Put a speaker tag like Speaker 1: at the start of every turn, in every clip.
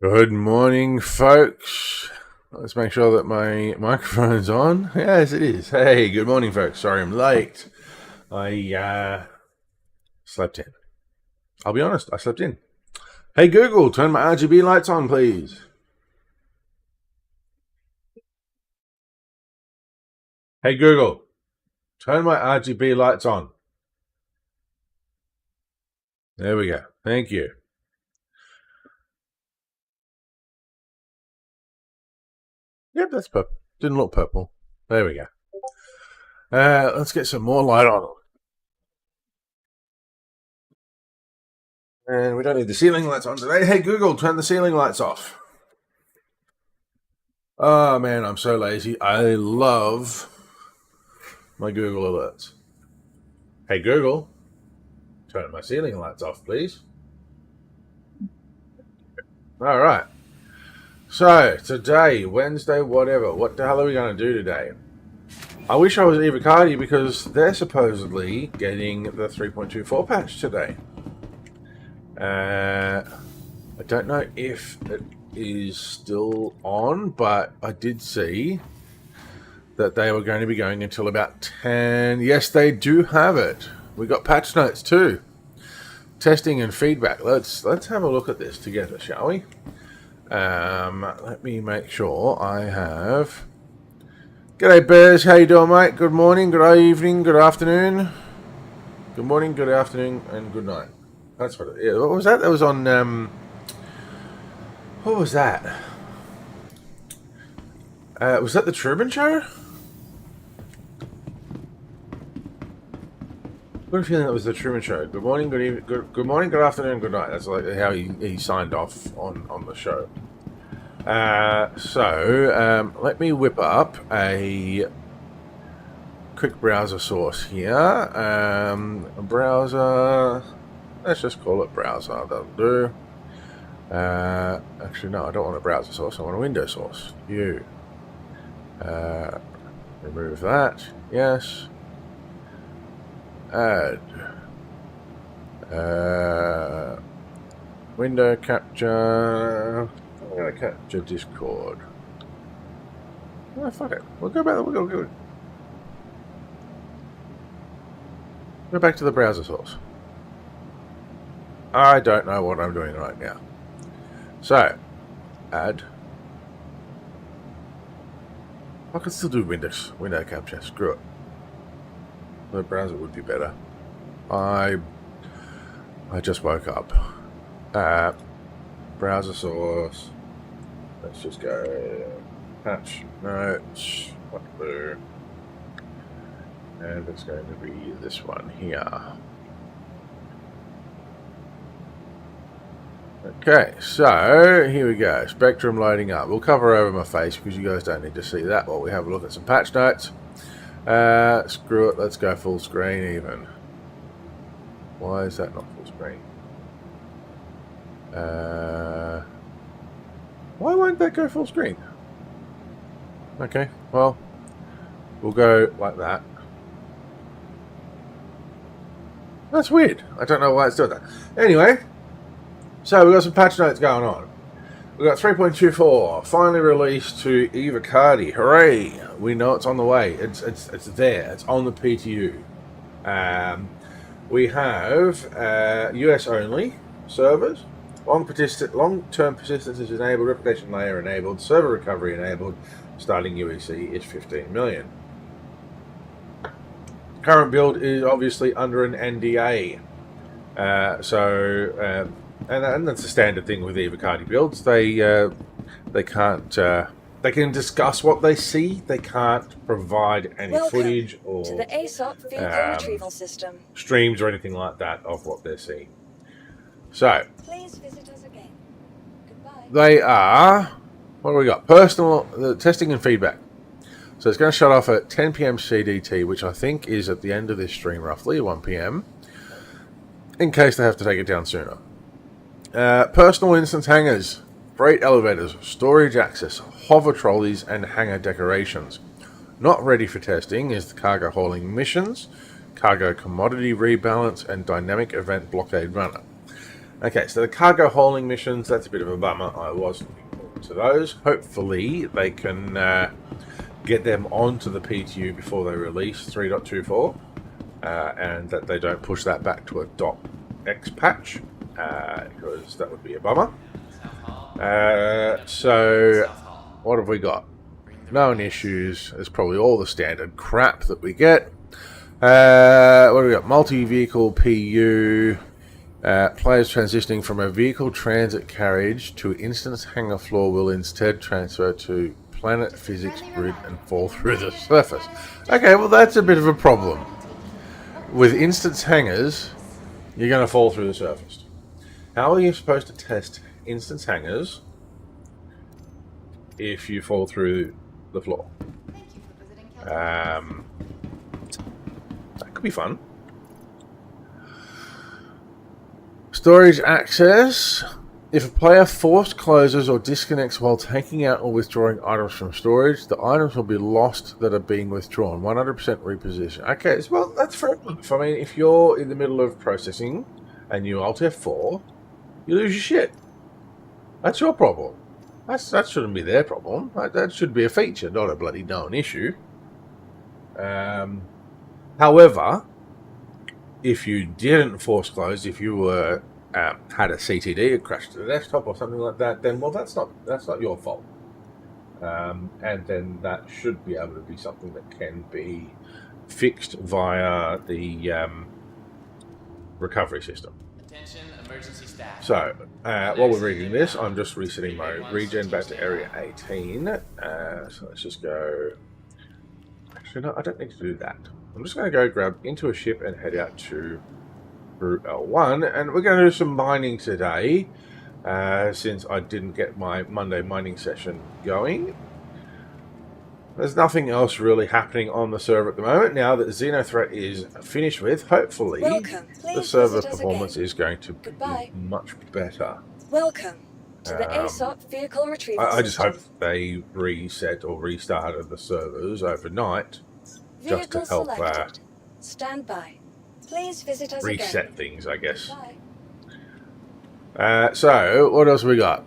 Speaker 1: Good morning, folks. Let's make sure that my microphone's on. Yes, it is. Hey, good morning, folks. Sorry I'm late. I slept in. I'll be honest, I slept in. Hey, Google, turn my RGB lights on, please. Hey, Google, turn my RGB lights on. There we go. Thank you. Yep, that's purple. Didn't look purple. There we go. Let's get some more light on. And we don't need the ceiling lights on today. Hey, Google, turn the ceiling lights off. Oh, man, I'm so lazy. I love my Google alerts. Hey, Google, turn my ceiling lights off, please. All right. So, today, Wednesday, whatever, what the hell are we going to do today? I wish I was Eva Cardi because they're supposedly getting the 3.24 patch today. I don't know if it is still on, but I did see that they were going to be going until about 10. Yes, they do have it. We got patch notes too. Testing and feedback. Let's have a look at this together, shall we? Let me make sure I have. G'day, Bears. How you doing, mate? Good morning, good evening, good afternoon. Good morning, good afternoon, and good night. That's what. Yeah, what was that? That was on. What was that? Was that the Truman Show? I've got a feeling that was the Truman Show. Good morning, good evening, good morning, good afternoon, good night. That's like how he signed off on the show. Let me whip up a quick browser source here. A browser. Let's just call it browser. That'll do. Actually, no, I don't want a browser source. I want a Windows source. Remove that. Yes. Add. Window capture. I'm going to capture Discord. Oh, fuck it. We'll go back. Go back to the browser source. I don't know what I'm doing right now. So, add. I can still do window capture. Screw it. The browser would be better. I just woke up. Browser source. Let's just go patch notes. And it's going to be this one here. Okay, so here we go. Spectrum loading up. We'll cover over my face because you guys don't need to see that while we have a look at some patch notes. Screw it. Let's go full screen even. Why is that not full screen? Why won't that go full screen? Okay, well, we'll go like that. That's weird. I don't know why it's doing that. Anyway, so we've got some patch notes going on. We've got 3.24 finally released to Eva Cardi. Hooray! We know it's on the way. It's there. It's on the PTU. We have US only servers. Long-term persistence is enabled. Replication layer enabled. Server recovery enabled. Starting UEC is 15 million. Current build is obviously under an NDA. And that's a standard thing with Eva Cardi builds. They can't. They can discuss what they see. They can't provide any footage or
Speaker 2: to the ASOP vehicle retrieval system.
Speaker 1: Streams or anything like that of what they're seeing. So
Speaker 2: please visit us again. Goodbye.
Speaker 1: They are. What do we got? Personal testing and feedback. So it's going to shut off at 10 p.m. CDT, which I think is at the end of this stream, roughly 1 p.m. In case they have to take it down sooner. Personal instance hangars, freight elevators, storage access, hover trolleys, and hangar decorations. Not ready for testing is the cargo hauling missions, cargo commodity rebalance, and dynamic event blockade runner. Okay, so the cargo hauling missions, that's a bit of a bummer. I was looking forward to those. Hopefully they can get them onto the PTU before they release 3.24, and that they don't push that back to a .x patch, because that would be a bummer. So what have we got? Known issues. It's probably all the standard crap that we get. What do we got? Multi-vehicle PU. Players transitioning from a vehicle transit carriage to instance hangar floor will instead transfer to planet physics grid and fall through the surface. Okay, well that's a bit of a problem. With instance hangars, you're going to fall through the surface. How are you supposed to test instance hangars if you fall through the floor? That could be fun. Storage access. If a player force closes or disconnects while taking out or withdrawing items from storage, the items will be lost that are being withdrawn. 100% reposition. Okay, well, that's fair enough. I mean, if you're in the middle of processing and you Alt F4, you lose your shit. That's your problem. That shouldn't be their problem. That should be a feature, not a bloody known issue. However, if you didn't force close, if you were had a CTD, a crash to the desktop or something like that, then well, that's not your fault. And then that should be able to be something that can be fixed via the recovery system.
Speaker 3: Attention, emergency staff.
Speaker 1: So, while we're reading this, I'm just resetting my regen back to area 18. So let's just go. Actually, no, I don't need to do that. I'm just going to go grab into a ship and head out to Route L1, and we're going to do some mining today, since I didn't get my Monday mining session going. There's nothing else really happening on the server at the moment. Now that Xenothreat is finished with, hopefully the server performance is going to be much better.
Speaker 2: Welcome to the ASOP vehicle retrieval
Speaker 1: I just
Speaker 2: system.
Speaker 1: hope they reset or restarted the servers overnight just to
Speaker 2: Vehicle
Speaker 1: help
Speaker 2: selected. Stand by. Please visit us
Speaker 1: reset
Speaker 2: again.
Speaker 1: things, I guess.
Speaker 2: Goodbye.
Speaker 1: So, what else we got?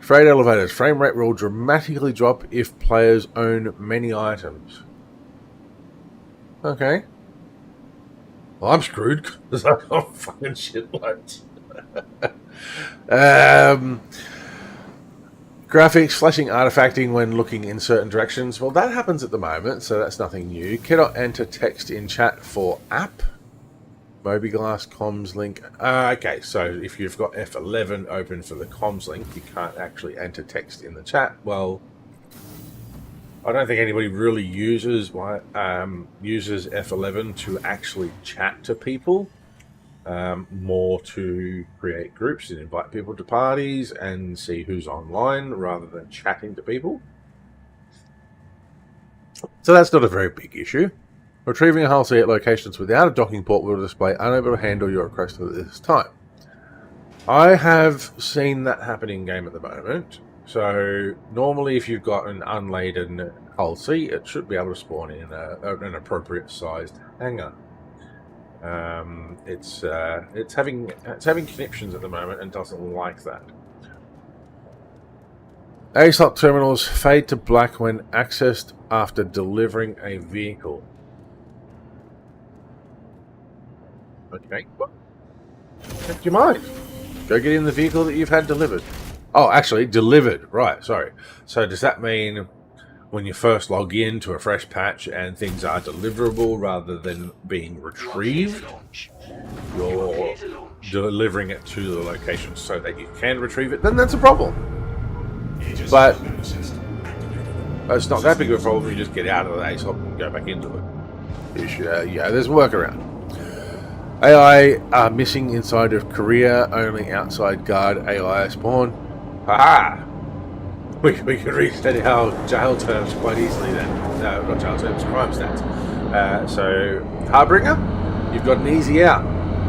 Speaker 1: Freight elevators. Frame rate will dramatically drop if players own many items. Okay. Well, I'm screwed because I've got fucking shitloads. Graphics, flashing artifacting when looking in certain directions. Well, that happens at the moment, so that's nothing new. Cannot enter text in chat for app. Mobiglass comms link. Okay, so if you've got F11 open for the comms link, you can't actually enter text in the chat. Well, I don't think anybody really uses F11 to actually chat to people. More to create groups and invite people to parties and see who's online rather than chatting to people. So that's not a very big issue. Retrieving a hull C at locations without a docking port will display unable to handle your request at this time. I have seen that happen in game at the moment. So normally if you've got an unladen hull C, it should be able to spawn in an appropriate sized hangar. It's having conniptions at the moment and doesn't like that. ASOP terminals fade to black when accessed after delivering a vehicle. Okay, well, check your mind. Go get in the vehicle that you've had delivered. Oh, actually, delivered. Right, sorry. So does that mean when you first log in to a fresh patch and things are deliverable rather than being retrieved, you're delivering it to the location so that you can retrieve it? Then that's a problem. But it's not that big of a problem. You just get out of the ASOP and go back into it. Yeah, there's a workaround. AI are missing inside of Korea, only outside guard AI spawn. Haha! We can reset our jail terms quite easily then. No, not jail terms, crime stats. So, Harbinger, you've got an easy out.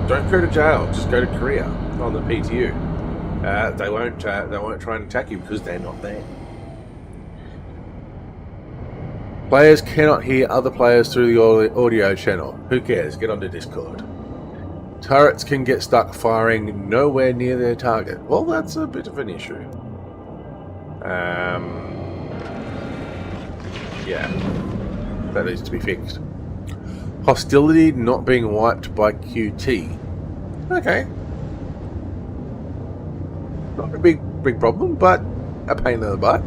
Speaker 1: Don't go to jail, just go to Korea on the PTU. They won't try and attack you because they're not there. Players cannot hear other players through the audio channel. Who cares? Get onto Discord. Turrets can get stuck firing nowhere near their target. Well, that's a bit of an issue. Yeah. That needs to be fixed. Hostility not being wiped by QT. Okay. Not a big problem, but a pain in the butt.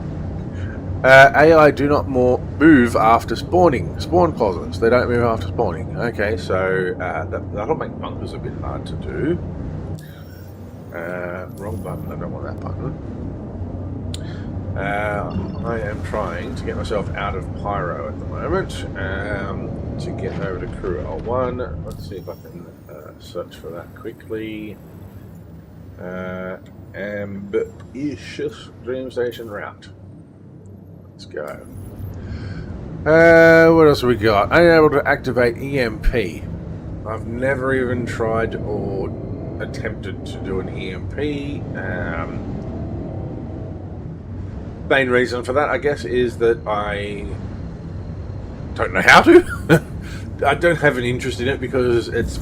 Speaker 1: AI do not move after spawning. Spawn closets. They don't move after spawning. Okay, so that'll make bunkers a bit hard to do. Wrong button. I don't want that button. I am trying to get myself out of Pyro at the moment to get over to Crew L1. Let's see if I can search for that quickly. Ambitious Dream Station route. Let's go. What else have we got? Unable to activate EMP. I've never even tried or attempted to do an EMP. Main reason for that, I guess, is that I don't know how to. I don't have an interest in it because it's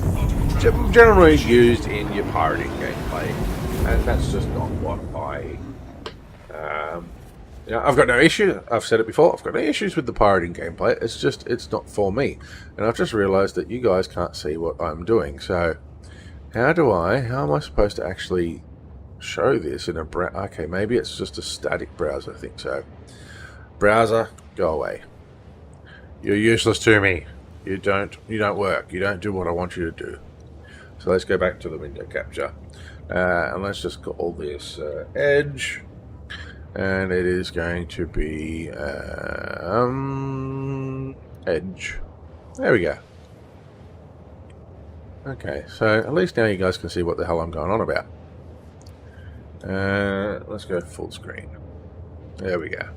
Speaker 1: generally used in your pirating gameplay, and that's just not what I. I've got no issue. I've said it before. I've got no issues with the pirating gameplay. It's not for me, and I've just realised that you guys can't see what I'm doing. So, how am I supposed to actually show this in a browser? Okay, maybe it's just a static browser. I think so. Browser, go away. You're useless to me. You don't work. You don't do what I want you to do. So let's go back to the window capture, and let's just call this Edge. And it is going to be Edge. There we go. Okay, so at least now you guys can see what the hell I'm going on about. Let's go full screen. There we go.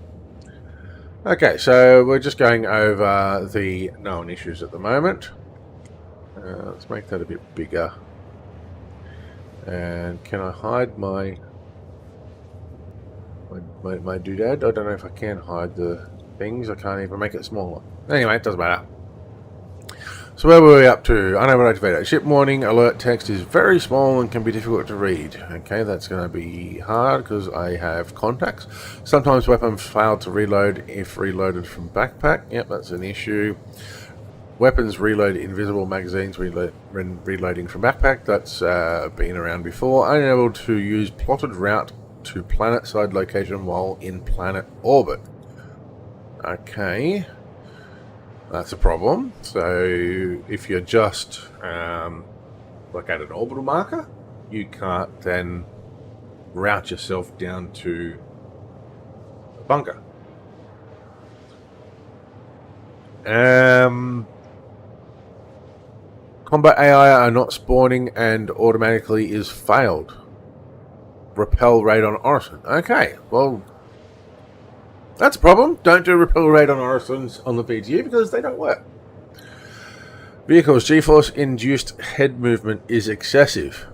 Speaker 1: Okay, so we're just going over the known issues at the moment. Let's make that a bit bigger. And can I hide my doodad? I don't know if I can hide the things. I can't even make it smaller. Anyway, it doesn't matter. So where were we up to? Unable to activate. Ship warning alert text is very small and can be difficult to read. Okay, that's going to be hard because I have contacts. Sometimes weapons fail to reload if reloaded from backpack. Yep, that's an issue. Weapons reload invisible magazines when reloading from backpack. That's been around before. Unable to use plotted route to planet side location while in planet orbit. Okay, that's a problem. So if you're just like at an orbital marker, you can't then route yourself down to a bunker. Combat AI are not spawning and automatically is failed. Repel raid on Orison. Okay, well, that's a problem. Don't do repel raid on Orisons on the PTU because they don't work. Vehicles G-force induced head movement is excessive.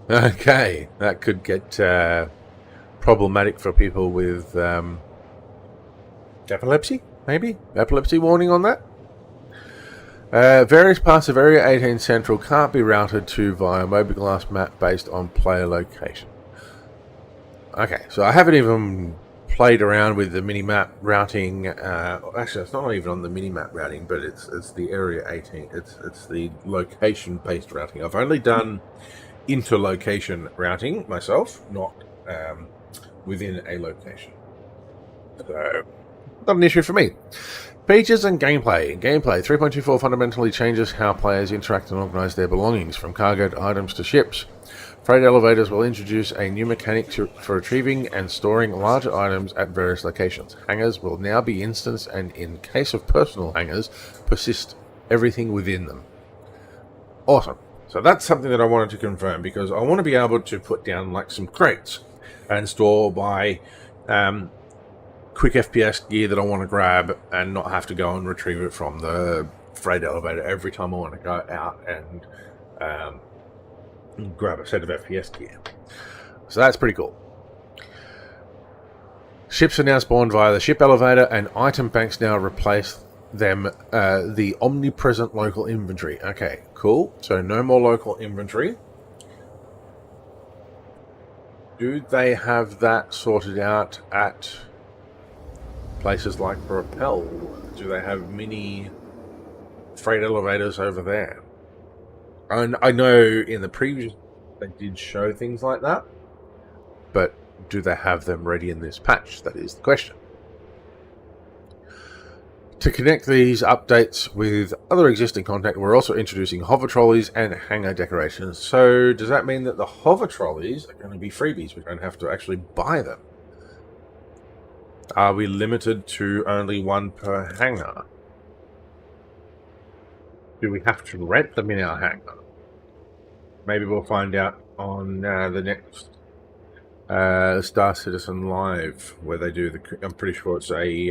Speaker 1: Okay, that could get problematic for people with epilepsy, maybe? Epilepsy warning on that? Various parts of Area 18 Central can't be routed to via Mobiglass map based on player location. Okay, so I haven't even played around with the mini-map routing. Actually, it's not even on the mini-map routing, but it's the Area 18. It's the location-based routing. I've only done interlocation routing myself, not within a location. So, not an issue for me. Features and gameplay. Gameplay 3.24 fundamentally changes how players interact and organize their belongings, from cargo to items to ships. Freight elevators will introduce a new mechanic for retrieving and storing larger items at various locations. Hangars will now be instanced, and in case of personal hangars, persist everything within them. Awesome. So that's something that I wanted to confirm, because I want to be able to put down like some crates and store my quick FPS gear that I want to grab and not have to go and retrieve it from the freight elevator every time I want to go out and grab a set of FPS gear. So that's pretty cool. Ships are now spawned via the ship elevator, and item banks now replace them the omnipresent local inventory. Okay, cool. So no more local inventory. Do they have that sorted out at places like Rappel? Do they have mini freight elevators over there? And I know in the previous they did show things like that, but do they have them ready in this patch? That is the question. To connect these updates with other existing content, we're also introducing hover trolleys and hangar decorations. So does that mean that the hover trolleys are going to be freebies? We don't have to actually buy them. Are we limited to only one per hangar? Do we have to rent them in our hangar? Maybe we'll find out on the next Star Citizen Live, where they do the... I'm pretty sure it's a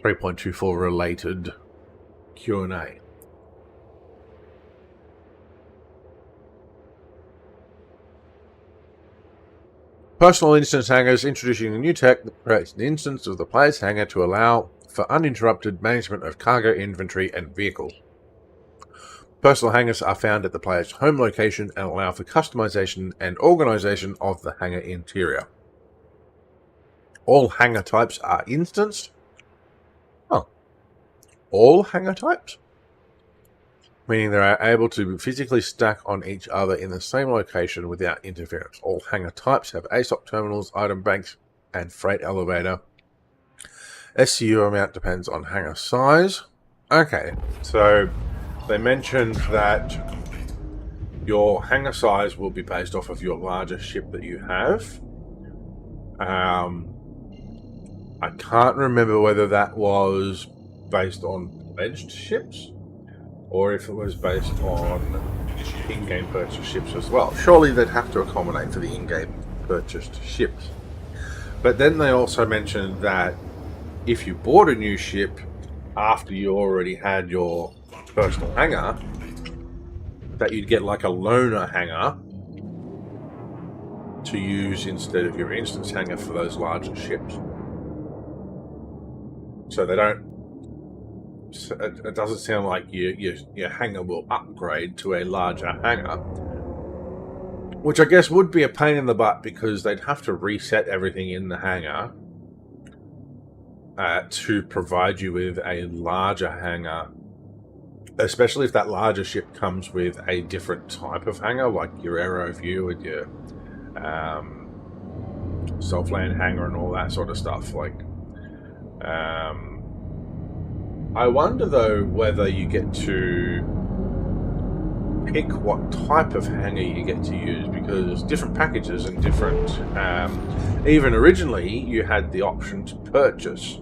Speaker 1: 3.24 related Q&A. Personal instance hangars, introducing a new tech that creates an instance of the player's hangar to allow for uninterrupted management of cargo, inventory, and vehicles. Personal hangars are found at the player's home location and allow for customization and organization of the hangar interior. All hangar types are instanced. Oh, all hangar types? Meaning they are able to physically stack on each other in the same location without interference. All hangar types have ASOC terminals, item banks, and freight elevator. SCU amount depends on hangar size. Okay, so they mentioned that your hangar size will be based off of your larger ship that you have. I can't remember whether that was based on pledged ships or if it was based on in-game purchased ships as well. Surely they'd have to accommodate for the in-game purchased ships. But then they also mentioned that if you bought a new ship after you already had your personal hangar, that you'd get like a loaner hangar to use instead of your instance hangar for those larger ships. So they don't... It doesn't sound like your hangar will upgrade to a larger hangar, which I guess would be a pain in the butt because they'd have to reset everything in the hangar to provide you with a larger hangar, especially if that larger ship comes with a different type of hangar, like your Aero View and your Self-Land hangar and all that sort of stuff. I wonder, though, whether you get to pick what type of hangar you get to use, because different packages and different... even originally, you had the option to purchase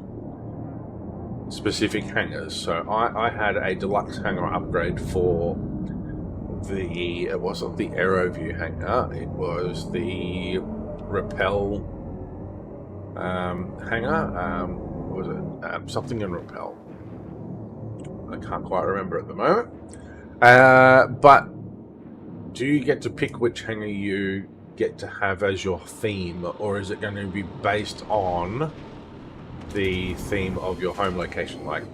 Speaker 1: specific hangars. So I had a deluxe hangar upgrade for the... It wasn't the Aero View hangar, it was the Rappel hangar. What was it? Something in Rappel. I can't quite remember at the moment. But do you get to pick which hangar you get to have as your theme, or is it going to be based on the theme of your home location? Like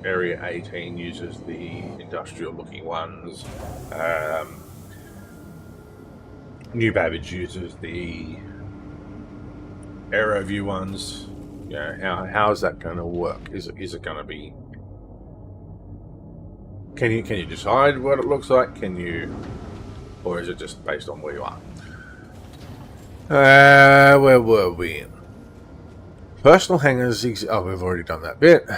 Speaker 1: Area 18 uses the industrial looking ones, New Babbage uses the Aero View ones. How is that going to work? Is it going to be... Can you decide what it looks like? Can you, or is it just based on where you are? Where were we? Personal hangars. Oh, we've already done that bit.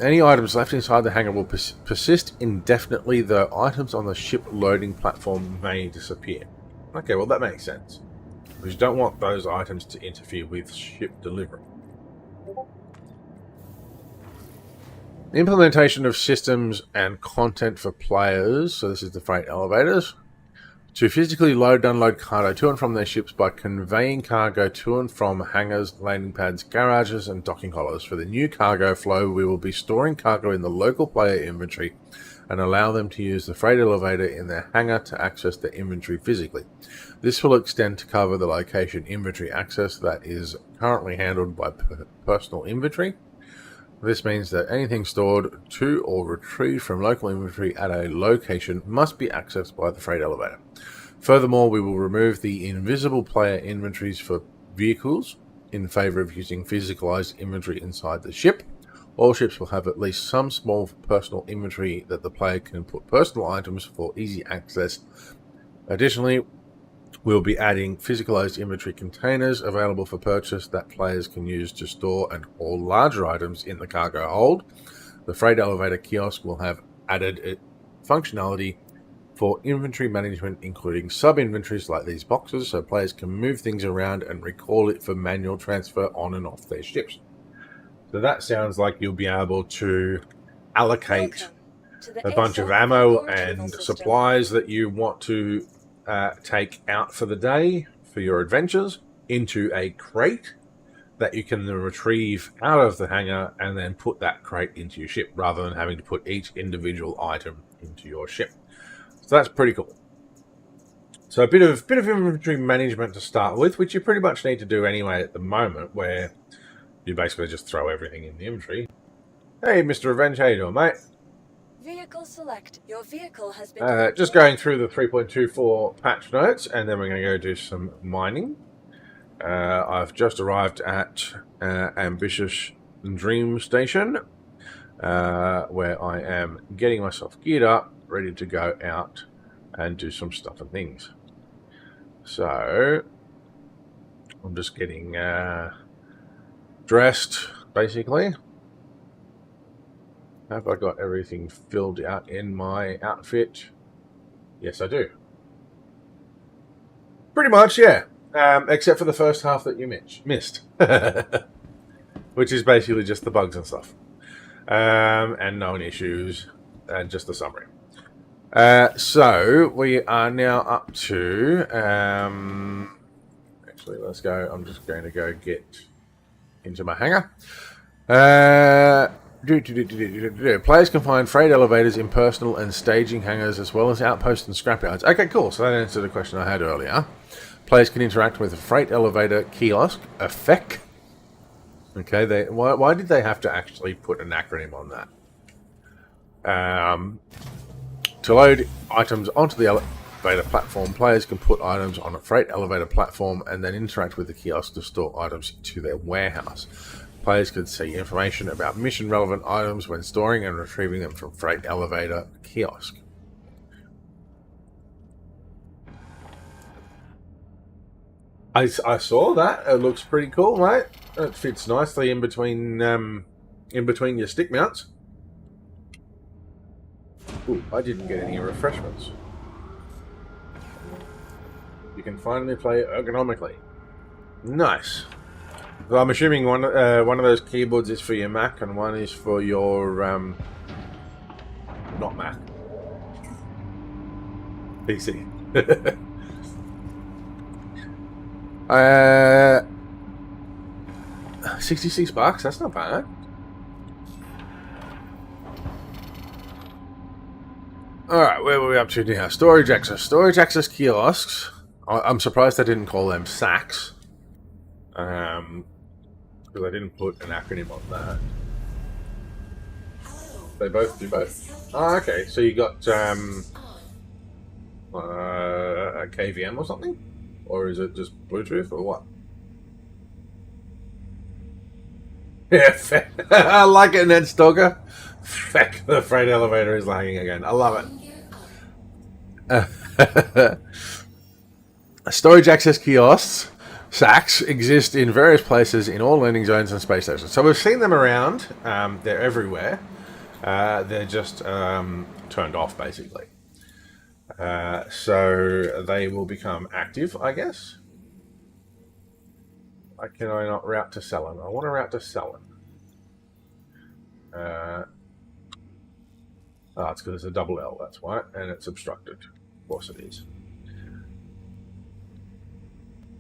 Speaker 1: Any items left inside the hangar will persist indefinitely, though items on the ship loading platform may disappear. Okay, well that makes sense, because you don't want those items to interfere with ship delivery. Implementation of systems and content for players. So this is the freight elevators. To physically load and unload cargo to and from their ships by conveying cargo to and from hangars, landing pads, garages, and docking hollows. For the new cargo flow, we will be storing cargo in the local player inventory and allow them to use the freight elevator in their hangar to access their inventory physically. This will extend to cover the location inventory access that is currently handled by personal inventory. This means that anything stored to or retrieved from local inventory at a location must be accessed by the freight elevator. Furthermore, we will remove the invisible player inventories for vehicles in favor of using physicalized inventory inside the ship. All ships will have at least some small personal inventory that the player can put personal items for easy access. Additionally, we'll be adding physicalized inventory containers available for purchase that players can use to store and haul larger items in the cargo hold. The freight elevator kiosk will have added functionality for inventory management, including sub-inventories like these boxes, so players can move things around and recall it for manual transfer on and off their ships. So that sounds like you'll be able to allocate a bunch of ammo and supplies that you want to take out for the day for your adventures into a crate that you can then retrieve out of the hangar and then put that crate into your ship rather than having to put each individual item into your ship. So that's pretty cool. So a bit of inventory management to start with, which you pretty much need to do anyway at the moment, where you basically just throw everything in the inventory. Hey, Mr. Revenge, how you doing, mate?
Speaker 2: Vehicle select. Your vehicle has been...
Speaker 1: Just going through the 3.24 patch notes, and then we're going to go do some mining. I've just arrived at Ambitious Dream Station, where I am getting myself geared up, ready to go out and do some stuff and things. So, I'm just getting dressed, basically. Have I got everything filled out in my outfit? Yes, I do. Pretty much, yeah. Except for the first half that you missed. Which is basically just the bugs and stuff. And known issues, and just the summary. So, we are now up to... actually, let's go. I'm just going to go get into my hangar. Players can find freight elevators in personal and staging hangars as well as outposts and scrapyards. Okay, cool. So that answered a question I had earlier. Players can interact with a freight elevator kiosk, a FEC. Okay, why did they have to actually put an acronym on that? To load items onto the elevator platform, players can put items on a freight elevator platform and then interact with the kiosk to store items to their warehouse. Players can see information about mission-relevant items when storing and retrieving them from freight elevator kiosk. I saw that. It looks pretty cool, mate. It fits nicely in between your stick mounts. Ooh, I didn't get any refreshments. You can finally play ergonomically. Nice. Well, I'm assuming one of those keyboards is for your Mac and one is for your not Mac, PC. 66 bucks. That's not bad. All right, where were we up to now? Storage access. Storage access kiosks. I'm surprised I didn't call them sacks. Because I didn't put an acronym on that. They both do both. Oh, okay. So you got a KVM or something? Or is it just Bluetooth or what? Yeah, I like it, Ned Stalker. Feck, the freight elevator is lagging again. I love it. Storage access kiosks, SACs, exist in various places in all landing zones and space stations. So we've seen them around. They're everywhere. They're just turned off, basically. So they will become active, I guess. Why can I not route to Cellin? I want to route to Cellin. It's because it's a double L, that's why. And it's obstructed. Of course it is.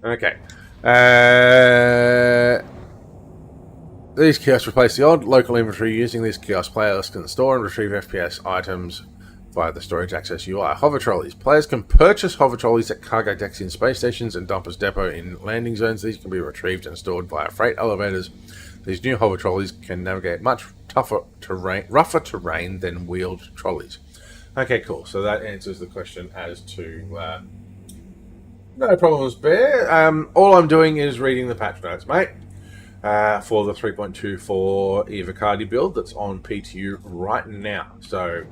Speaker 1: Okay. These kiosks replace the old local inventory. Using these kiosks, players can store and retrieve FPS items via the storage access UI. Hover trolleys. Players can purchase hover trolleys at cargo decks in space stations and dumpers depot in landing zones. These can be retrieved and stored via freight elevators. These new hover trolleys can navigate much rougher terrain than wheeled trolleys. Okay, cool. So that answers the question as to no problems, Bear. All I'm doing is reading the patch notes, mate, for the 3.24 Eva Cardi build that's on PTU right now. So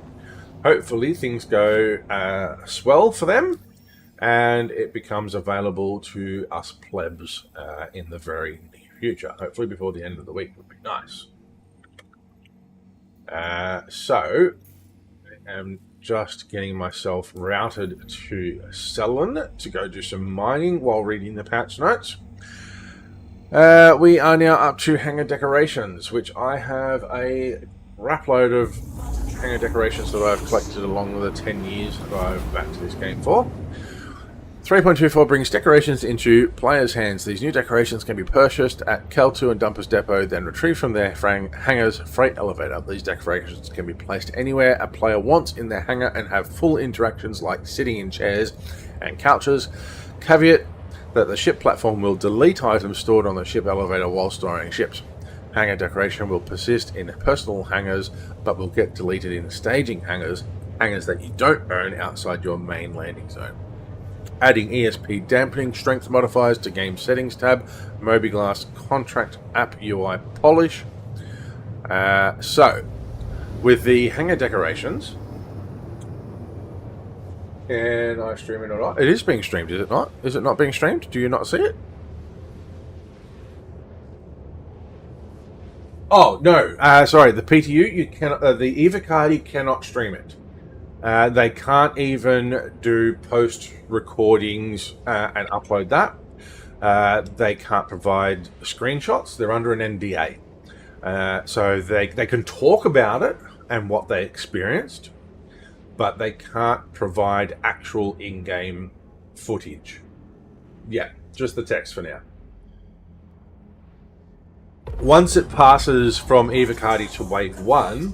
Speaker 1: hopefully things go swell for them, and it becomes available to us plebs in the very near future. Hopefully before the end of the week would be nice. So I am just getting myself routed to Cellin to go do some mining while reading the patch notes. We are now up to hangar decorations, which I have a crapload of hangar decorations that I've collected along the 10 years that I've backed this game for. 3.24 brings decorations into players' hands. These new decorations can be purchased at Kel2 and Dumpers Depot, then retrieved from their hangar's freight elevator. These decorations can be placed anywhere a player wants in their hangar and have full interactions like sitting in chairs and couches. Caveat that the ship platform will delete items stored on the ship elevator while storing ships. Hangar decoration will persist in personal hangars, but will get deleted in staging hangars that you don't own outside your main landing zone. Adding ESP dampening strength modifiers to game settings tab, Mobiglass contract app UI polish. So, with the hangar decorations, can I stream it or not? It is being streamed, is it not? Is it not being streamed? Do you not see it? Oh no! Sorry, the PTU you cannot. The Eva Cardi cannot stream it. They can't even do post recordings and upload that. They can't provide screenshots. They're under an NDA. So they can talk about it and what they experienced, but they can't provide actual in-game footage. Yeah, just the text for now. Once it passes from Eva Cardi to Wave 1,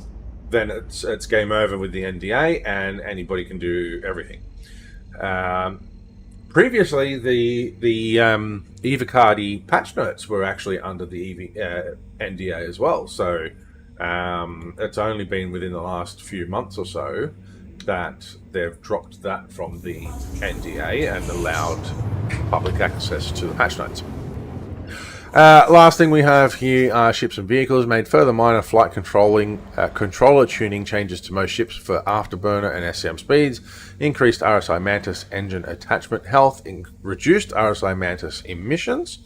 Speaker 1: then it's game over with the NDA, and anybody can do everything. Previously, the Eva Cardi patch notes were actually under the NDA as well. So it's only been within the last few months or so that they've dropped that from the NDA and allowed public access to the patch notes. Last thing we have here are ships and vehicles. Made further minor flight controller tuning changes to most ships for afterburner and SCM speeds. Increased RSI Mantis engine attachment health. Reduced RSI Mantis emissions.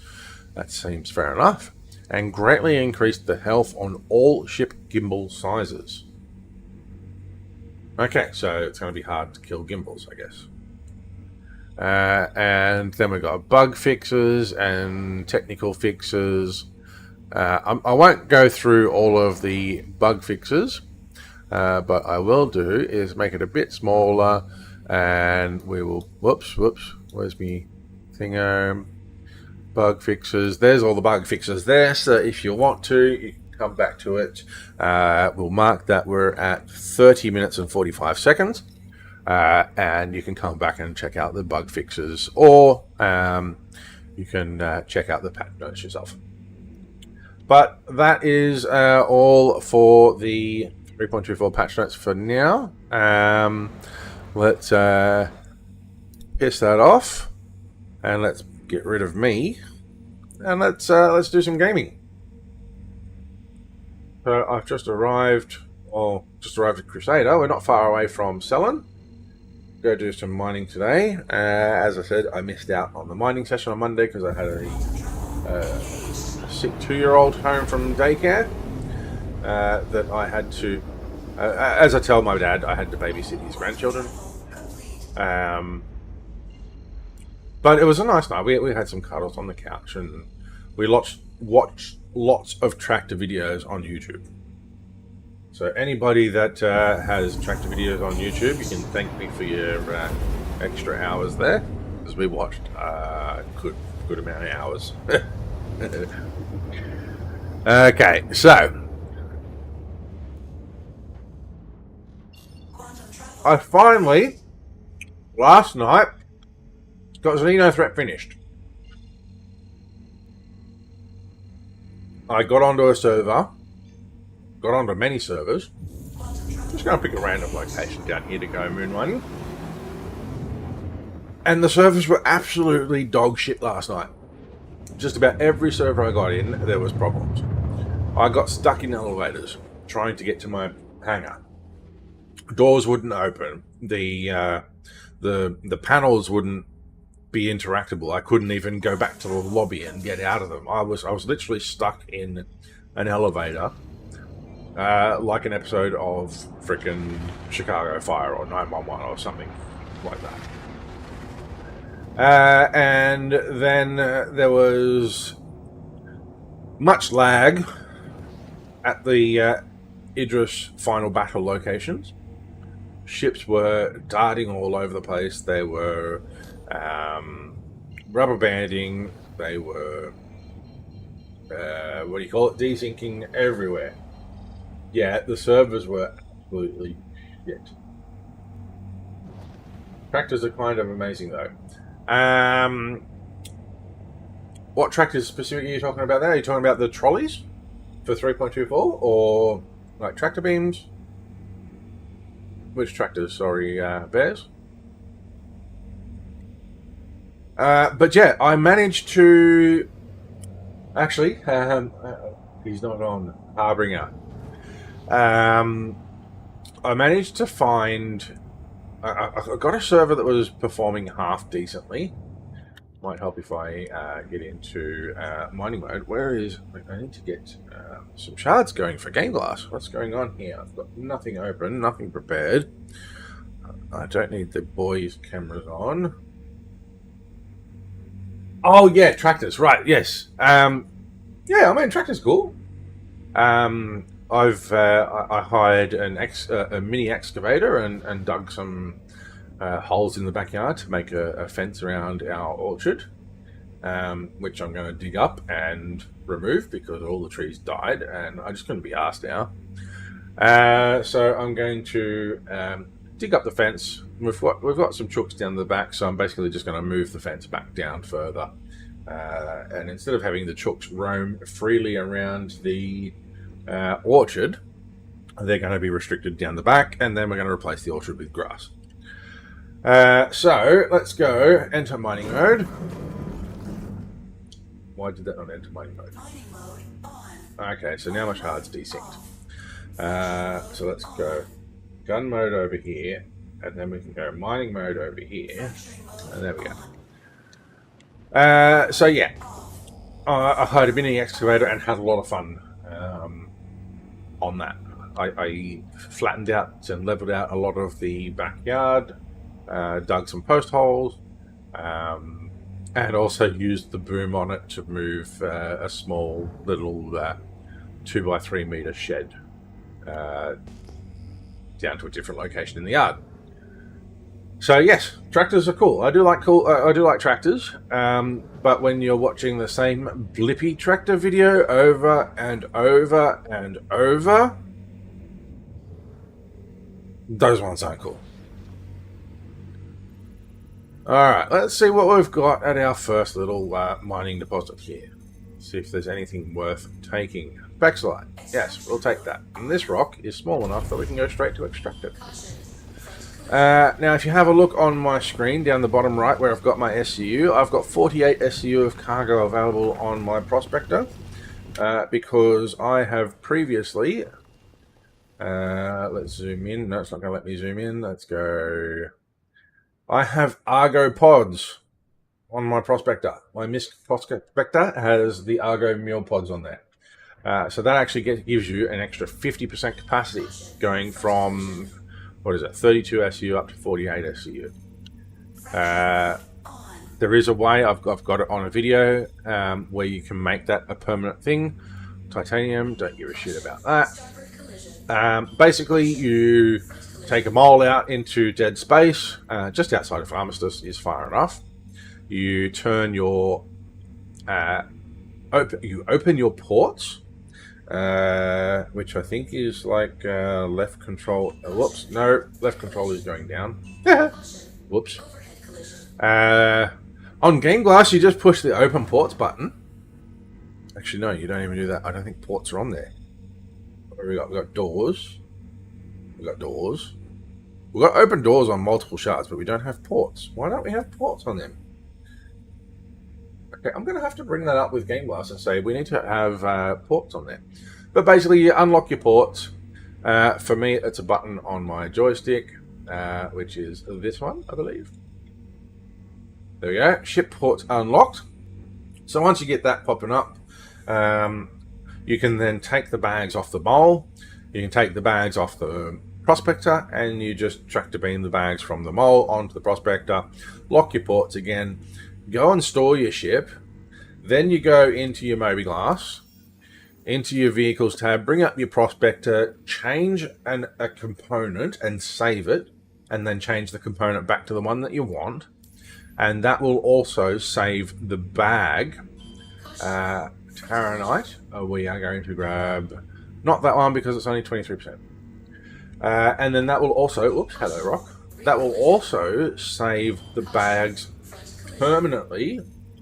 Speaker 1: That seems fair enough. And greatly increased the health on all ship gimbal sizes. Okay, so it's going to be hard to kill gimbals, I guess. And then we've got bug fixes and technical fixes. I won't go through all of the bug fixes, but I will do is make it a bit smaller, and we will... Whoops, where's me thingo? Bug fixes. There's all the bug fixes there, so if you want to, you can come back to it. We'll mark that we're at 30 minutes and 45 seconds. And you can come back and check out the bug fixes, or you can check out the patch notes yourself. But that is all for the 3.24 patch notes for now. Let's piss that off, and let's get rid of me, and let's do some gaming. So I've just arrived at Crusader. We're not far away from Cellin. Go do some mining today. As I said, I missed out on the mining session on Monday because I had a sick 2-year-old home from daycare that I had to, as I tell my dad, I had to babysit his grandchildren. But it was a nice night. We had some cuddles on the couch, and we watched lots of tractor videos on YouTube. So anybody that has tractor videos on YouTube, you can thank me for your extra hours there, because we watched a good amount of hours. Okay, so I finally, last night, got Xeno Threat finished. I got onto a server, got onto many servers. Just going to pick a random location down here to go moon mining. And the servers were absolutely dog shit last night. Just about every server I got in, there was problems. I got stuck in elevators trying to get to my hangar. Doors wouldn't open. The panels wouldn't be interactable. I couldn't even go back to the lobby and get out of them. I was literally stuck in an elevator, like an episode of frickin' Chicago Fire or 911 or something like that. And then there was much lag at the Idris final battle locations. Ships were darting all over the place. They were rubber banding. They were, what do you call it, desyncing everywhere. Yeah, the servers were absolutely shit. Tractors are kind of amazing though. What tractors specifically are you talking about there? Are you talking about the trolleys for 3.24 or like tractor beams? Which tractors? Sorry, bears. But yeah, I managed to actually. He's not on Harbinger. I managed to find. I got a server that was performing half decently. Might help if I get into mining mode. Where is... I need to get some shards going for Game Glass. What's going on here? I've got nothing open, nothing prepared. I don't need the boys' cameras on. Oh, yeah, tractors. Right, yes. Yeah, I mean, tractors cool. I hired a mini excavator and dug some holes in the backyard to make a fence around our orchard, which I'm going to dig up and remove because all the trees died and I just couldn't be arsed now. So I'm going to dig up the fence. We've got some chooks down the back, so I'm basically just going to move the fence back down further. And instead of having the chooks roam freely around the orchard, they're going to be restricted down the back, and then we're going to replace the orchard with grass. So let's go enter mining mode. Why did that not enter mining mode? Okay, so now my shard's desynced. So let's go gun mode over here, and then we can go mining mode over here, and there we go. So yeah, I hired a mini excavator and had a lot of fun on that. I flattened out and leveled out a lot of the backyard, dug some post holes, and also used the boom on it to move a small little 2x3 meter shed down to a different location in the yard. So yes, tractors are cool. I do like tractors, but when you're watching the same Blippi tractor video over and over and over, those ones aren't cool. Alright, let's see what we've got at our first little mining deposit here. See if there's anything worth taking. Bexlite. Yes, we'll take that. And this rock is small enough that we can go straight to extract it. Now, if you have a look on my screen down the bottom right where I've got my SCU, I've got 48 SCU of cargo available on my Prospector because I have previously... let's zoom in. No, it's not going to let me zoom in. Let's go... I have Argo pods on my Prospector. My MISC Prospector has the Argo Mule pods on there. So that actually gives you an extra 50% capacity going from... what is it, 32 SU up to 48 SU. There is a way, I've got it on a video, where you can make that a permanent thing. Titanium, don't give a shit about that. Basically, you take a mole out into dead space, just outside of Armistice is far enough. You turn your... you open your ports, which I think is like left control. Whoops, no, left control is going down. Whoops. On Game Glass, you just push the open ports button, Actually, no, you don't even do that. I don't think ports are on there. What have we got? We've got doors. We've got doors. We've got open doors on multiple shards, but we don't have ports. Why don't we have ports on them? Okay, I'm going to have to bring that up with Game Glass and say we need to have ports on there. But basically, you unlock your ports. For me, it's a button on my joystick, which is this one, I believe. There we go. Ship ports unlocked. So once you get that popping up, you can then take the bags off the mole. You can take the bags off the prospector, and you just tractor beam the bags from the mole onto the prospector. Lock your ports again. Go and store your ship. Then you go into your Mobi-Glass, into your vehicles tab, bring up your prospector, change a component and save it, and then change the component back to the one that you want. And that will also save the bag. Taranite, we are going to grab, not that one because it's only 23%. And then that will also, oops, hello Rock. That will also save the bags permanently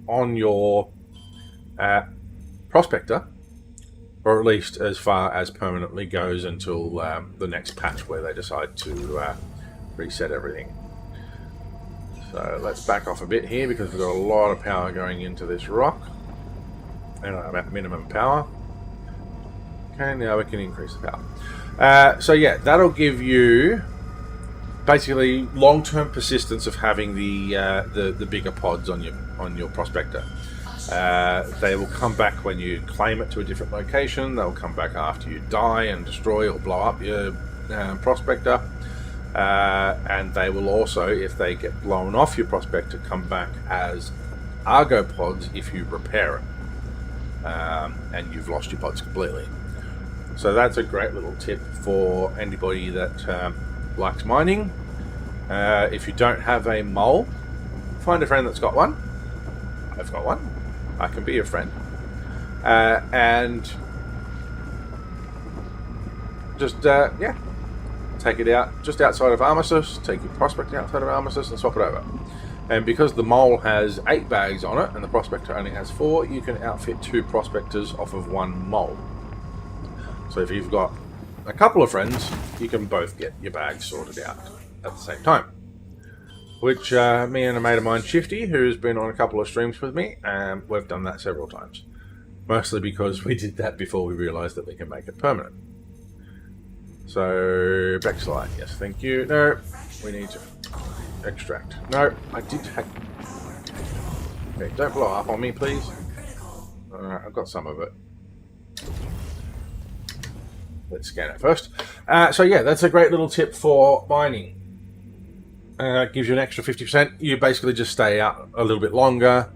Speaker 1: on your prospector, or at least as far as permanently goes until the next patch where they decide to reset everything. So let's back off a bit here because we've got a lot of power going into this rock. And I'm at minimum power. Okay, now we can increase the power. So yeah, that'll give you basically long-term persistence of having the bigger pods on your prospector. They will come back when you claim it to a different location. They'll come back after you die and destroy or blow up your prospector. And they will also, if they get blown off your prospector, come back as Argo pods if you repair it. And you've lost your pods completely. So that's a great little tip for anybody that likes mining. If you don't have a mole, find a friend that's got one. I've got one. I can be your friend. And just, yeah, take it out just outside of Armistice, take your prospector outside of Armistice and swap it over. And because the mole has 8 bags on it and the prospector only has 4, you can outfit 2 prospectors off of 1 mole. So if you've got a couple of friends, you can both get your bags sorted out at the same time. Which me and a mate of mine, Shifty, who's been on a couple of streams with me, we've done that several times. Mostly because we did that before we realised that we can make it permanent. So, backslide, yes, thank you. No, we need to extract. No, I did have... Okay, don't blow up on me, please. I've got some of it. Let's scan it first. So yeah, that's a great little tip for mining. Gives you an extra 50%. You basically just stay out a little bit longer.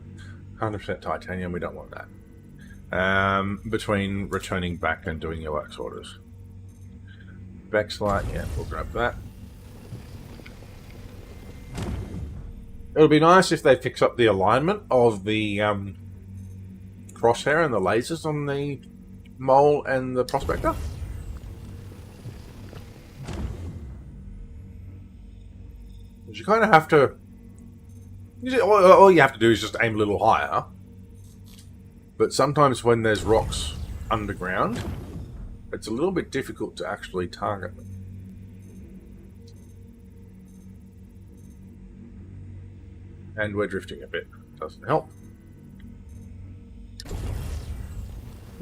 Speaker 1: 100% titanium, we don't want that. Between returning back and doing your works orders. Backslide, yeah, we'll grab that. It would be nice if they fix up the alignment of the crosshair and the lasers on the mole and the prospector. You kind of have to... All you have to do is just aim a little higher. But sometimes when there's rocks underground, it's a little bit difficult to actually target them. And we're drifting a bit. Doesn't help.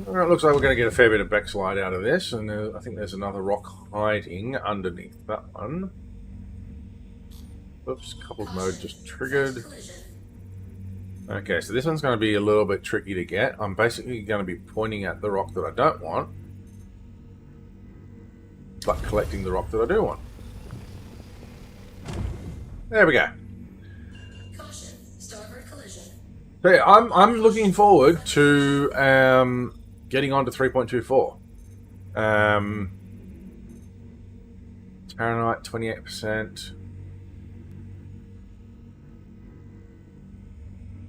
Speaker 1: Well, it looks like we're going to get a fair bit of backslide out of this. And I think there's another rock hiding underneath that one. Oops, coupled mode just triggered. Okay, so this one's going to be a little bit tricky to get. I'm basically going to be pointing at the rock that I don't want, but collecting the rock that I do want. There we go. So yeah, I'm looking forward to getting on to 3.24. Taranite 28%.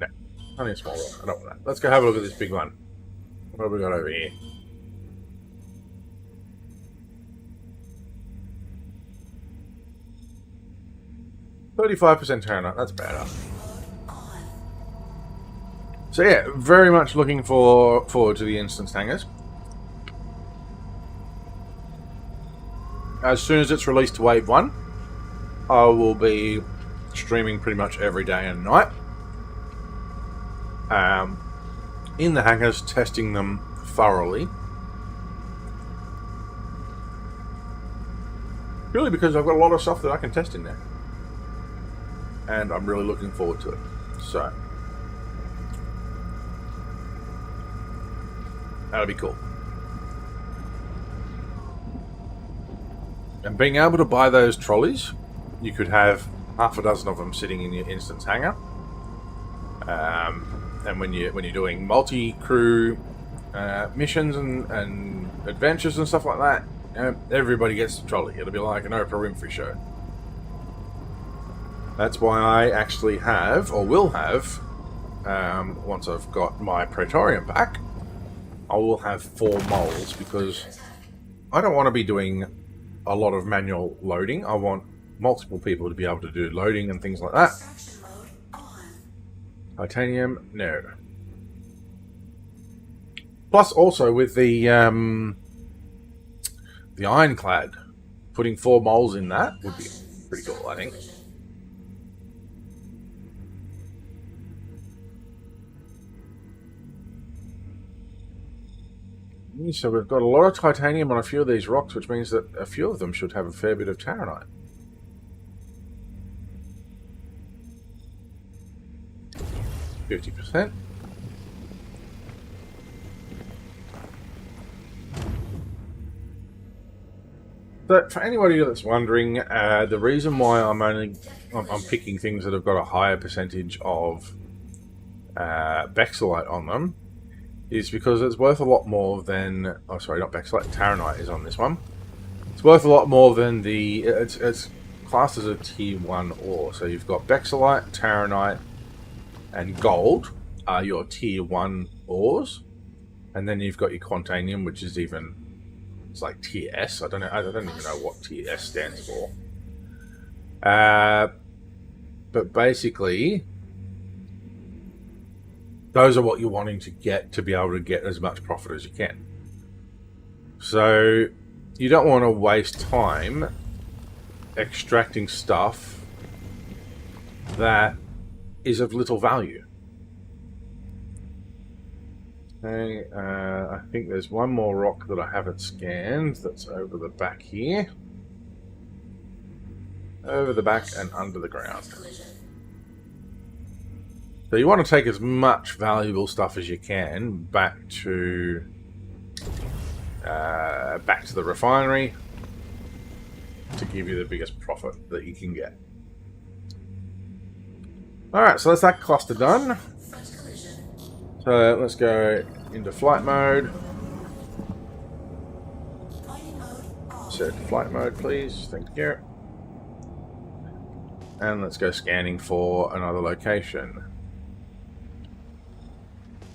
Speaker 1: No, only a small rock. I don't want that. Let's go have a look at this big one. What have we got over here? .35% Taranite. That's better. So yeah, very much looking forward to the instance hangers. As soon as it's released to Wave 1, I will be streaming pretty much every day and night. In the hangars, testing them thoroughly. Purely because I've got a lot of stuff that I can test in there. And I'm really looking forward to it. So, that'll be cool. And being able to buy those trolleys, you could have half a dozen of them sitting in your instance hangar. And when you're doing multi-crew missions and adventures and stuff like that, everybody gets the trolley. It'll be like an Oprah Winfrey show. That's why I actually have, or will have, once I've got my Praetorium back, I will have 4 moles, because I don't want to be doing a lot of manual loading. I want multiple people to be able to do loading and things like that. Titanium, no. Plus, also with the Ironclad, putting 4 moles in that would be pretty cool, I think. So we've got a lot of titanium on a few of these rocks, which means that a few of them should have a fair bit of taronite. %. So for anybody that's wondering, the reason why I'm picking things that have got a higher percentage of Bexelite on them is because it's worth a lot more than... Oh, sorry, not Bexelite. Taronite is on this one. It's worth a lot more than the... It's classed as a tier 1 ore. So you've got Bexelite, Taronite, and gold are your tier 1 ores. And then you've got your Quantanium, which is even... It's like tier S. I don't even know what tier S stands for. But basically... Those are what you're wanting to get to be able to get as much profit as you can. So you don't want to waste time extracting stuff that is of little value. Okay, I think there's one more rock that I haven't scanned that's over the back here. Over the back and under the ground. So you want to take as much valuable stuff as you can back to the refinery to give you the biggest profit that you can get. Alright, so that's that cluster done. So let's go into flight mode. Set flight mode, please. Thank you. And let's go scanning for another location.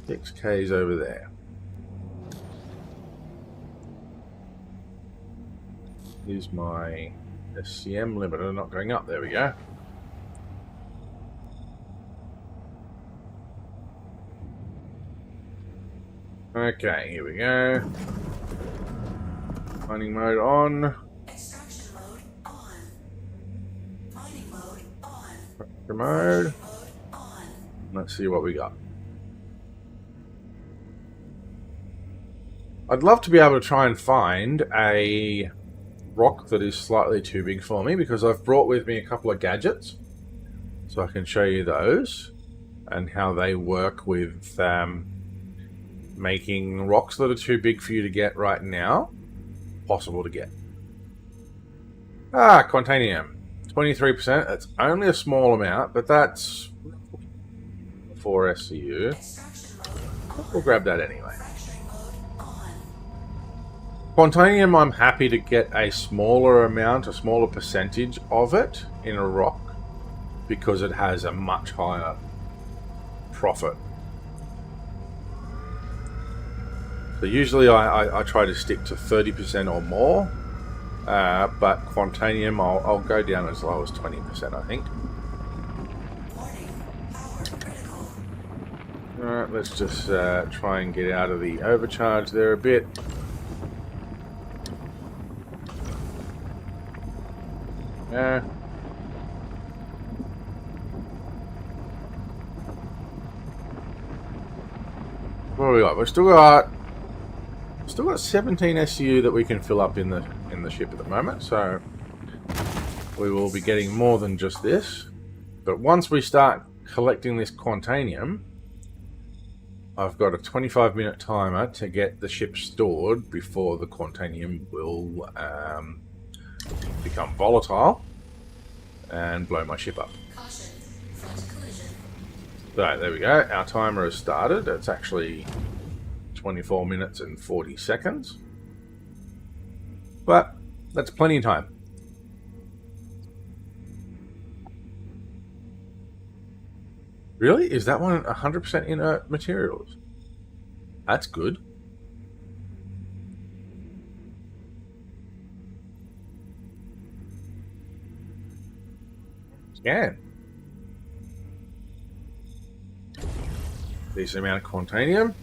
Speaker 1: 6K's over there. Is my SCM limiter not going up? There we go. Okay, here we go. Mining mode on.
Speaker 4: Extraction mode on. Mining mode on.
Speaker 1: Mode.
Speaker 4: Mode on.
Speaker 1: Let's see what we got. I'd love to be able to try and find a rock that is slightly too big for me, because I've brought with me a couple of gadgets, so I can show you those and how they work with making rocks that are too big for you to get right now possible to get. Quantanium, 23%. That's only a small amount, but that's 4 SCU. We'll grab that anyway. Quantanium, I'm happy to get a smaller amount, a smaller percentage of it in a rock, because it has a much higher profit. So usually I try to stick to 30% or more, but Quantanium I'll go down as low as 20%, I think.
Speaker 4: Warning, power critical.
Speaker 1: Alright, let's just try and get out of the overcharge there a bit. Yeah. What do we got? We've still got 17 SU that we can fill up in the ship at the moment, so we will be getting more than just this. But once we start collecting this Quantanium, I've got a 25-minute timer to get the ship stored before the Quantanium will become volatile and blow my ship up.
Speaker 4: Caution. Front collision.
Speaker 1: So there we go. Our timer has started. It's actually 24 minutes and 40 seconds. But that's plenty of time. Really? Is that one 100% inert materials? That's good. Scan. Decent amount of Quantanium.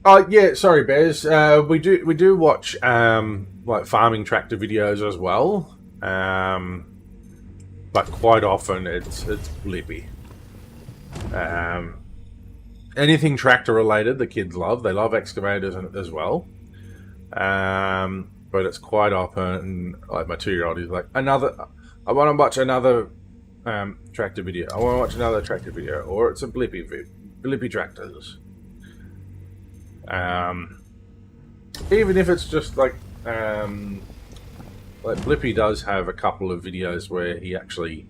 Speaker 1: Oh yeah, sorry, Bez. We do watch like farming tractor videos as well, but quite often it's Blippi. Anything tractor related, the kids love. They love excavators as well, but it's quite often like my 2-year-old is like another. I want to watch another tractor video. I want to watch another tractor video, or it's a Blippi tractors. Even if it's just like Blippi does have a couple of videos where he actually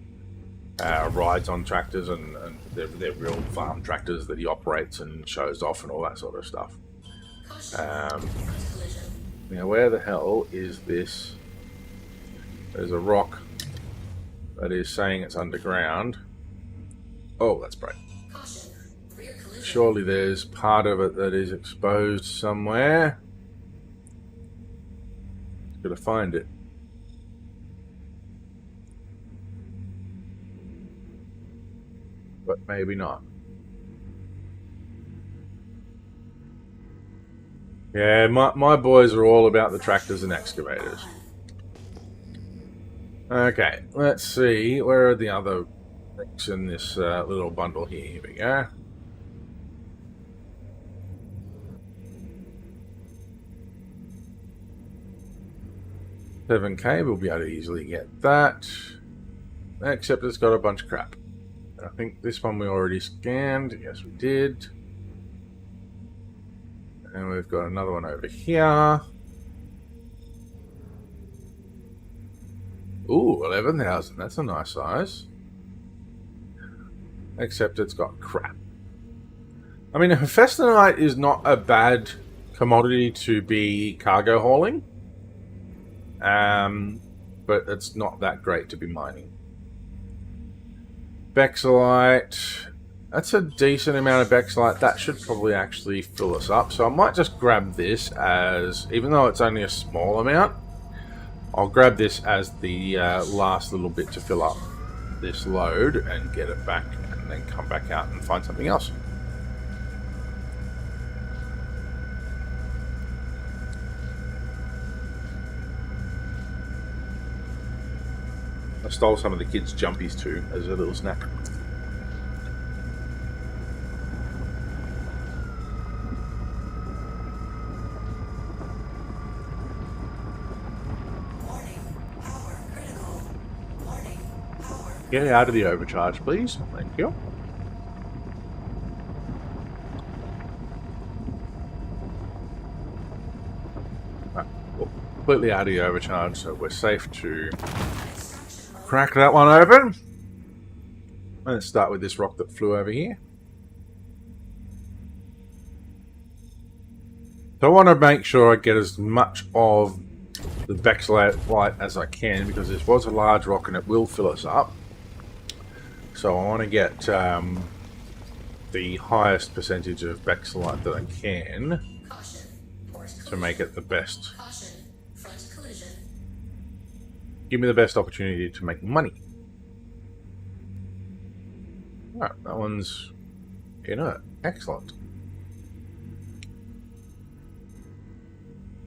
Speaker 1: rides on tractors and they're real farm tractors that he operates and shows off and all that sort of stuff. Now where the hell is this? There's a rock that is saying it's underground. Oh, that's bright. Surely there's part of it that is exposed somewhere. Gotta find it. But maybe not. Yeah, my boys are all about the tractors and excavators. Okay, let's see. Where are the other things in this little bundle here? Here we go. $7K, we'll be able to easily get that. Except it's got a bunch of crap. I think this one we already scanned. Yes, we did. And we've got another one over here. Ooh, 11,000. That's a nice size. Except it's got crap. I mean, Hephaestonite is not a bad commodity to be cargo hauling. But it's not that great to be mining. Bexolite. That's a decent amount of Bexolite. That should probably actually fill us up. So I might just grab this as, even though it's only a small amount, I'll grab this as the last little bit to fill up this load and get it back and then come back out and find something else. I stole some of the kids' jumpies too as a little snack. Get out of the overcharge, please. Thank you. Right, well, completely out of the overcharge, so we're safe to crack that one open. Let's start with this rock that flew over here. So I want to make sure I get as much of the Bexolite as I can, because this was a large rock and it will fill us up. So I want to get the highest percentage of Bexolite that I can to make it the best. Give me the best opportunity to make money. Right, that one's inert. Excellent.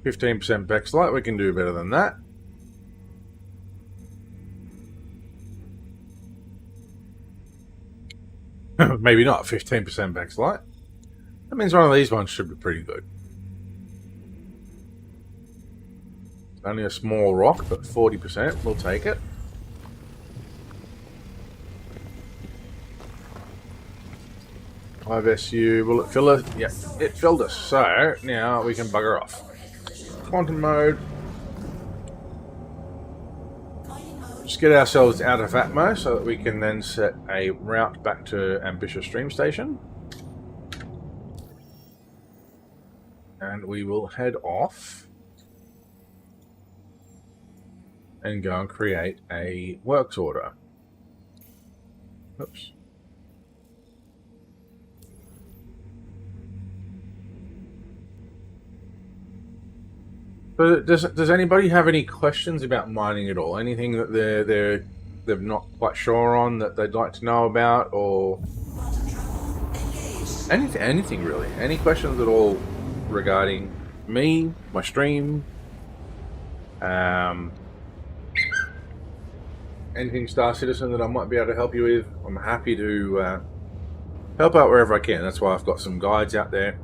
Speaker 1: 15% Bexlite, we can do better than that. Maybe not 15% Bexlite. That means one of these ones should be pretty good. Only a small rock, but 40%, we'll take it. IVSU, will it fill us? Yeah, it filled us. So now we can bugger off. Quantum mode. Just get ourselves out of Atmo so that we can then set a route back to Ambitious Stream Station. And we will head off and go and create a works order. Oops. So does anybody have any questions about mining at all? Anything that they're not quite sure on that they'd like to know about, or anything really? Any questions at all regarding me, my stream, anything Star Citizen that I might be able to help you with? I'm happy to help out wherever I can. That's why I've got some guides out there.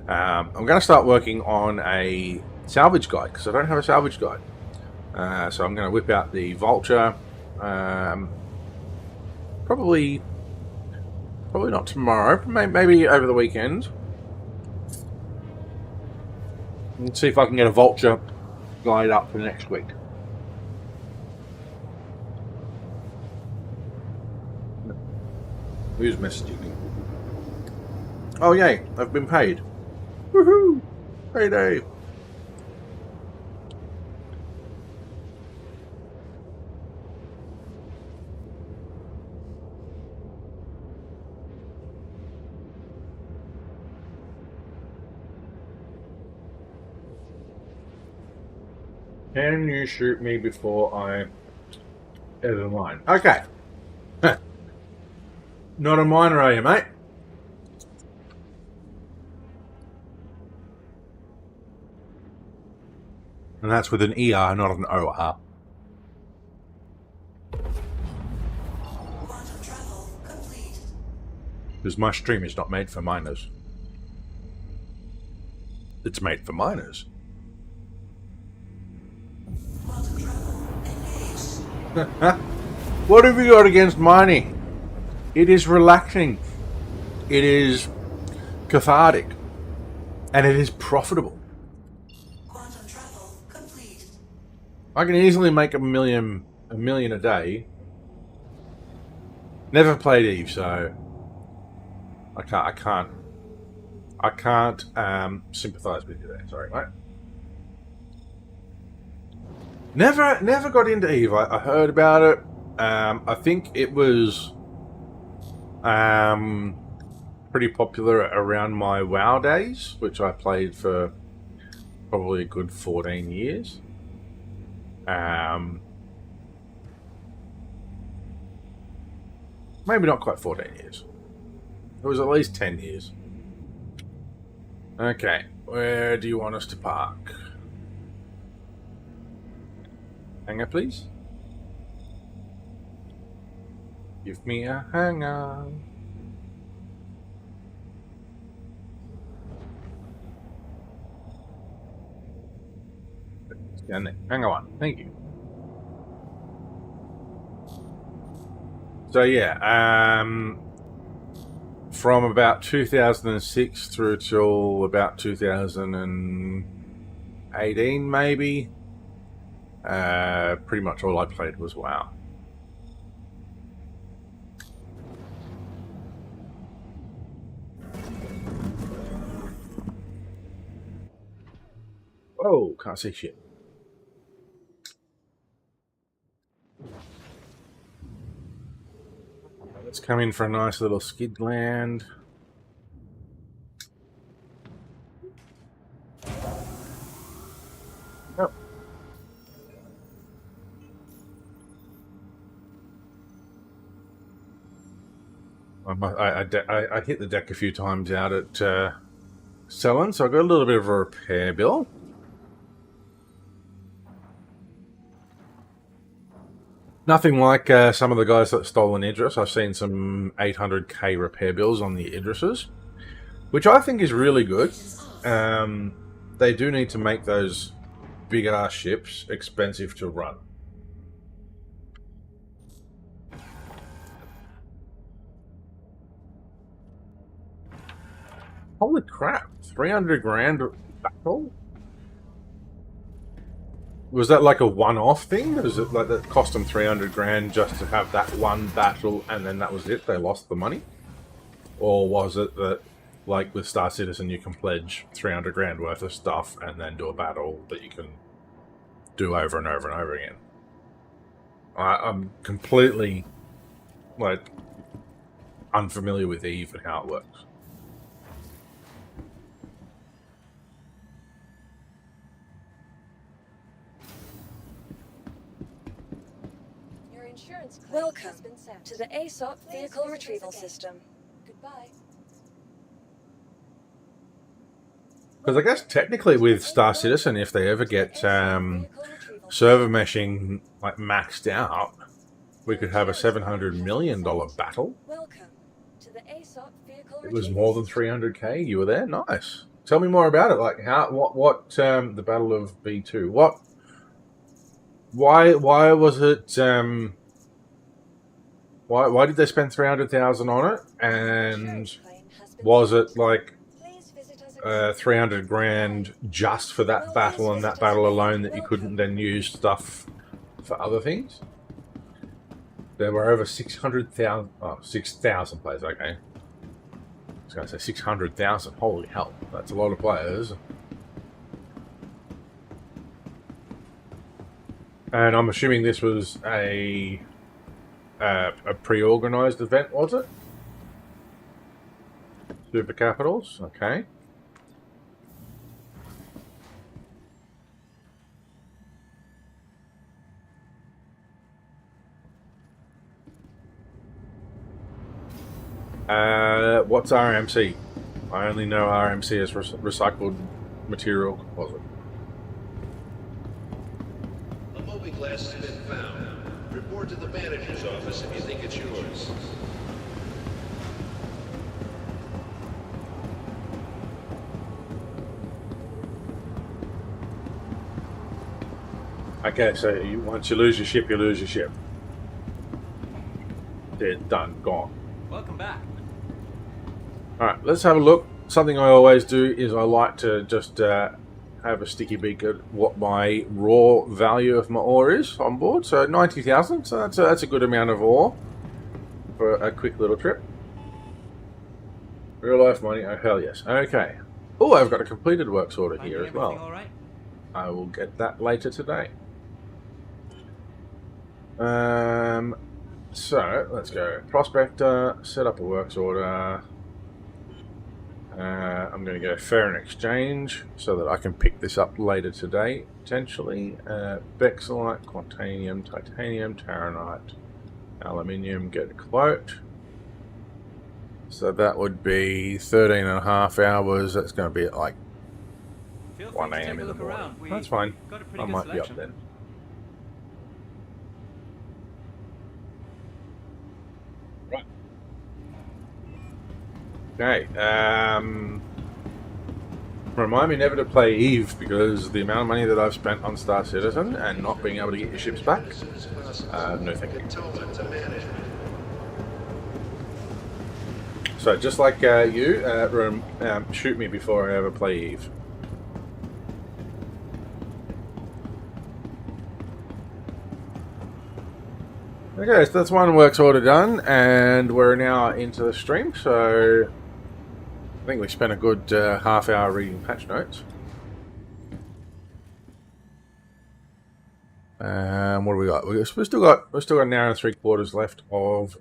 Speaker 1: I'm going to start working on a salvage guide because I don't have a salvage guide. So I'm going to whip out the Vulture. Probably not tomorrow. Maybe over the weekend. Let's see if I can get a Vulture guide up for next week. Who's messaging me? Oh yay! I've been paid. Woohoo! Payday! Can you shoot me before I edit a line? Okay. Not a miner, are you, mate? And that's with an ER, not an OR. Because my stream is not made for miners. It's made for miners. What have you got against mining? It is relaxing. It is cathartic. And it is profitable.
Speaker 4: Quantum travel complete.
Speaker 1: I can easily make a million a day. Never played Eve, so I can't sympathize with you there. Sorry, mate. Never got into Eve. I heard about it. I think it was pretty popular around my WoW days, which I played for probably a good 14 years. Maybe not quite 14 years. It was at least 10 years. Okay, where do you want us to park? Hangar, please. Give me a hangar. Down there. Hangar one. Thank you. So yeah, from about 2006 through till about 2018, maybe. Pretty much all I played was WoW. Oh, can't see shit. Let's come in for a nice little skid land. Yep. I hit the deck a few times out at Selland, so I got a little bit of a repair bill. Nothing like some of the guys that stole an Idris. I've seen some 800k repair bills on the Idrises, which I think is really good. They do need to make those big ass ships expensive to run. Holy crap, 300 grand battle? Was that like a one-off thing? Was it like that cost them 300 grand just to have that one battle and then that was it? They lost the money? Or was it that, like with Star Citizen, you can pledge 300 grand worth of stuff and then do a battle that you can do over and over and over again? I'm completely, like, unfamiliar with EVE and how it works.
Speaker 2: Welcome to the ASOP Vehicle Retrieval System. Goodbye.
Speaker 1: Because I guess technically with Star Citizen, if they ever get server meshing like maxed out, we could have a $700 million battle.
Speaker 2: Welcome to the ASOP Vehicle
Speaker 1: It was
Speaker 2: Retrieval
Speaker 1: more than 300k. You were there, nice. Tell me more about it. Like what the Battle of B2? Why was it? Why did they spend 300,000 on it? And was it like 300 grand just for that battle and that battle alone that you couldn't then use stuff for other things? There were over 600,000. Oh, 6,000 players. Okay, I was going to say 600,000. Holy hell, that's a lot of players. And I'm assuming this was a pre-organized event, was it? Super Capitals, okay. What's RMC? I only know RMC as recycled material composite.
Speaker 5: A moving glass has been found. Report to the manager's office if you think it's yours.
Speaker 1: Okay, so once you lose your ship, you lose your ship. Dead, done, gone.
Speaker 3: Welcome back.
Speaker 1: Alright, let's have a look. Something I always do is I like to just have a sticky beak at what my raw value of my ore is on board. So 90,000, so that's a good amount of ore for a quick little trip. Real life money, oh hell yes. Okay. Oh, I've got a completed works order here as well.
Speaker 3: All right?
Speaker 1: I will get that later today. So let's go. Prospector, set up a works order. I'm going to go fair and exchange so that I can pick this up later today, potentially. Bexelite, Quantanium, Titanium, Taranite, Aluminium, get a quote. So that would be 13.5 hours. That's going to be at like 1 a.m. in the morning. That's fine. I might be up then. Right. Okay. Remind me never to play EVE because the amount of money that I've spent on Star Citizen and not being able to get your ships back. No thank you. So just like you, shoot me before I ever play EVE. Okay, so that's one works order done, and we're now into the stream, so I think we spent a good half hour reading patch notes. What do we got? We've still got an hour and 3/4 left of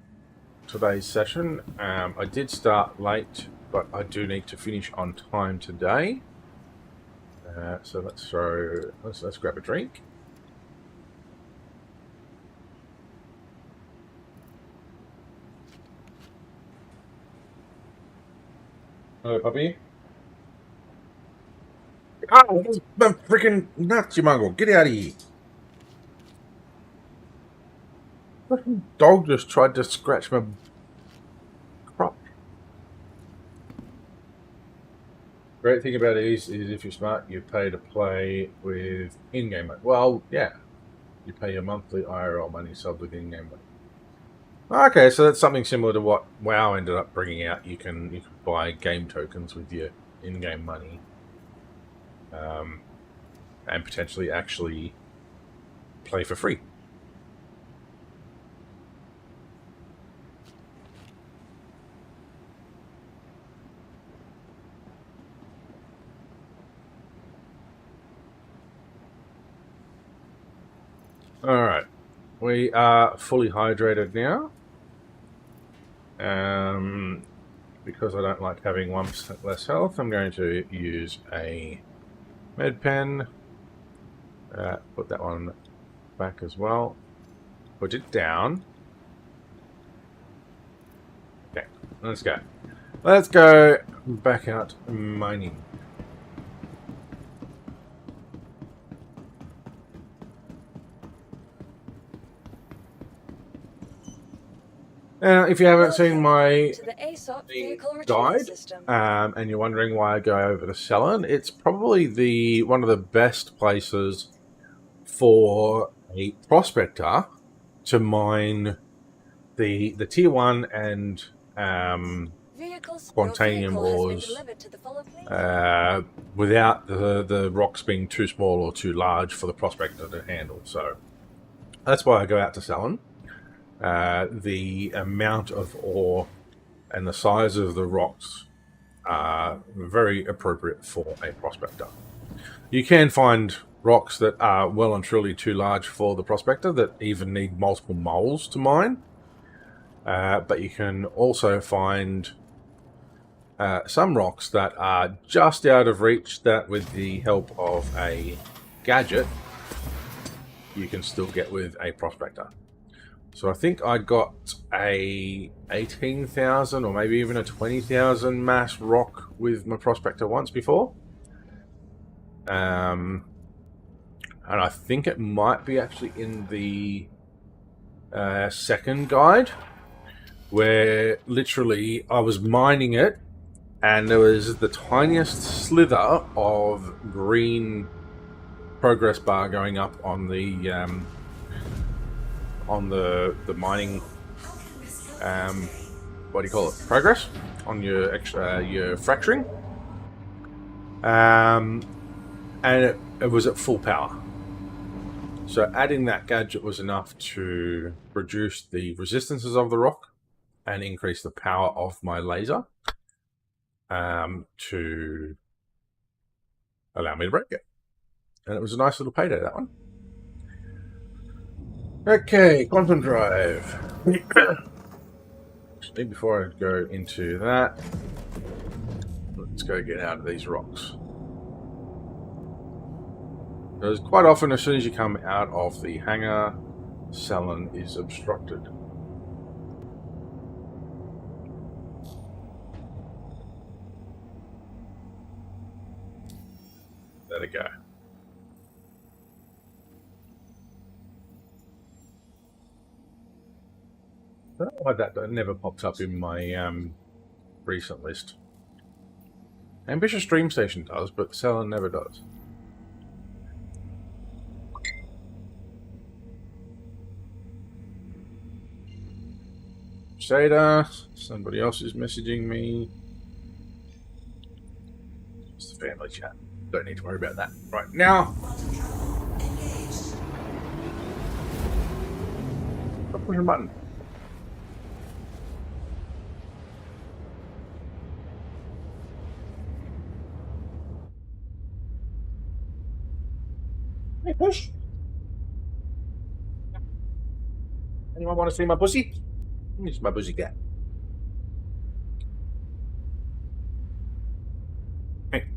Speaker 1: today's session. I did start late, but I do need to finish on time today. So let's grab a drink. Hello, puppy. Oh, the freaking nuts, you mongrel. Get out of here. Freaking dog just tried to scratch my crop. Great thing about it is if you're smart, you pay to play with in-game money. Well, yeah. You pay your monthly IRL money sub with in-game money. Okay, so that's something similar to what WoW ended up bringing out. You can buy game tokens with your in-game money. And potentially actually play for free. Alright, we are fully hydrated now. Because I don't like having 1% less health, I'm going to use a med pen. Put that one back as well. Put it down. Okay, let's go. Let's go back out mining. Now, if you haven't seen my
Speaker 2: To the ASOP vehicle retrieval
Speaker 1: guide,
Speaker 2: system.
Speaker 1: and you're wondering why I go over to Cellin, it's probably one of the best places for a prospector to mine the tier 1 and Quantanium ores without the rocks being too small or too large for the prospector to handle. So that's why I go out to Cellin. The amount of ore and the size of the rocks are very appropriate for a prospector. You can find rocks that are well and truly too large for the prospector that even need multiple moles to mine. But you can also find some rocks that are just out of reach that with the help of a gadget you can still get with a prospector. So I think I got a 18,000 or maybe even a 20,000 mass rock with my prospector once before. And I think it might be actually in the second guide, where literally I was mining it and there was the tiniest slither of green progress bar going up on the mining, what do you call it? Progress on your fracturing, and it was at full power. So adding that gadget was enough to reduce the resistances of the rock and increase the power of my laser, to allow me to break it. And it was a nice little payday, that one. Okay, quantum drive. Actually, before I go into that, let's go get out of these rocks. Because quite often, as soon as you come out of the hangar, Cellin is obstructed. There we go. I don't know why that never pops up in my recent list. Ambitious Dream Station does, but Cellin never does. Sada, somebody else is messaging me. It's the family chat. Don't need to worry about that right now. Stop pushing a button. Hey, push. Anyone want to see my pussy? It's my pussy cat. Hey.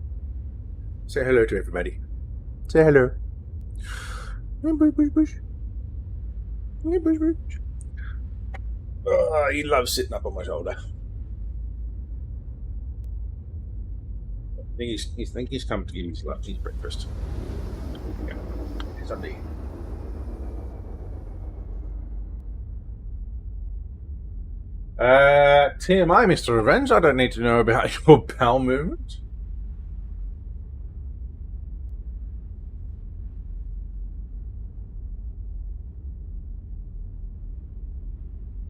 Speaker 1: Say hello to everybody. Say hello. Hey, push, push, push. Hey, push, push. Oh, he loves sitting up on my shoulder. I think he's come to get his breakfast. Yeah. It's indeed. TMI, Mr. Revenge, I don't need to know about your bowel movement.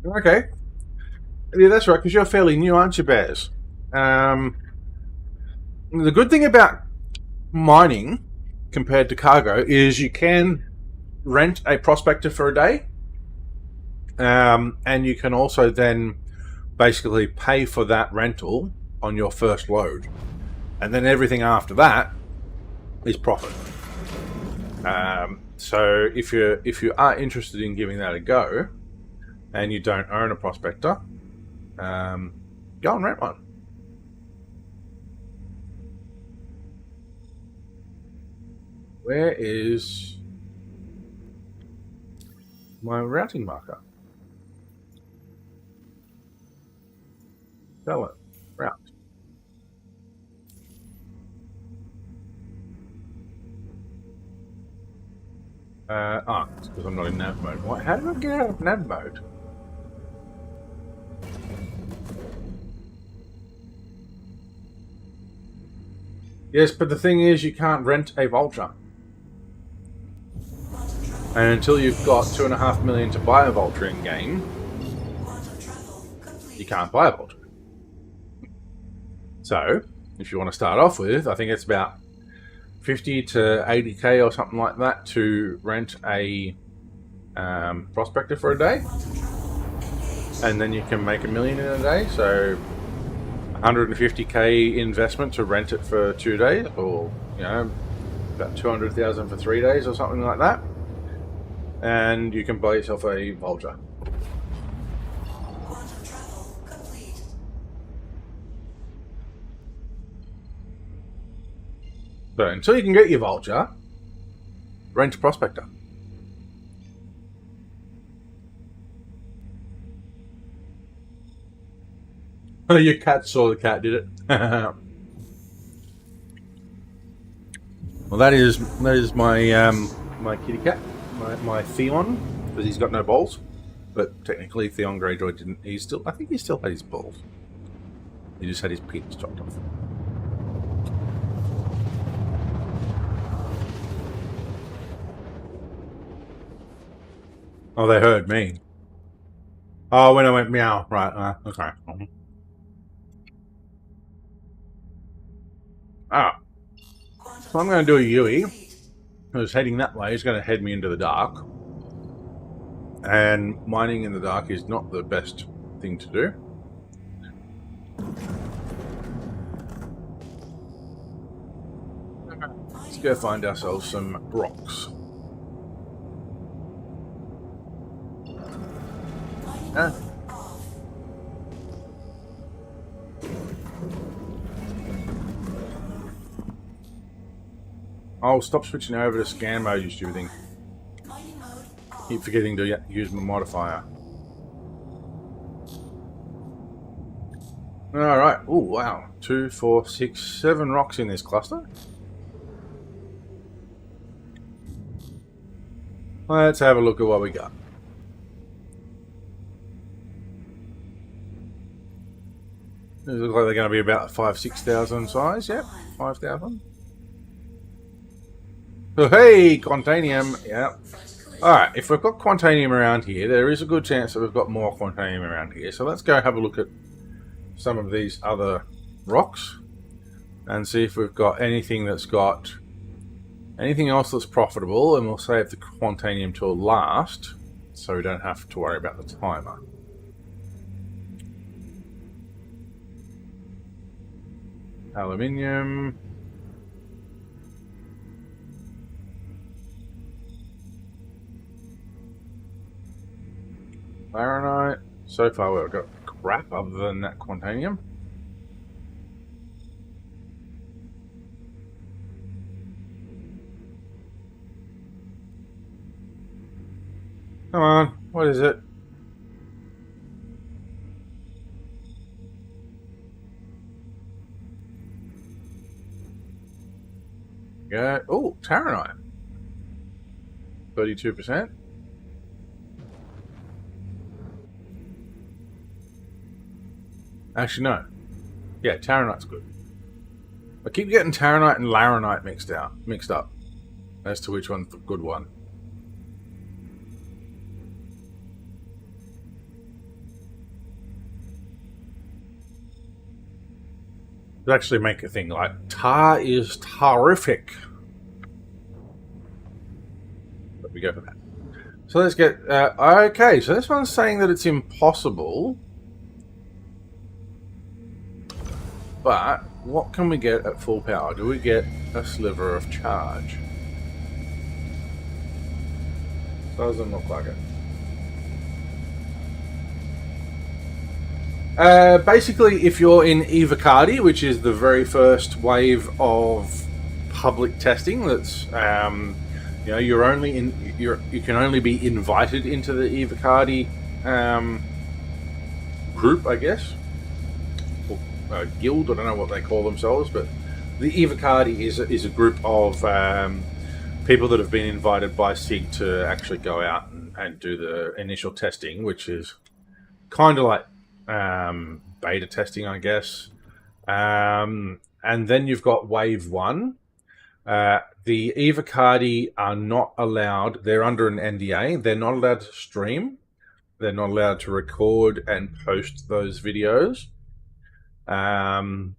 Speaker 1: Okay. Yeah, that's right, because you're fairly new, aren't you, Bears? The good thing about mining compared to cargo is you can rent a prospector for a day, and you can also then basically pay for that rental on your first load, and then everything after that is profit. So if you are interested in giving that a go, and you don't own a prospector, go and rent one. Where is my routing marker? Sell it. Route. It's because I'm not in nav mode. What? How did I get out of nav mode? Yes, but the thing is, you can't rent a vulture. And until you've got 2.5 million to buy a vulture in game, you can't buy a vulture. So, if you want to start off with, I think it's about 50 to 80k or something like that to rent a prospector for a day, and then you can make $1 million in a day. So 150k investment to rent it for 2 days, or about 200,000 for 3 days or something like that, and you can buy yourself a vulture. So until you can get your vulture, rent a prospector. Oh, your cat saw the cat, did it? Well, that is my my kitty cat, my Theon, because he's got no balls. But technically, Theon Greyjoy didn't. I think he still had his balls. He just had his penis chopped off. Oh, they heard me. Oh, when I went meow. Right, okay. So I'm going to do a Yui, who's heading that way. He's going to head me into the dark. And mining in the dark is not the best thing to do. Let's go find ourselves some rocks. Oh, stop switching over to scan mode, you stupid thing. Keep forgetting to use my modifier. Alright. Oh, wow. 2, 4, 6, 7 rocks in this cluster. Let's have a look at what we got. These look like they're going to be about 5,000-6,000 size. Yep, 5,000. Oh, hey, Quantanium. Yeah. Alright, if we've got Quantanium around here, there is a good chance that we've got more Quantanium around here. So let's go have a look at some of these other rocks and see if we've got anything that's got anything else that's profitable, and we'll save the Quantanium till last so we don't have to worry about the timer. Aluminium. Laranite. So far we've got crap other than that Quantanium. Come on, what is it? go. Oh, Terranite. 32%. Actually, no. Yeah, Terranite's good. I keep getting Terranite and Laranite mixed up as to which one's the good one. They actually make a thing like tar is terrific. But we go for that. So let's get okay. So this one's saying that it's impossible. But what can we get at full power? Do we get a sliver of charge? Doesn't look like it. Basically, if you're in Evocati, which is the very first wave of public testing, that's you know, you can only be invited into the Evocati group, I guess. Guild, I don't know what they call themselves, but the Evocati is a group of people that have been invited by SIG to actually go out and do the initial testing, which is kind of like beta testing, I guess. And then you've got Wave 1. The Evocati are not allowed, they're under an NDA, they're not allowed to stream, they're not allowed to record and post those videos. And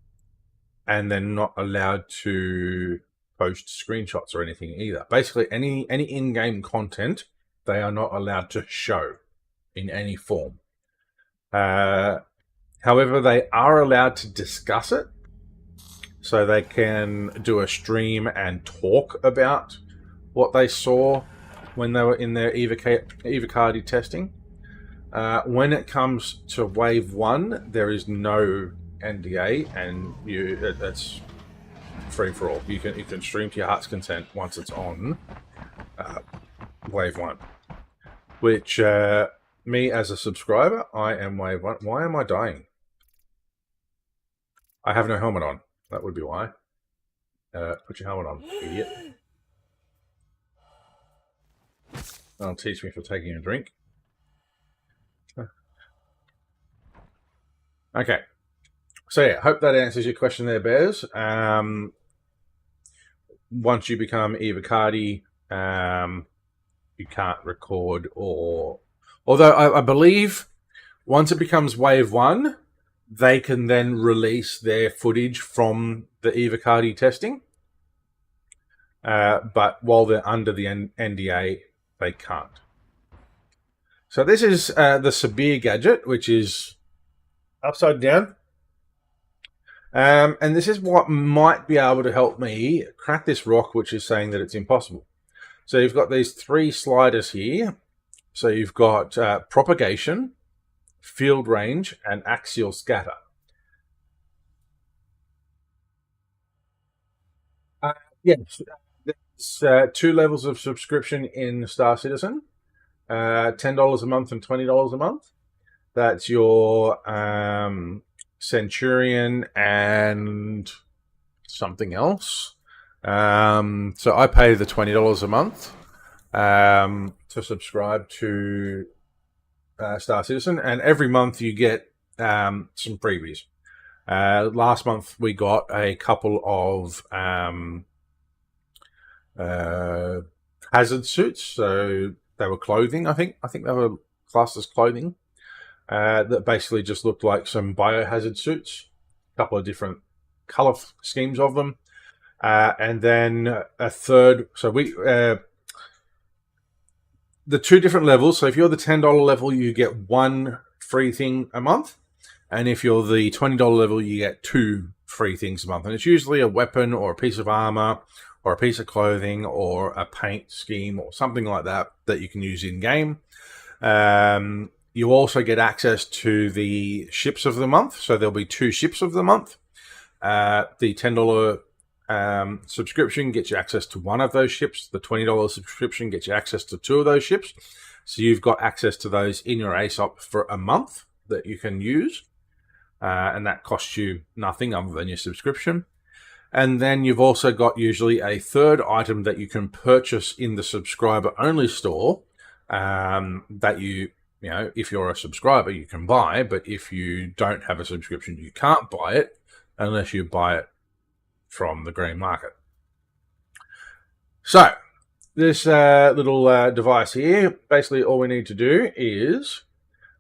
Speaker 1: they're not allowed to post screenshots or anything either. Basically, any in-game content they are not allowed to show in any form. However, they are allowed to discuss it, so they can do a stream and talk about what they saw when they were in their Evocati testing. When it comes to Wave 1, there is no NDA, and that's free for all. You can stream to your heart's content once it's on Wave 1. Which me as a subscriber, I am Wave 1. Why am I dying? I have no helmet on. That would be why. Put your helmet on, idiot. That'll teach me for taking a drink. Okay. So yeah, hope that answers your question there, Bears. Once you become Evocati, you can't record or... Although I believe once it becomes Wave 1, they can then release their footage from the Evocati testing. But while they're under the NDA, they can't. So this is the Sabir gadget, which is upside down. And this is what might be able to help me crack this rock, which is saying that it's impossible. So you've got these 3 sliders here. So you've got propagation, field range, and axial scatter. Yes, there's 2 levels of subscription in Star Citizen. $10 a month and $20 a month. That's your Centurion and something else. So I pay the $20 a month to subscribe to Star Citizen, and every month you get some freebies. Last month we got a couple of hazard suits, so they were clothing. I think they were classed as clothing. That basically just looked like some biohazard suits, a couple of different color schemes of them, and then a third. So we the 2 different levels. So if you're the $10 level, you get 1 free thing a month, and if you're the $20 level, you get 2 free things a month. And it's usually a weapon or a piece of armor or a piece of clothing or a paint scheme or something like that that you can use in game. You also get access to the ships of the month. So there'll be 2 ships of the month. The $10 subscription gets you access to 1 of those ships. The $20 subscription gets you access to 2 of those ships. So you've got access to those in your ASOP for a month that you can use. And that costs you nothing other than your subscription. And then you've also got usually a third item that you can purchase in the subscriber-only store that you know, if you're a subscriber, you can buy. But if you don't have a subscription, you can't buy it unless you buy it from the green market. So this little device here, basically all we need to do is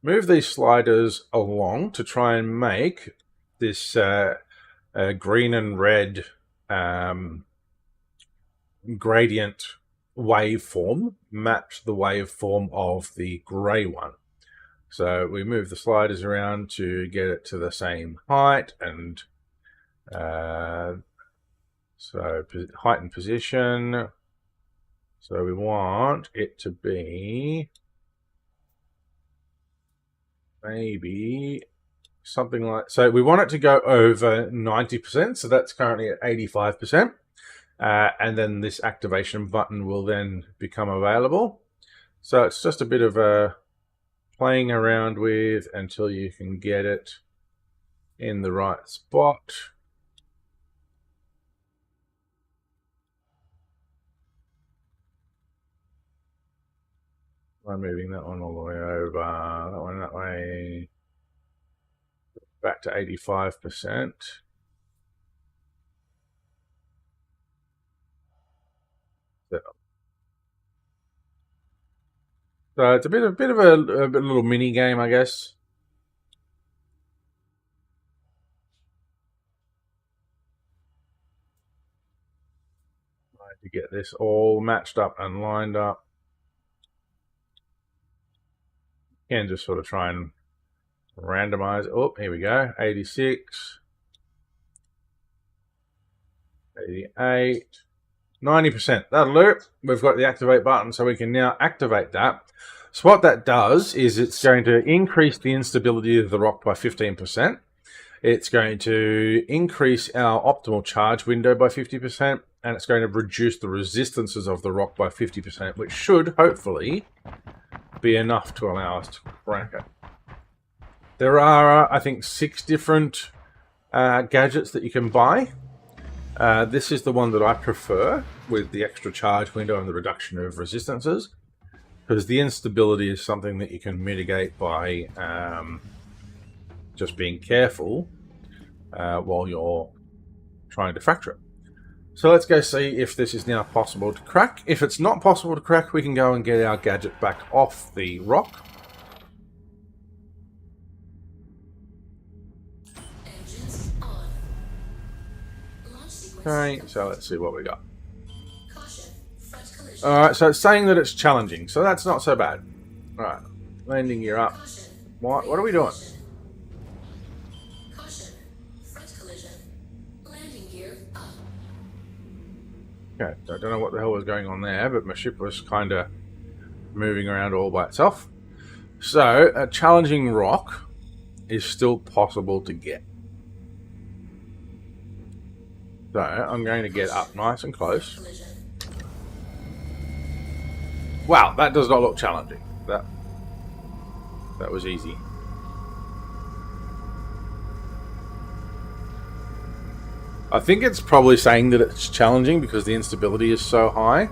Speaker 1: move these sliders along to try and make this green and red gradient waveform match the waveform of the grey one. So we move the sliders around to get it to the same height, and so height and position. So we want it to be maybe something like, so we want it to go over 90%, so that's currently at 85%. And then this activation button will then become available. So it's just a bit of a playing around with until you can get it in the right spot. I'm moving that one all the way over, that one that way, back to 85%. So it's a bit of a little mini game, I guess. To get this all matched up and lined up. You can just sort of try and randomize. Oh, here we go. 86, 88, 90%. That'll do. We've got the activate button, so we can now activate that. So what that does is it's going to increase the instability of the rock by 15%. It's going to increase our optimal charge window by 50%, and it's going to reduce the resistances of the rock by 50%, which should hopefully be enough to allow us to crack it. There are, I think, 6 different gadgets that you can buy. This is the one that I prefer, with the extra charge window and the reduction of resistances, because the instability is something that you can mitigate by just being careful while you're trying to fracture it. So let's go see if this is now possible to crack. If it's not possible to crack, we can go and get our gadget back off the rock.
Speaker 4: Engines on. Launch sequence.
Speaker 1: Okay, so let's see what we got.
Speaker 4: Caution. Front collision.
Speaker 1: Alright, so it's saying that it's challenging, so that's not so bad. Alright, landing gear up.
Speaker 4: Caution.
Speaker 1: What are we doing?
Speaker 4: Caution. Front collision. Landing gear up.
Speaker 1: Okay, so I don't know what the hell was going on there, but my ship was kind of moving around all by itself. So, a challenging rock is still possible to get. So, I'm going to get up nice and close.
Speaker 4: Collision.
Speaker 1: Wow, that does not look challenging. That was easy. I think it's probably saying that it's challenging because the instability is so high.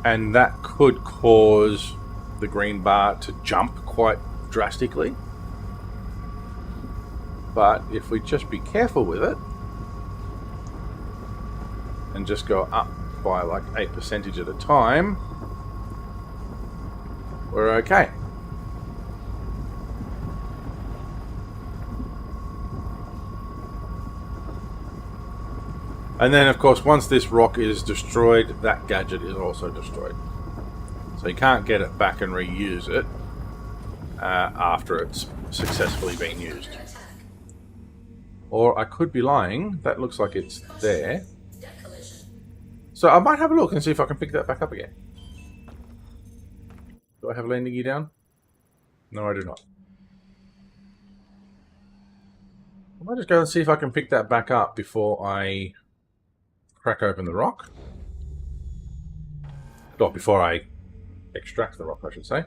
Speaker 1: And that could cause the green bar to jump quite drastically. But if we just be careful with it and just go up by like 8% at a time, we're okay. And then, of course, once this rock is destroyed, that gadget is also destroyed. So you can't get it back and reuse it after it's successfully been used. Or I could be lying. That looks like it's there.
Speaker 4: Deck collision.
Speaker 1: So I might have a look and see if I can pick that back up again. Do I have landing gear down? No, I do not. I might just go and see if I can pick that back up before I crack open the rock. Or before I extract the rock, I should say.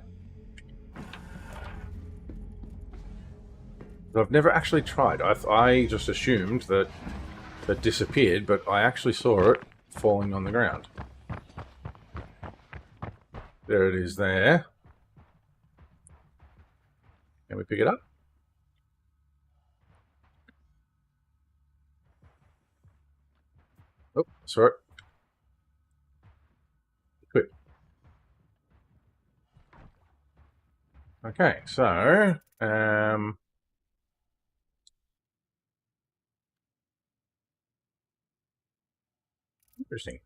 Speaker 1: I've never actually tried. I just assumed that it disappeared, but I actually saw it falling on the ground. There it is there. Can we pick it up? Oh, sorry. Quick. Okay, so interesting.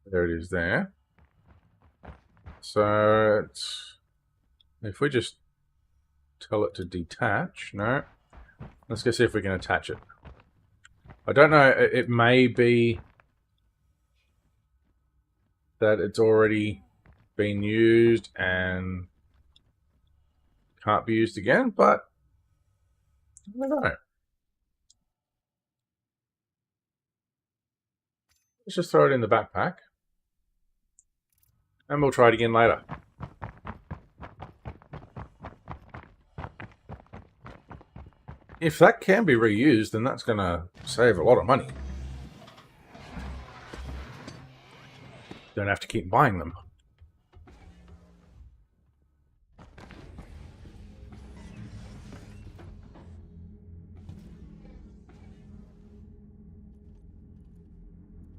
Speaker 1: There it is there. So if we just tell it to detach, no. Let's go see if we can attach it. I don't know, it may be that it's already been used and can't be used again, but I don't know. Let's just throw it in the backpack. And we'll try it again later. If that can be reused, then that's going to save a lot of money. Don't have to keep buying them.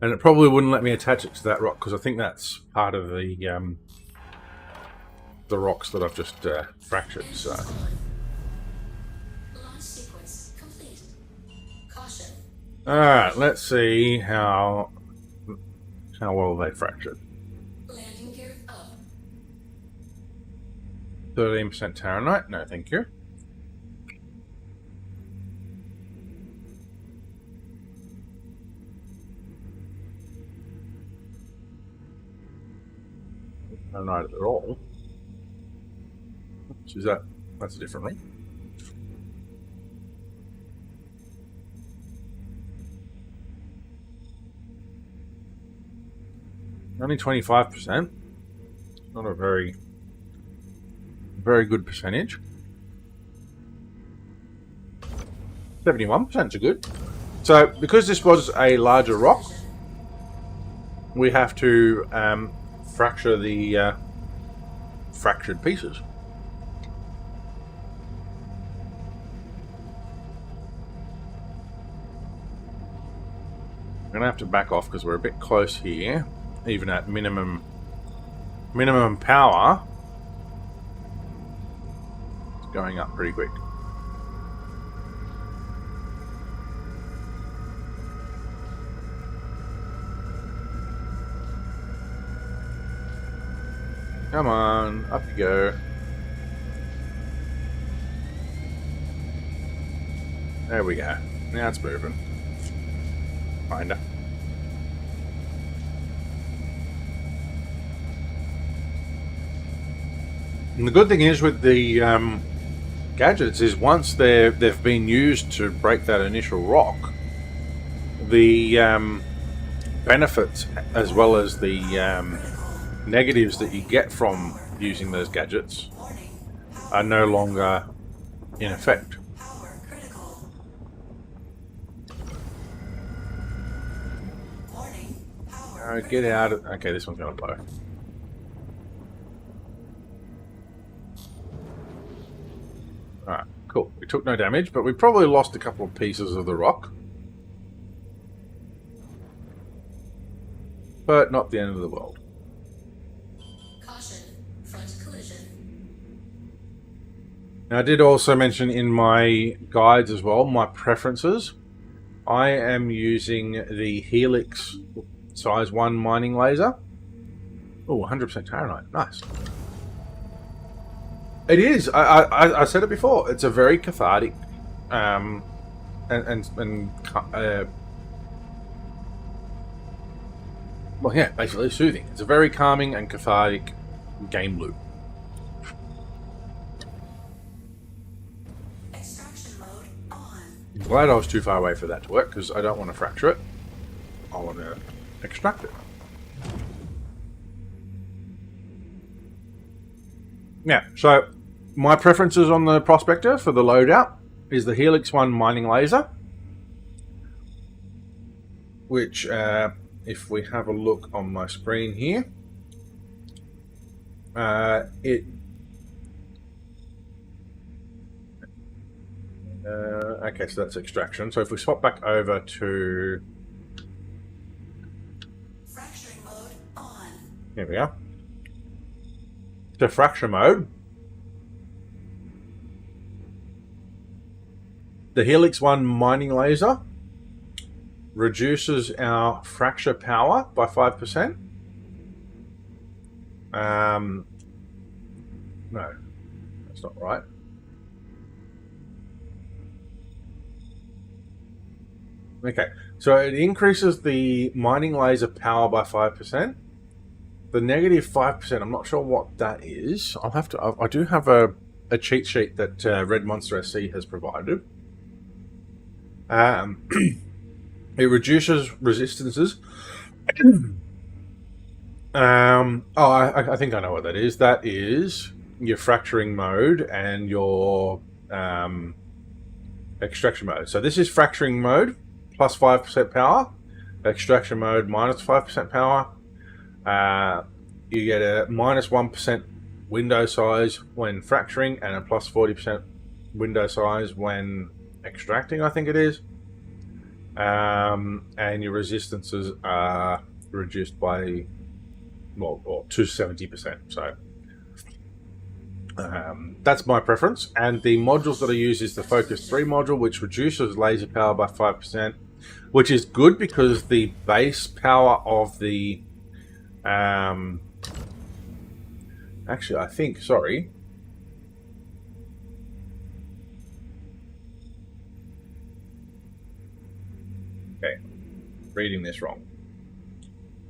Speaker 1: And it probably wouldn't let me attach it to that rock because I think that's part of the rocks that I've just fractured. So.
Speaker 4: Launch sequence complete. Caution.
Speaker 1: All right, let's see how well they fractured.
Speaker 4: Landing gear up.
Speaker 1: 13% Terranite. No, thank you. Not at all. So is that? That's a different ring. Only 25%. Not a very good percentage. 71% is good. So because this was a larger rock, we have to fracture the fractured pieces. I'm gonna have to back off because we're a bit close here, even at minimum power. It's going up pretty quick. Come on, up you go. There we go. Now it's moving. Kinda. And the good thing is with the gadgets is once they've been used to break that initial rock, the benefits as well as the negatives that you get from using those gadgets are no longer in effect.
Speaker 4: Power critical. Warning. Power.
Speaker 1: Get out of... Okay, this one's going to blow. Alright, cool. We took no damage, but we probably lost a couple of pieces of the rock. But not the end of the world. Now, I did also mention in my guides as well, my preferences. I am using the Helix size 1 mining laser. Oh, 100% Terranite. Nice. It is. I said it before. It's a very cathartic well, yeah, basically soothing. It's a very calming and cathartic game loop. I'm glad I was too far away for that to work, because I don't want to fracture it. I want to extract it. Yeah, so my preferences on the Prospector for the loadout is the Helix 1 mining laser, which, if we have a look on my screen here, okay, so that's extraction. So if we swap back over to...
Speaker 4: Fracturing mode on.
Speaker 1: Here we are. To fracture mode. The Helix 1 mining laser reduces our fracture power by 5%. No, that's not right. Okay, so it increases the mining laser power by 5%. The negative 5%, I'm not sure what that is. I'll have to. I do have a cheat sheet that Red Monster SC has provided. It reduces resistances. I think I know what that is. That is your fracturing mode and your extraction mode. So this is fracturing mode, plus 5% power. Extraction mode, minus 5% power. You get a minus 1% window size when fracturing and a plus 40% window size when extracting, I think it is. And your resistances are reduced by, well, or to 70%. So that's my preference. And the modules that I use is the Focus 3 module, which reduces laser power by 5%, which is good because the base power of the actually, I think, sorry. Okay, reading this wrong.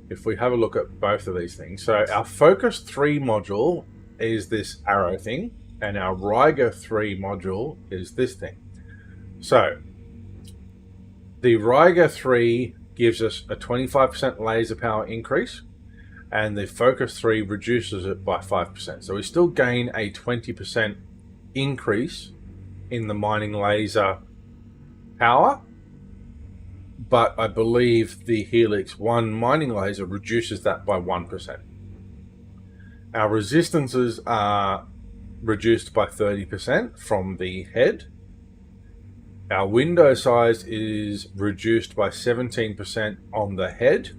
Speaker 1: If we have a look at both of these things. So our Focus 3 module is this arrow thing, and our Ryger 3 module is this thing. So the Ryger 3 gives us a 25% laser power increase, and the Focus 3 reduces it by 5%. So we still gain a 20% increase in the mining laser power, but I believe the Helix 1 mining laser reduces that by 1%. Our resistances are reduced by 30% from the head. Our window size is reduced by 17% on the head,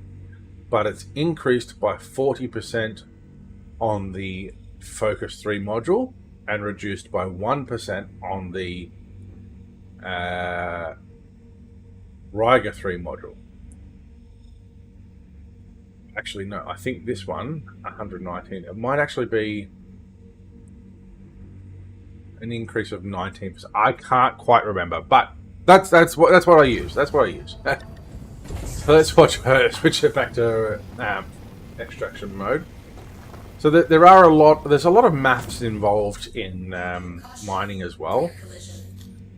Speaker 1: but it's increased by 40% on the Focus 3 module and reduced by 1% on the Ryger 3 module. Actually, no, I think this one, 119, it might actually be an increase of 19%. I can't quite remember, but that's what I use. That's what I use. So let's switch it back to extraction mode. So there's a lot of maths involved in mining as well.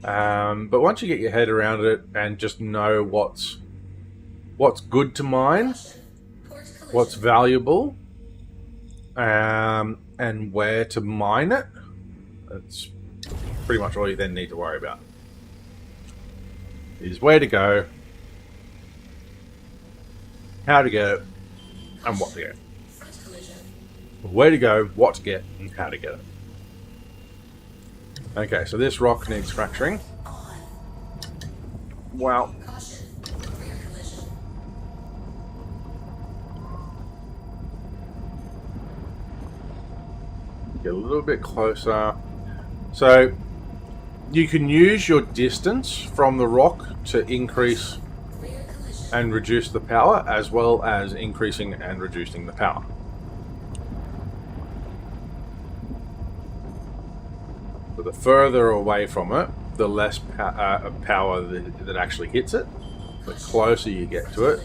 Speaker 1: But once you get your head around it and just know what's good to mine, what's valuable, and where to mine it, that's pretty much all you then need to worry about. Is where to go, how to get it, and what to get. Where to go, what to get, and how to get it. Okay, so this rock needs fracturing. Wow. Get a little bit closer. So you can use your distance from the rock to increase and reduce the power, as well as increasing and reducing the power. So the further away from it, the less power that actually hits it. The closer you get to it,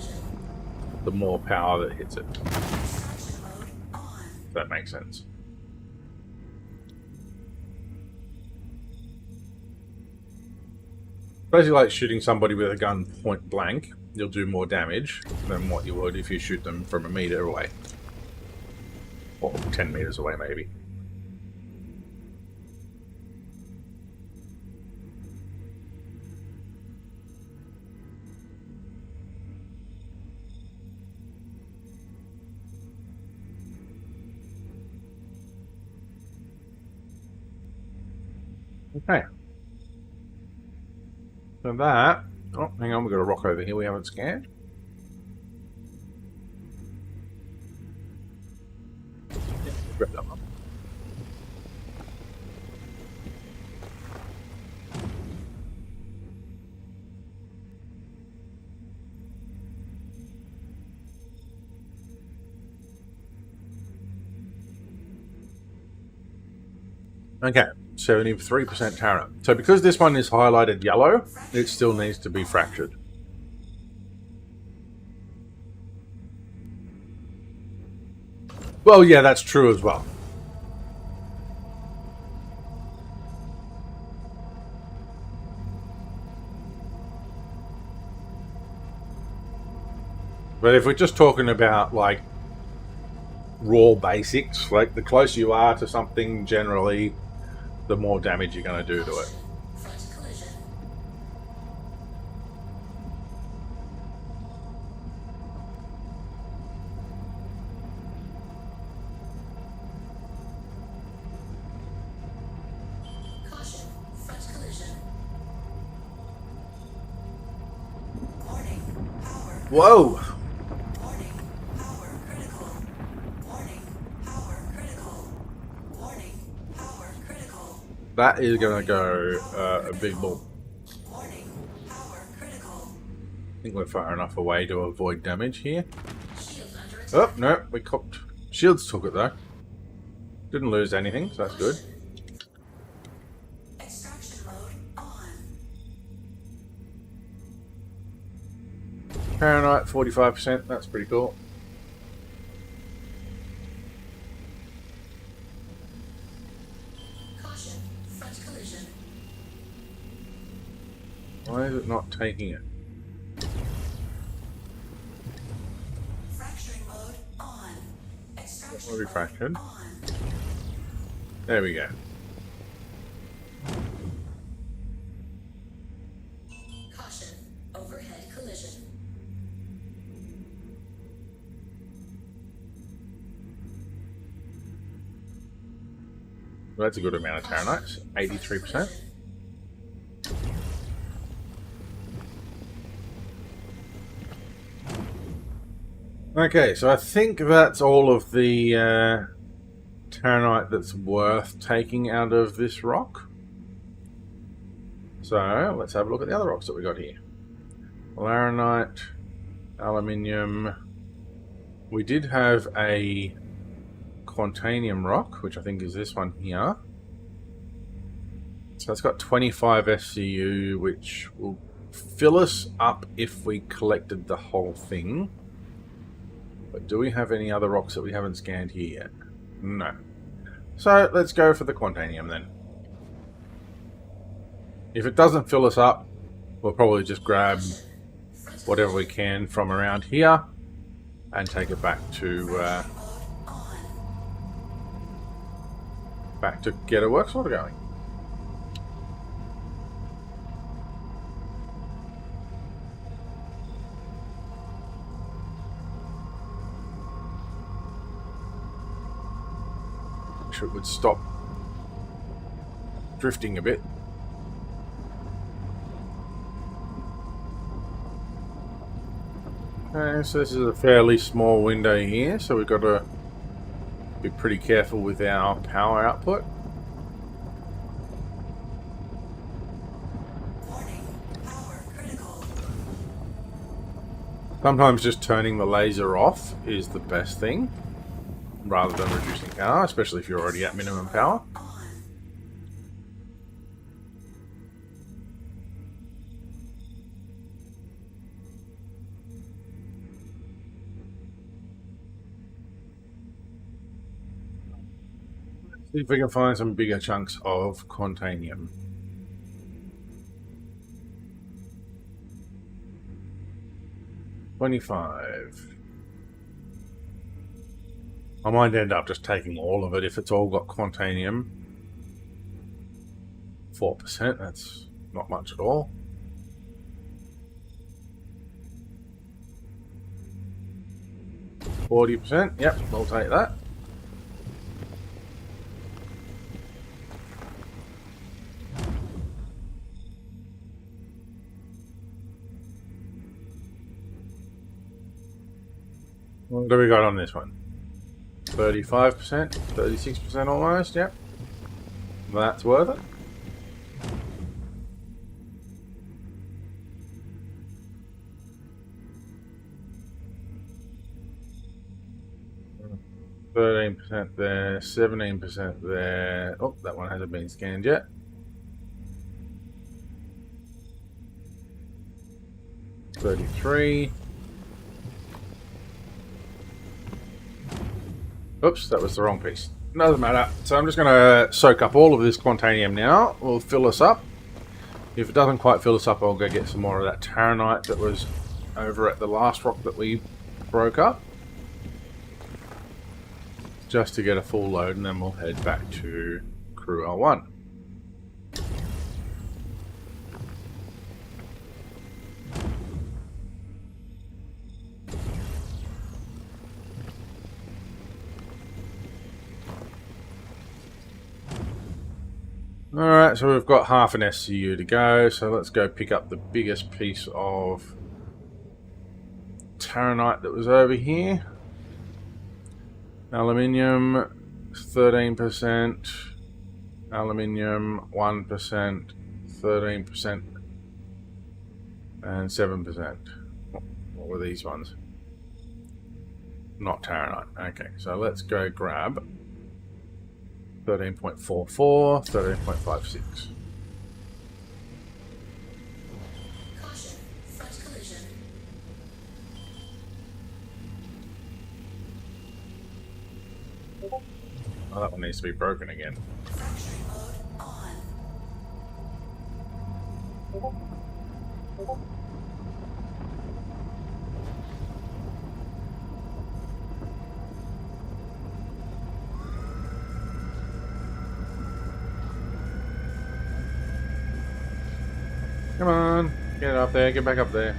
Speaker 1: the more power that hits it. If that makes sense. Basically like shooting somebody with a gun point blank. You'll do more damage than what you would if you shoot them from a meter away. Or 10 meters away, maybe. Okay. So that... Oh, hang on, we've got a rock over here we haven't scanned. Grab that one. Okay, 73% Terra. So because this one is highlighted yellow, it still needs to be fractured. Well, yeah, that's true as well. But if we're just talking about, like, raw basics, like, the closer you are to something, generally, the more damage you're going to do to it.
Speaker 4: Front collision. Caution. Front collision. Warning. Power.
Speaker 1: Whoa!
Speaker 4: Warning. Power critical. Warning. Power critical. Warning. Power critical.
Speaker 1: That is going to go a big bull.
Speaker 4: Warning. Power critical.
Speaker 1: I think we're far enough away to avoid damage here.
Speaker 4: Shield under attack.
Speaker 1: Oh, no, we copped. Shields took it, though. Didn't lose anything, so that's good.
Speaker 4: Extraction mode on.
Speaker 1: Paranoid, 45%. That's pretty cool.
Speaker 4: Caution. Front collision.
Speaker 1: Why is it not taking it?
Speaker 4: Fracturing mode on. Extraction
Speaker 1: Will be
Speaker 4: mode
Speaker 1: fractured.
Speaker 4: on.
Speaker 1: There we go.
Speaker 4: Caution. Overhead collision.
Speaker 1: Well, that's a good amount of Terranites. 83%. Okay, so I think that's all of the Terranite that's worth taking out of this rock. So let's have a look at the other rocks that we got here. Laranite, aluminium. We did have a Quantanium rock, which I think is this one here. So it's got 25 SCU, which will fill us up if we collected the whole thing. But do we have any other rocks that we haven't scanned here yet? No. So let's go for the Quantanium then. If it doesn't fill us up, we'll probably just grab whatever we can from around here and take it back to get a works order going. Wish it would stop drifting a bit. Okay, so this is a fairly small window here, so we've got to be pretty careful with our power output.
Speaker 4: Warning. Power critical.
Speaker 1: Sometimes just turning the laser off is the best thing, rather than reducing power, especially if you're already at minimum power.
Speaker 4: On.
Speaker 1: See if we can find some bigger chunks of Quantanium. $25. I might end up just taking all of it if it's all got Quantanium. 4%, that's not much at all. %, yep, we'll take that. What do we got on this one? 35%? 36% almost, yep. That's worth it. %, there, 17% there. Oh, that one hasn't been scanned yet. $33. Oops, that was the wrong piece. Doesn't matter. So I'm just going to soak up all of this Quantanium now. We'll fill us up. If it doesn't quite fill us up, I'll go get some more of that Taranite that was over at the last rock that we broke up. Just to get a full load, and then we'll head back to Crew L1. Alright, so we've got half an SCU to go, so let's go pick up the biggest piece of Taranite that was over here. Aluminium, 13%, aluminium, 1%, 13%, and 7%. What were these ones? Not Taranite. Okay, so let's go grab 13.44, 13.56.
Speaker 4: Caution, front collision.
Speaker 1: Oh, that one needs to be broken again.
Speaker 4: Fracturing mode on.
Speaker 1: Come on, get up there, get back up there.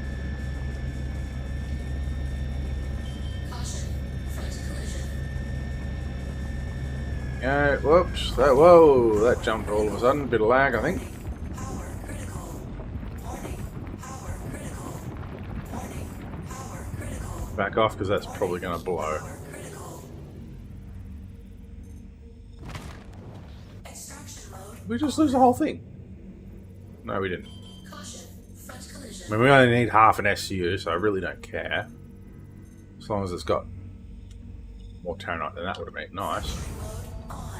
Speaker 4: Caution, front collision.
Speaker 1: Yeah, whoops, whoa, that jumped all of a sudden. Bit of lag, I think.
Speaker 4: Power critical. Warning, power critical. Warning, power critical.
Speaker 1: Back off, because that's probably going to blow.
Speaker 4: Power critical. Extraction mode.
Speaker 1: Did we just lose the whole thing? No, we didn't.
Speaker 4: Caution, front collision.
Speaker 1: I mean, we only need half an SCU, so I really don't care. As long as it's got more Taranite than that would have been nice.
Speaker 4: Mode on.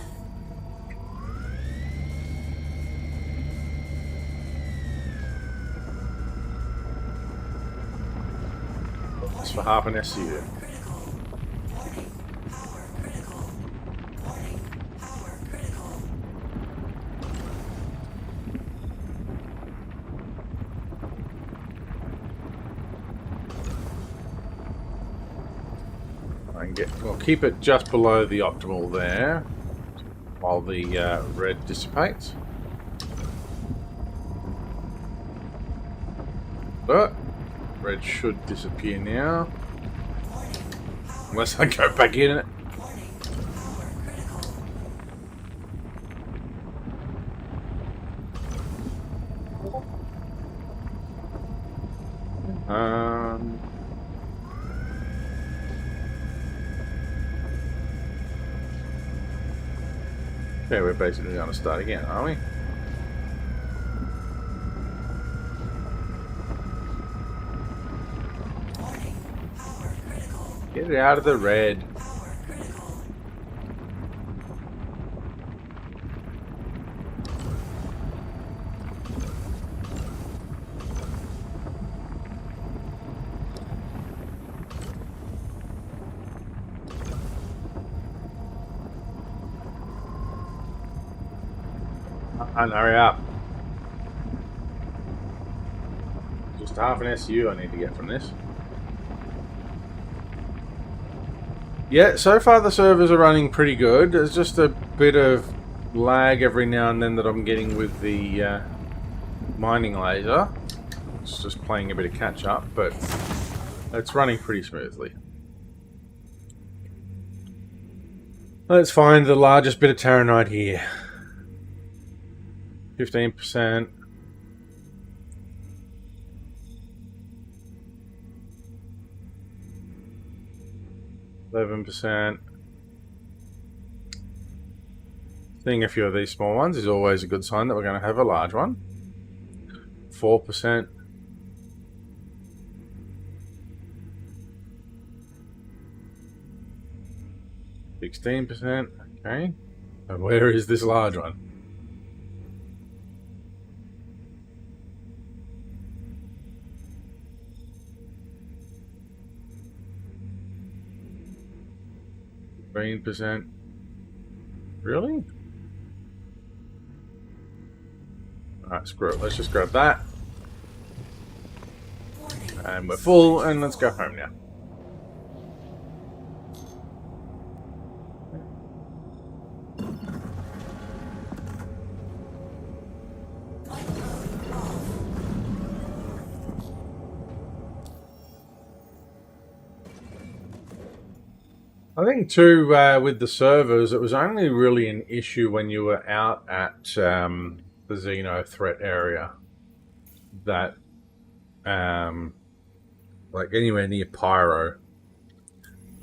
Speaker 1: Just for half an SCU.
Speaker 4: Critical. Warning, power critical. Warning, power critical.
Speaker 1: I can get. We'll keep it just below the optimal there, while the red dissipates. But red should disappear now, unless I go back in it.
Speaker 4: Warning, power critical.
Speaker 1: Okay, we're basically going to start again, aren't we?
Speaker 4: Warning, power critical.
Speaker 1: Get it out of the red.
Speaker 4: Power critical.
Speaker 1: And hurry up. Just half an SU I need to get from this. Yeah, so far the servers are running pretty good. There's just a bit of lag every now and then that I'm getting with the mining laser. It's just playing a bit of catch up, but it's running pretty smoothly. Let's find the largest bit of Taranite here. 15%. 11%. Seeing a few of these small ones is always a good sign that we're going to have a large one. 4%. %. Okay. And where is this large one? %. Really? Alright, screw it. Let's just grab that. And we're full, and let's go home now. I think too, with the servers, it was only really an issue when you were out at the Xeno threat area. That, like anywhere near Pyro,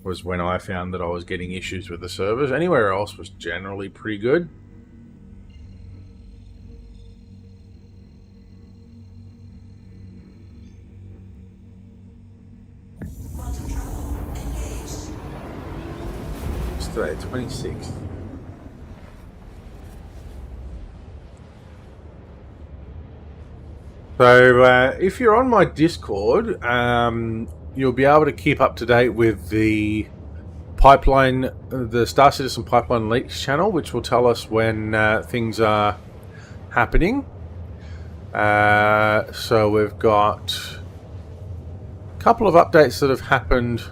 Speaker 1: was when I found that I was getting issues with the servers. Anywhere else was generally pretty good. Today, 26th. So, if you're on my Discord, you'll be able to keep up to date with the pipeline, the Star Citizen Pipeline Leaks channel, which will tell us when things are happening. So we've got a couple of updates that have happened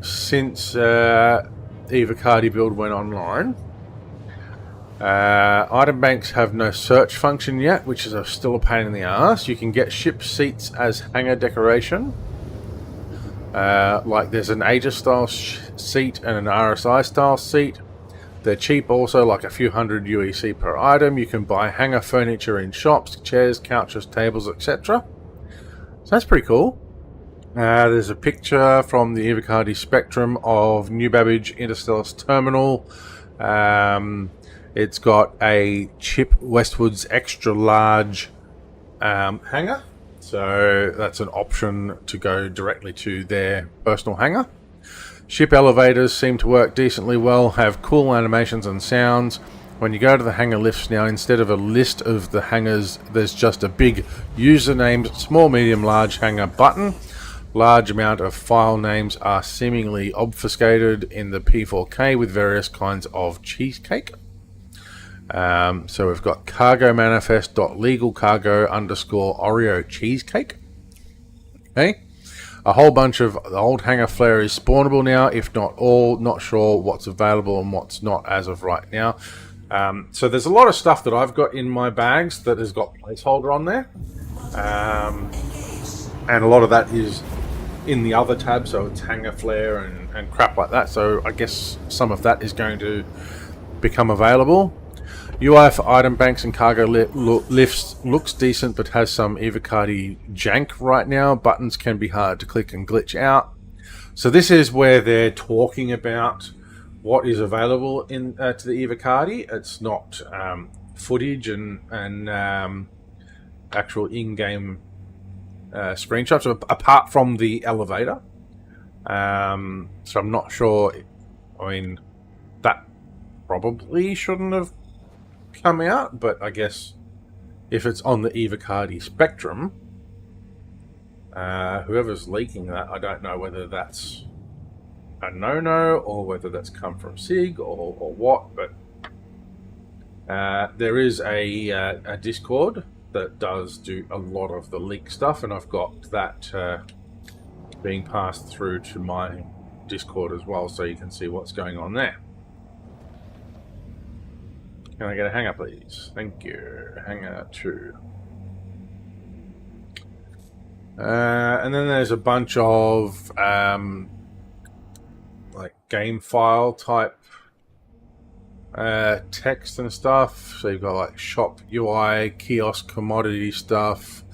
Speaker 1: since Eva Cardi build went online. Item banks have no search function yet, which is still a pain in the ass. You can get ship seats as hangar decoration. Like there's an Aegis style seat and an RSI style seat. They're cheap also, like a few hundred UEC per item. You can buy hangar furniture in shops, chairs, couches, tables, etc. So that's pretty cool. There's a picture from the Eva Cardi Spectrum of New Babbage Interstellar Terminal. It's got a Chip Westwood's extra large hangar. So that's an option to go directly to their personal hangar. Ship elevators seem to work decently well, have cool animations and sounds. When you go to the hangar lifts now, instead of a list of the hangars, there's just a big username, small, medium, large hangar button. Large amount of file names are seemingly obfuscated in the P4K with various kinds of cheesecake. So we've got cargo manifest.legalcargo_Oreo cheesecake. Okay. A whole bunch of the old hangar flare is spawnable now, if not all. Not sure what's available and what's not as of right now. So there's a lot of stuff that I've got in my bags that has got placeholder on there. And a lot of that is in the other tab, so it's hangar flare and crap like that. So I guess some of that is going to become available. UI for item banks and cargo lifts looks decent, but has some Eva Cardi jank right now. Buttons can be hard to click and glitch out. So this is where they're talking about what is available in to the Eva Cardi. It's not footage and actual in-game screenshots, apart from the elevator. So I'm not sure. I mean, that probably shouldn't have come out, but I guess if it's on the Eva Cardi Spectrum, whoever's leaking that, I don't know whether that's a no-no or whether that's come from SIG or what, but there is a Discord that does do a lot of the leak stuff, and I've got that being passed through to my Discord as well, so you can see what's going on there. Can I get a hanger, please? Thank you. Hanger 2. And then there's a bunch of like game file type text and stuff. So you've got like shop UI, kiosk commodity stuff,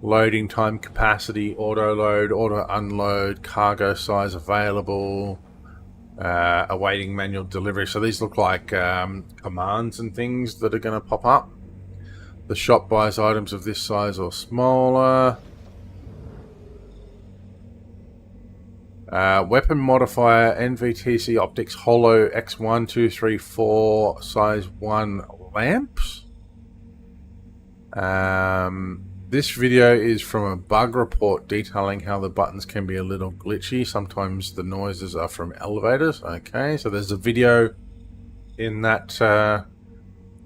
Speaker 1: loading time, capacity, auto load, auto unload, cargo size available, awaiting manual delivery. So these look like commands and things that are going to pop up. The shop buys items of this size or smaller. Weapon modifier, NVTC optics, holo X1, 2, 3, 4, size 1 lamps. This video is from a bug report detailing how the buttons can be a little glitchy. Sometimes the noises are from elevators. Okay, so there's a video in that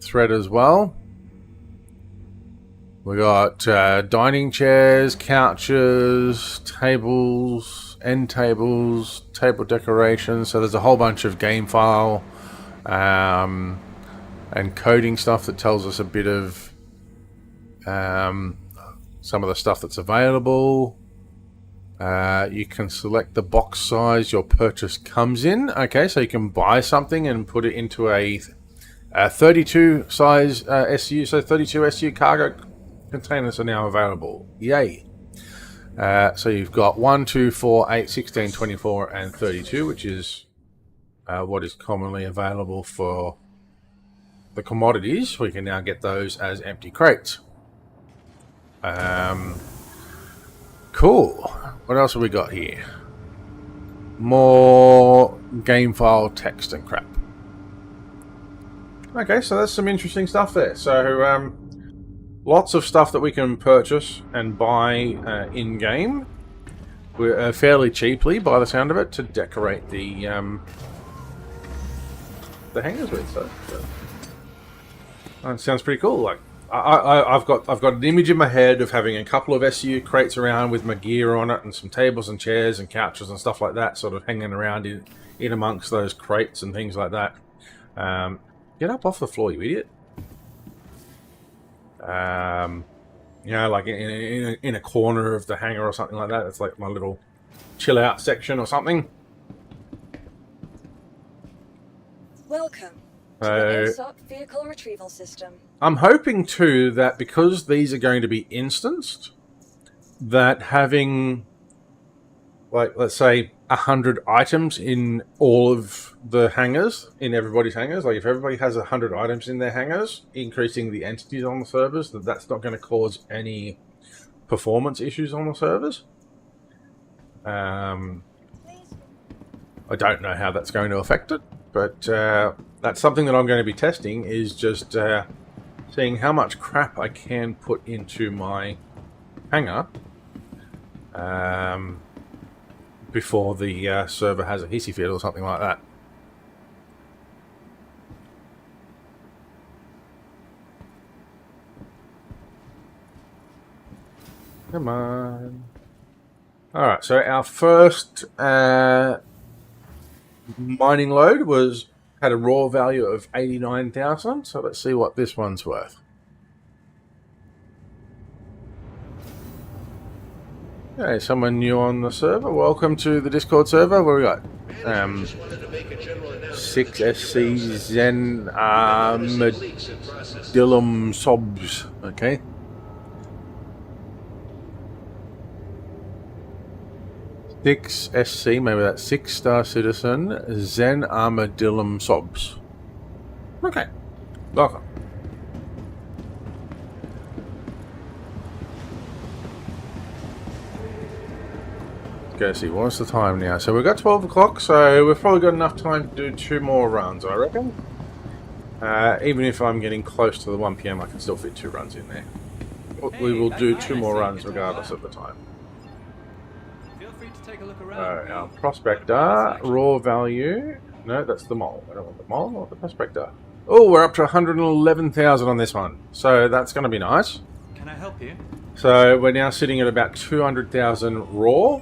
Speaker 1: thread as well. We got dining chairs, couches, tables, end tables, table decorations. So there's a whole bunch of game file and coding stuff that tells us a bit of some of the stuff that's available. You can select the box size your purchase comes in. Okay, so you can buy something and put it into a 32 size SU. So 32 SU cargo containers are now available. Yay. So you've got 1, 2, 4, 8, 16, 24 and 32, which is what is commonly available for the commodities. We can now get those as empty crates. Cool. What else have we got here? More game file text and crap. Okay, so that's some interesting stuff there. So lots of stuff that we can purchase and buy in game. We're fairly cheaply, by the sound of it, to decorate the hangars with. So that sounds pretty cool. Like I've got an image in my head of having a couple of SU crates around with my gear on it and some tables and chairs and couches and stuff like that, sort of hanging around in amongst those crates and things like that. Get up off the floor, you idiot. You know, like in a corner of the hangar or something like that. It's like my little chill out section or something.
Speaker 2: Welcome to the ASOC vehicle retrieval system.
Speaker 1: I'm hoping too that because these are going to be instanced, that having, like, let's say 100 items in all of the hangars, in everybody's hangars, like if everybody has 100 items in their hangars, increasing the entities on the servers, that's not going to cause any performance issues on the servers. I don't know how that's going to affect it, but that's something that I'm going to be testing, is just seeing how much crap I can put into my hangar before the server has a hissy fit or something like that. Come on. Alright, so our first mining load had a raw value of 89,000, so let's see what this one's worth. Okay, someone new on the server. Welcome to the Discord server. What we got? 6SC Zen Armadillum Sobs. Okay. Six SC, maybe that's 6-star citizen, Zen Armadillum Sobs. Okay, welcome. Let's go see, what's the time now? So we've got 12 o'clock, so we've probably got enough time to do 2 more runs, I reckon. Even if I'm getting close to the 1 PM, I can still fit 2 runs in there. We will do 2 more runs regardless of the time.
Speaker 3: Take a look around.
Speaker 1: Our prospector, raw value. No, that's the mole. I don't want the mole, I want the prospector. Oh, we're up to 111,000 on this one. So that's going to be nice.
Speaker 3: Can I help you?
Speaker 1: So we're now sitting at about 200,000 raw.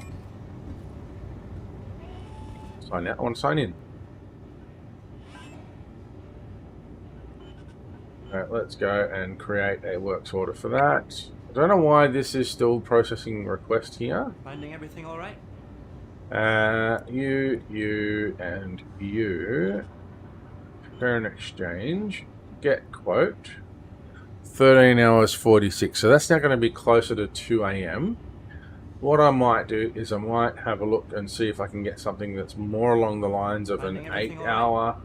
Speaker 1: Sign out. I want to sign in. Alright, let's go and create a works order for that. I don't know why this is still processing request here.
Speaker 3: Finding everything all right?
Speaker 1: You, and you. Compare and exchange. Get quote. 13 hours 46. So that's now going to be closer to 2 a.m. What I might do is I might have a look and see if I can get something that's more along the lines of an
Speaker 3: Finding everything
Speaker 1: 8-hour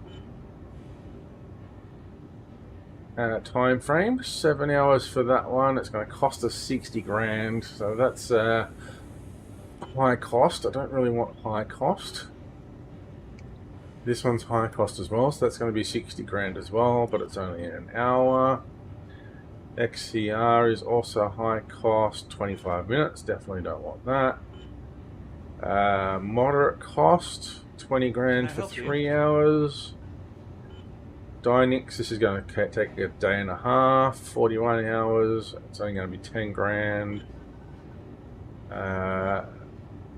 Speaker 1: time frame. 7 hours for that one. It's going to cost us 60 grand. So that's high cost. I don't really want high cost. This one's high cost as well, so that's going to be 60 grand as well, but it's only an hour. XCR is also high cost, 25 minutes, definitely don't want that. Moderate cost, 20 grand for 3 hours. Dynix, this is going to take a day and a half, 41 hours, it's only going to be 10 grand.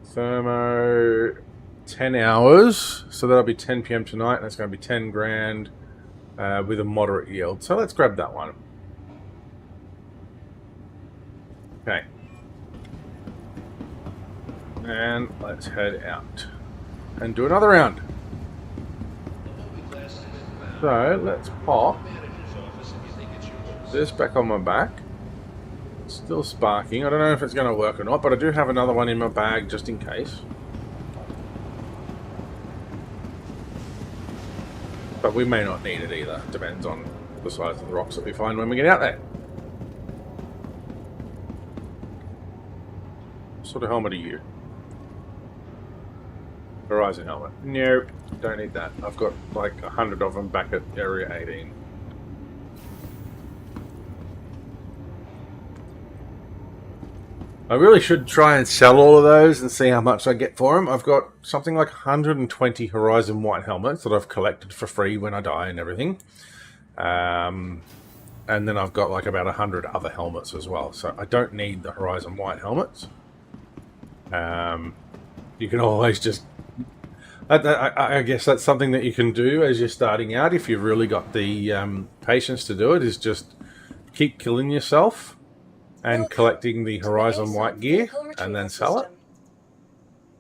Speaker 1: Thermo, 10 hours, so that'll be 10 p.m. tonight, and that's going to be 10 grand with a moderate yield. So let's grab that one. Okay. And let's head out and do another round. So let's pop this back on my back. It's still sparking. I don't know if it's going to work or not, but I do have another one in my bag just in case. But we may not need it either. Depends on the size of the rocks that we find when we get out there. What sort of helmet are you? Horizon helmet. No, don't need that. I've got like 100 of them back at Area 18. I really should try and sell all of those and see how much I get for them. I've got something like 120 Horizon White helmets that I've collected for free when I die and everything. And then I've got like about 100 other helmets as well. So I don't need the Horizon White helmets. You can always just... I guess that's something that you can do as you're starting out. If you've really got the patience to do it, is just keep killing yourself and collecting the Horizon White gear and then sell it.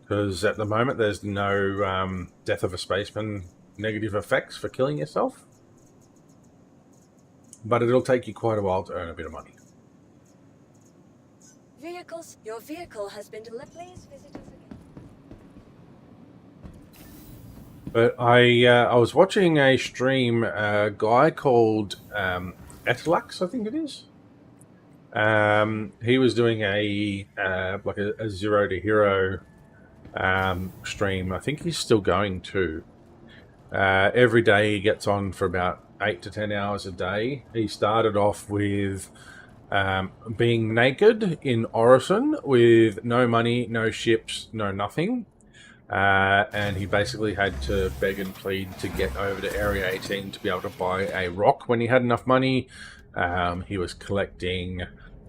Speaker 1: Because at the moment there's no Death of a Spaceman negative effects for killing yourself. But it'll take you quite a while to earn a bit of money.
Speaker 2: Vehicles, your vehicle has been delivered. Please visit us again.
Speaker 1: But I was watching a stream, a guy called Etalax, I think it is. He was doing a like a Zero to Hero stream. I think he's still going too. Every day he gets on for about 8 to 10 hours a day. He started off with being naked in Orison with no money, no ships, no nothing. And he basically had to beg and plead to get over to Area 18 to be able to buy a rock when he had enough money. He was collecting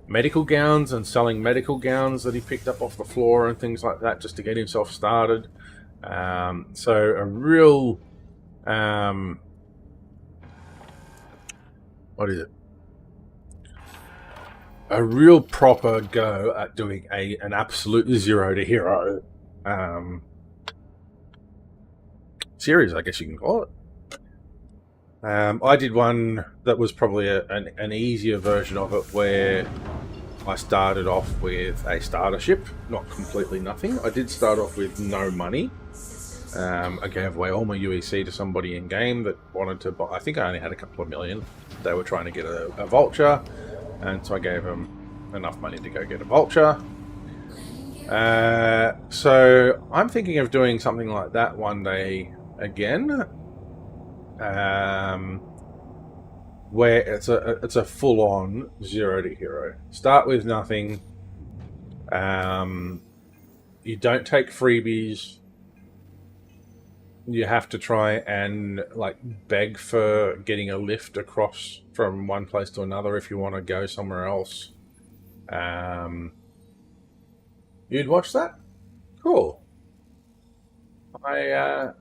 Speaker 1: medical gowns and selling medical gowns that he picked up off the floor and things like that just to get himself started. So a real... what is it? A real proper go at doing an absolute Zero to Hero series, I guess you can call it. I did one that was probably an easier version of it, where I started off with a starter ship, not completely nothing. I did start off with no money. I gave away all my UEC to somebody in game that wanted to buy. I think I only had a couple of million. They were trying to get a vulture, and so I gave them enough money to go get a vulture. So I'm thinking of doing something like that one day again, where it's a full-on Zero to Hero. Start with nothing. You don't take freebies. You have to try and like beg for getting a lift across from one place to another if you want to go somewhere else. You'd watch that? Cool. Yeah,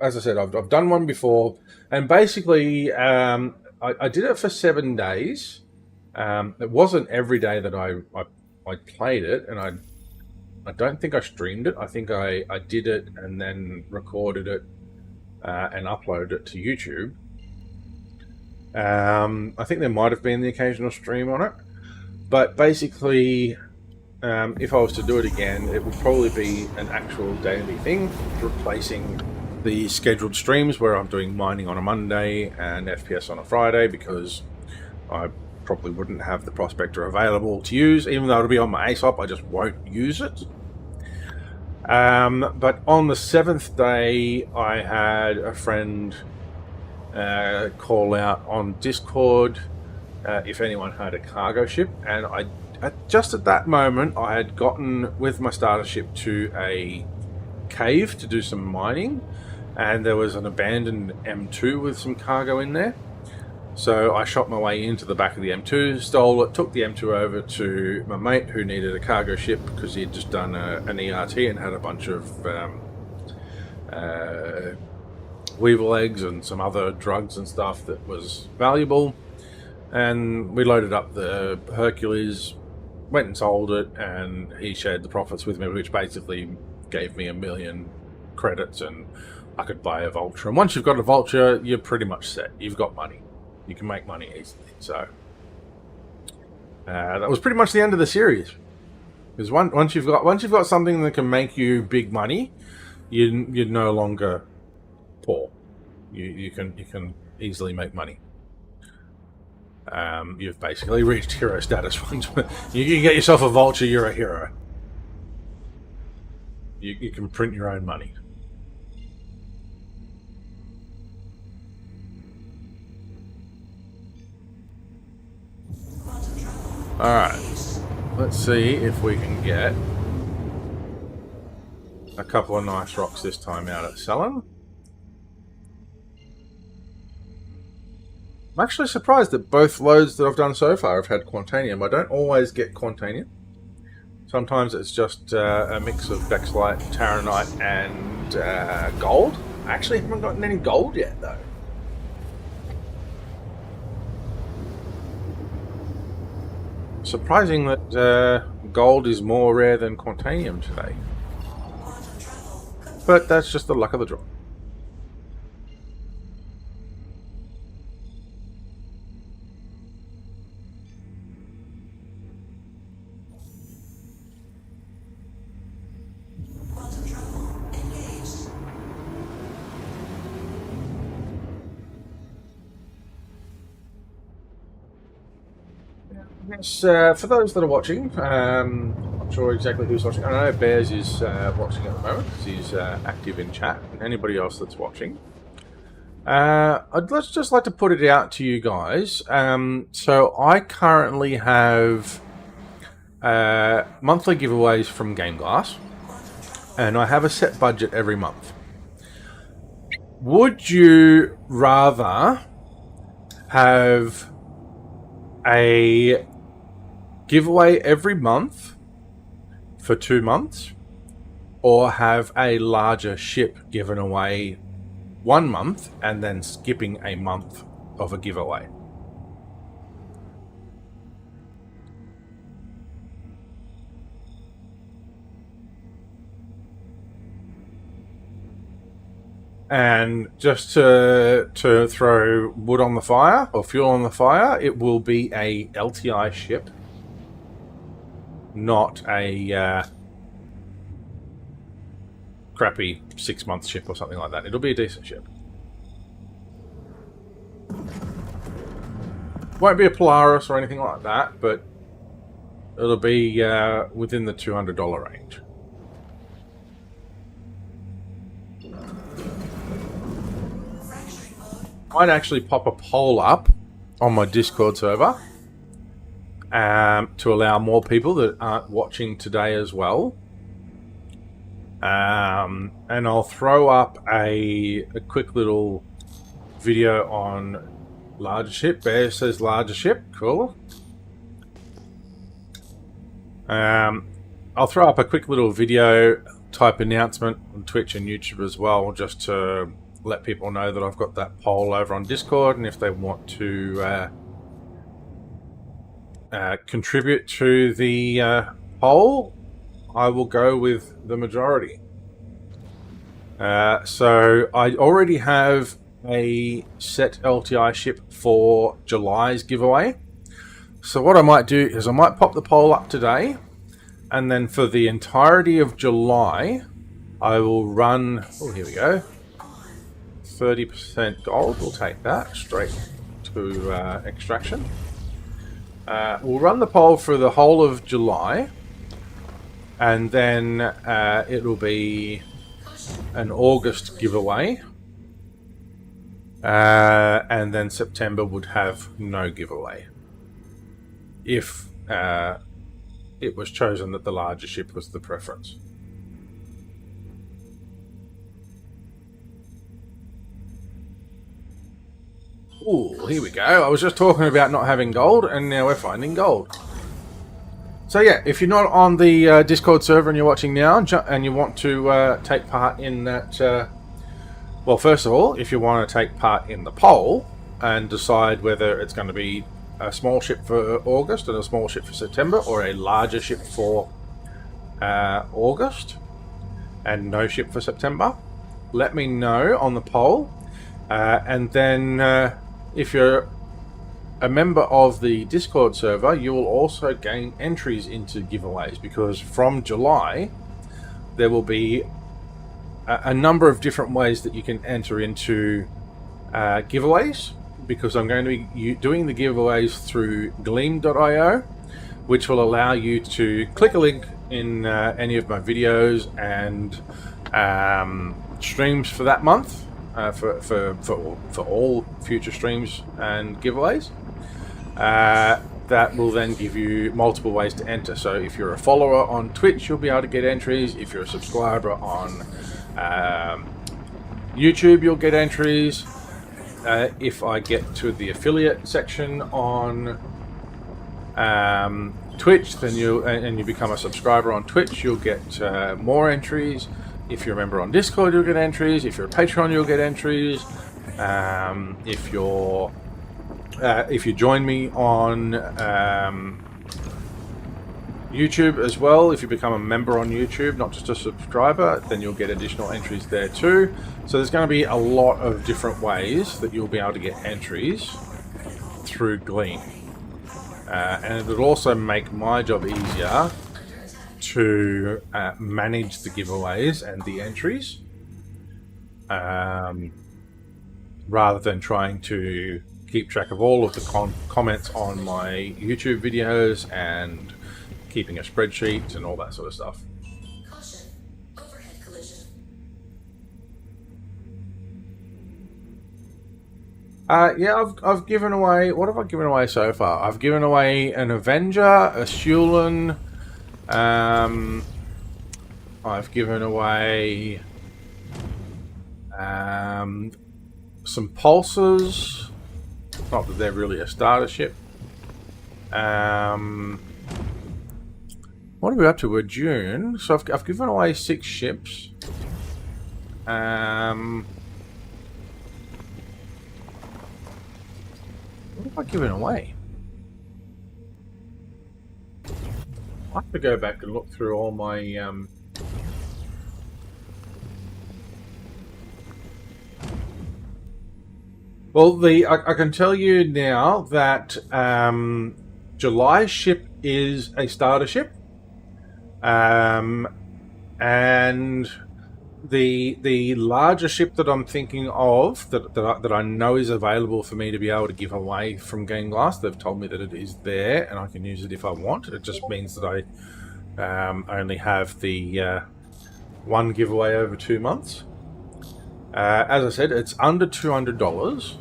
Speaker 1: as I said, I've done one before, and basically I did it for 7 days. It wasn't every day that I played it, and I don't think I streamed it. I think I did it and then recorded it and uploaded it to YouTube. I think there might have been the occasional stream on it, but basically, if I was to do it again, it would probably be an actual daily thing, replacing the scheduled streams where I'm doing mining on a Monday and FPS on a Friday, because I probably wouldn't have the Prospector available to use. Even though it'll be on my ASOP, I just won't use it. But on the 7th day, I had a friend call out on Discord if anyone had a cargo ship, and just at that moment I had gotten with my starter ship to a cave to do some mining, and there was an abandoned M2 with some cargo in there. So I shot my way into the back of the M2, stole it, took the M2 over to my mate who needed a cargo ship because he had just done an ERT and had a bunch of weevil eggs and some other drugs and stuff that was valuable. And we loaded up the Hercules, went and sold it, and he shared the profits with me, which basically gave me 1 million credits, and I could buy a Vulture. And once you've got a Vulture, you're pretty much set. You've got money. You can make money easily. So that was pretty much the end of the series. Because once you've got something that can make you big money, you're no longer poor. You can easily make money. You've basically reached hero status. Once you get yourself a Vulture, you're a hero. You can print your own money. Alright, let's see if we can get a couple of nice rocks this time out at Cellin. I'm actually surprised that both loads that I've done so far have had Quantanium. I don't always get Quantanium. Sometimes it's just a mix of Bexlite, Taronite, and gold. I actually haven't gotten any gold yet, though. Surprising that gold is more rare than Quantanium today. But that's just the luck of the draw. Yes, for those that are watching, I'm not sure exactly who's watching. I know Bears is watching at the moment because he's active in chat. Anybody else that's watching, I'd just like to put it out to you guys. So I currently have monthly giveaways from Game Glass, and I have a set budget every month. Would you rather have a giveaway every month for 2 months, or have a larger ship given away 1 month and then skipping a month of a giveaway? And just to throw wood on the fire, or fuel on the fire, it will be a LTI ship, not a crappy 6-month ship or something like that. It'll be a decent ship. Won't be a Polaris or anything like that, but it'll be within the $200 range. I'd actually pop a poll up on my Discord server to allow more people that aren't watching today as well. And I'll throw up a quick little video on larger ship. Bear says larger ship. Cool. I'll throw up a quick little video type announcement on Twitch and YouTube as well, just to let people know that I've got that poll over on Discord, and if they want to contribute to the poll, I will go with the majority. So I already have a set LTI ship for July's giveaway. So what I might do is I might pop the poll up today, and then for the entirety of July, I will run... Oh, here we go. 30% gold. We'll take that straight to extraction. We'll run the poll for the whole of July, and then it'll be an August giveaway, and then September would have no giveaway if it was chosen that the larger ship was the preference. Ooh, here we go. I was just talking about not having gold, and now we're finding gold. So yeah, if you're not on the Discord server and you're watching now, and you want to take part in that... well, first of all, if you want to take part in the poll and decide whether it's going to be a small ship for August and a small ship for September, or a larger ship for August and no ship for September, let me know on the poll. And then if you're a member of the Discord server, you will also gain entries into giveaways, because from July there will be a number of different ways that you can enter into giveaways, because I'm going to be doing the giveaways through Gleam.io, which will allow you to click a link in any of my videos and streams for that month, for all future streams and giveaways. That will then give you multiple ways to enter. So if you're a follower on Twitch, you'll be able to get entries. If you're a subscriber on YouTube, you'll get entries. If I get to the affiliate section on Twitch, then you become a subscriber on Twitch, you'll get more entries. If you're a member on Discord, you'll get entries. If you're a Patreon, you'll get entries. If you join me on YouTube as well, if you become a member on YouTube, not just a subscriber, then you'll get additional entries there too. So there's going to be a lot of different ways that you'll be able to get entries through Gleam. And it'll also make my job easier to manage the giveaways and the entries, rather than trying to keep track of all of the comments on my YouTube videos and keeping a spreadsheet and all that sort of stuff.
Speaker 4: Caution. Overhead collision.
Speaker 1: Yeah, I've given away... What have I given away so far? I've given away an Avenger, a Shulin. I've given away some pulses. Not that they're really a starter ship. What are we up to? We're June, so I've given away 6 ships. What have I given away? I have to go back and look through all my well, I can tell you now that July's ship is a starter ship, and the larger ship that I'm thinking of that I know is available for me to be able to give away from Game Glass. They've told me that it is there and I can use it if I want. It just means that I only have the one giveaway over 2 months. As I said, it's under $200.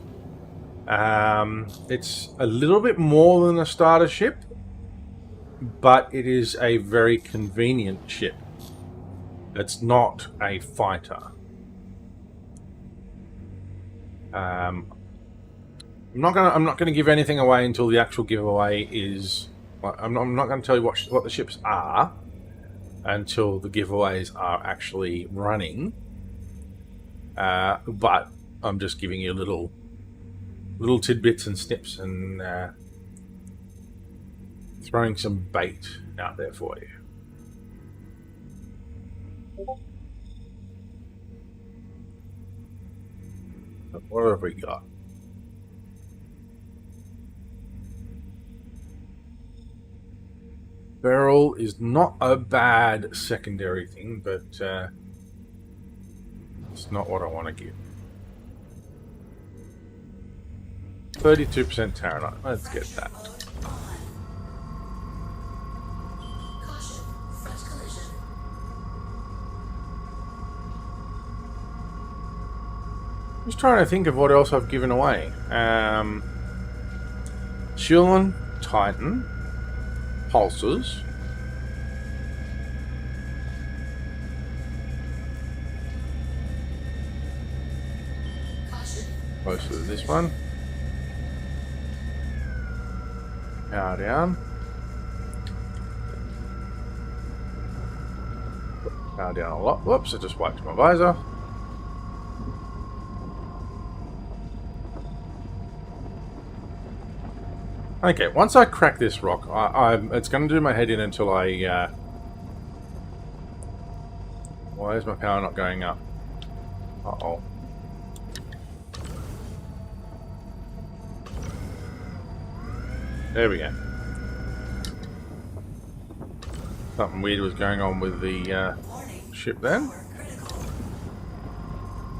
Speaker 1: It's a little bit more than a starter ship, but it is a very convenient ship. It's not a fighter. I'm not gonna give anything away until the actual giveaway is. I'm not going to tell you what the ships are until the giveaways are actually running. But I'm just giving you little tidbits and snips and throwing some bait out there for you. What have we got? Beryl is not a bad secondary thing, but it's not what I want to give. 32% Terranite. Let's get that.
Speaker 4: Caution, front collision.
Speaker 1: Just trying to think of what else I've given away. Shulin, Titan, Pulses.
Speaker 4: Caution.
Speaker 1: Most of this one. Power down. Power down a lot. Whoops, I just wiped my visor. Okay, once I crack this rock, it's going to do my head in until I... Why is my power not going up? Uh-oh. There we go. Something weird was going on with the ship then.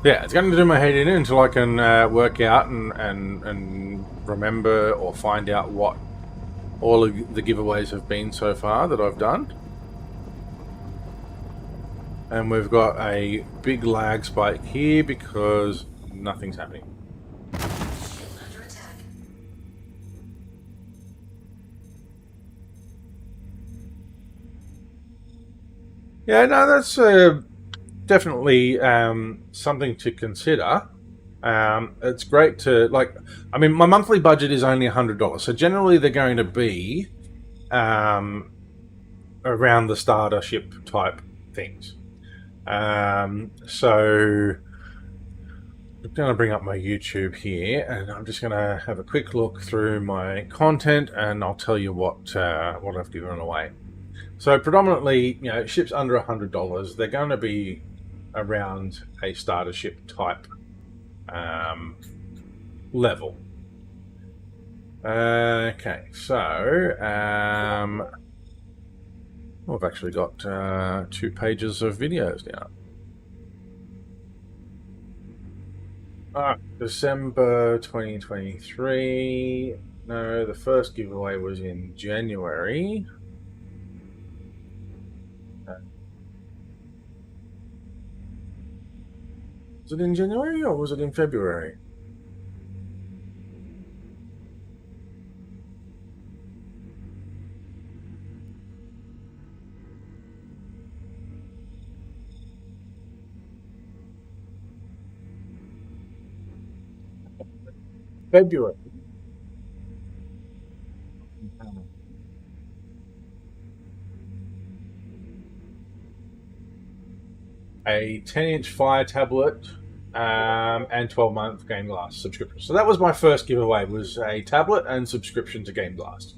Speaker 1: Yeah, it's going to do my head in until I can work out and remember or find out what all of the giveaways have been so far that I've done. And we've got a big lag spike here because nothing's happening.
Speaker 4: Under attack.
Speaker 1: Yeah, no, that's definitely something to consider. It's great to, like, I mean, my monthly budget is only $100, so generally they're going to be around the starter ship type things. So I'm going to bring up my YouTube here, and I'm just going to have a quick look through my content, and I'll tell you what I've given away. So predominantly, you know, ships under $100, they're going to be around a starter ship type level. Okay, so I've actually got 2 pages of videos now. December 2023. No, the first giveaway was in January. Was it in January or was it in February? February. A 10-inch Fire tablet and 12-month Game Blast subscription. So that was my first giveaway, was a tablet and subscription to Game Blast.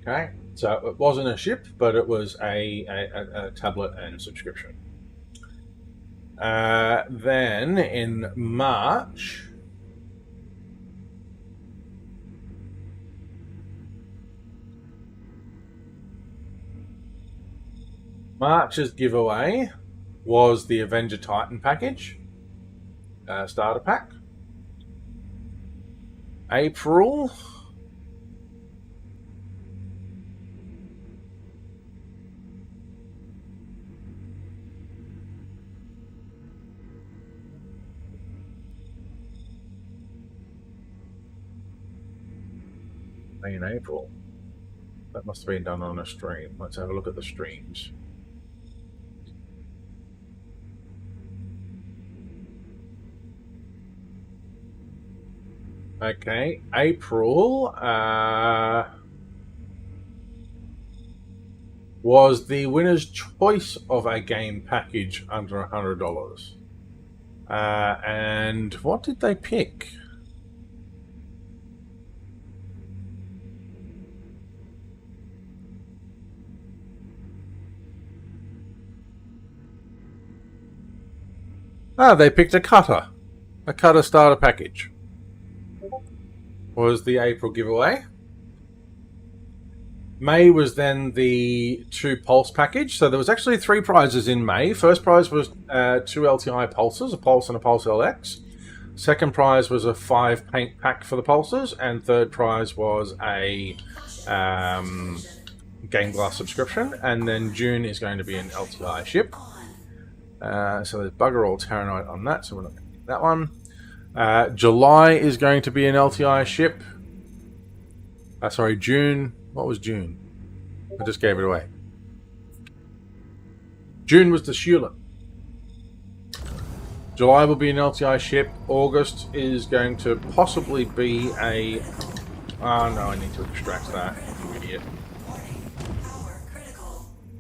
Speaker 1: Okay, so it wasn't a ship, but it was a tablet and subscription. Then in March, March's giveaway was the Avenger Titan package, starter pack. April, in April. That must have been done on a stream. Let's have a look at the streams. Okay, April was the winner's choice of a game package under $100. And what did they pick? Ah, they picked a cutter. a Cutter starter package was the April giveaway. May was then the 2 Pulse package. So there was actually 3 prizes in May. First prize was 2 LTI Pulses, a Pulse and a Pulse LX. Second prize was a 5 paint pack for the Pulses. And third prize was a Game Glass subscription. And then June is going to be an LTI ship. So there's bugger all Terranite on that, so we're not going to get that one. July is going to be an LTI ship. Sorry, June. What was June? I just gave it away. June was the Shulin. July will be an LTI ship. August is going to possibly be a... Oh no, I need to extract that. You idiot.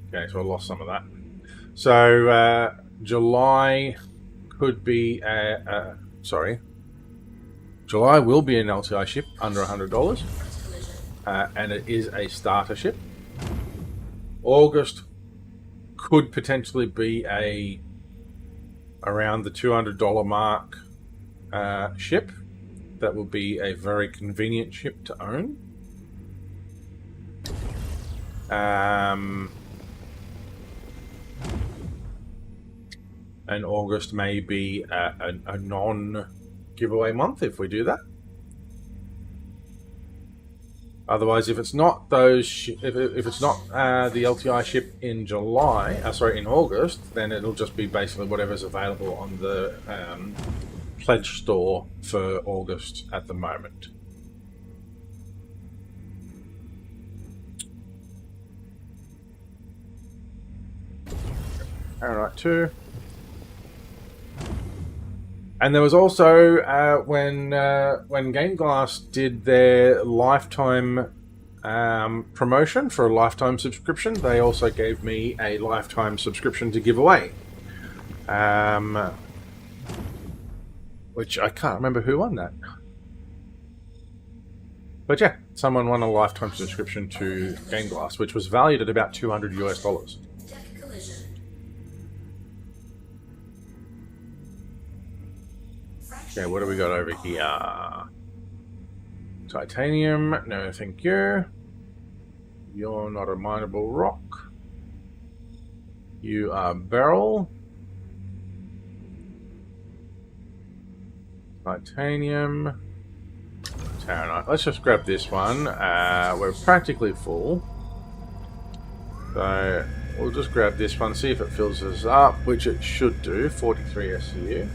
Speaker 1: Okay, so I lost some of that. So, July could be sorry. July will be an LTI ship under $100. And it is a starter ship. August could potentially be around the $200 mark ship. That will be a very convenient ship to own. And August may be a non-giveaway month if we do that. Otherwise, if it's not those, if it's not the LTI ship in in August, then it'll just be basically whatever's available on the pledge store for August at the moment. Alright, 2. And there was also when Game Glass did their lifetime promotion for a lifetime subscription, they also gave me a lifetime subscription to give away. Which I can't remember who won that. But yeah, someone won a lifetime subscription to Game Glass, which was valued at about $200 US. Okay, what do we got over here? Titanium, no thank you. You're not a mineable rock. You are beryl. Titanium. Terranite. Let's just grab this one. We're practically full. So we'll just grab this one, see if it fills us up, which it should do. 43 SCU.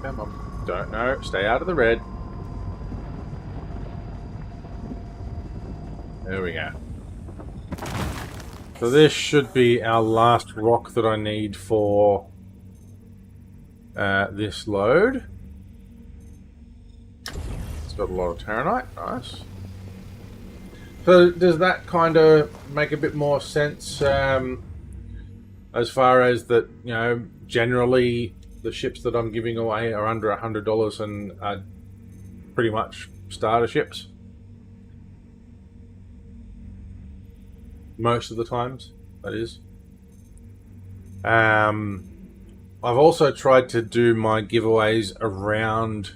Speaker 1: Come on. Don't know. Stay out of the red. There we go. So this should be our last rock that I need for this load. It's got a lot of Terranite. Nice. So does that kind of make a bit more sense as far as that, you know, generally the ships that I'm giving away are under $100 and are pretty much starter ships? Most of the times, that is. I've also tried to do my giveaways around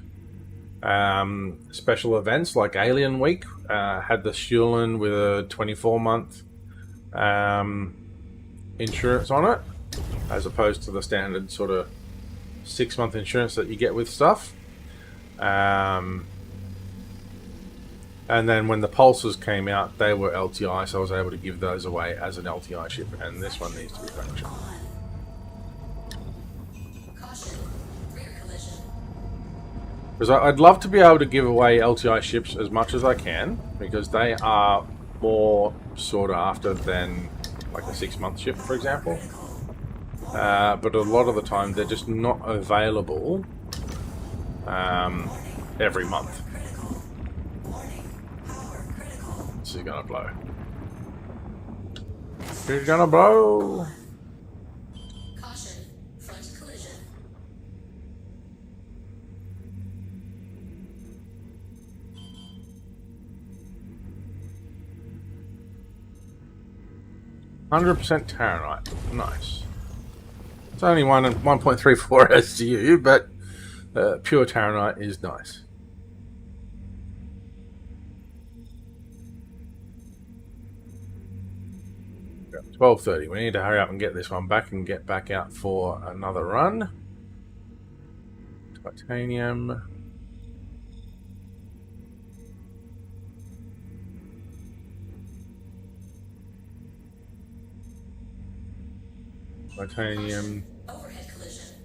Speaker 1: special events like Alien Week. Had the Shulin with a 24-month insurance on it, as opposed to the standard sort of 6-month insurance that you get with stuff. And then when the Pulses came out, they were LTI, so I was able to give those away as an LTI ship, and this one needs to be functional. Because I'd love to be able to give away LTI ships as much as I can, because they are more sought after than like a 6-month ship, for example. But a lot of the time they're just not available every month. This is gonna blow. It's gonna blow.
Speaker 4: Caution. Front collision.
Speaker 1: %100% Terranite. Nice. It's only 1.34 SCU, but pure Terranite is nice. Yep, 12:30. We need to hurry up and get this one back and get back out for another run. Titanium. Titanium.
Speaker 4: Overhead collision.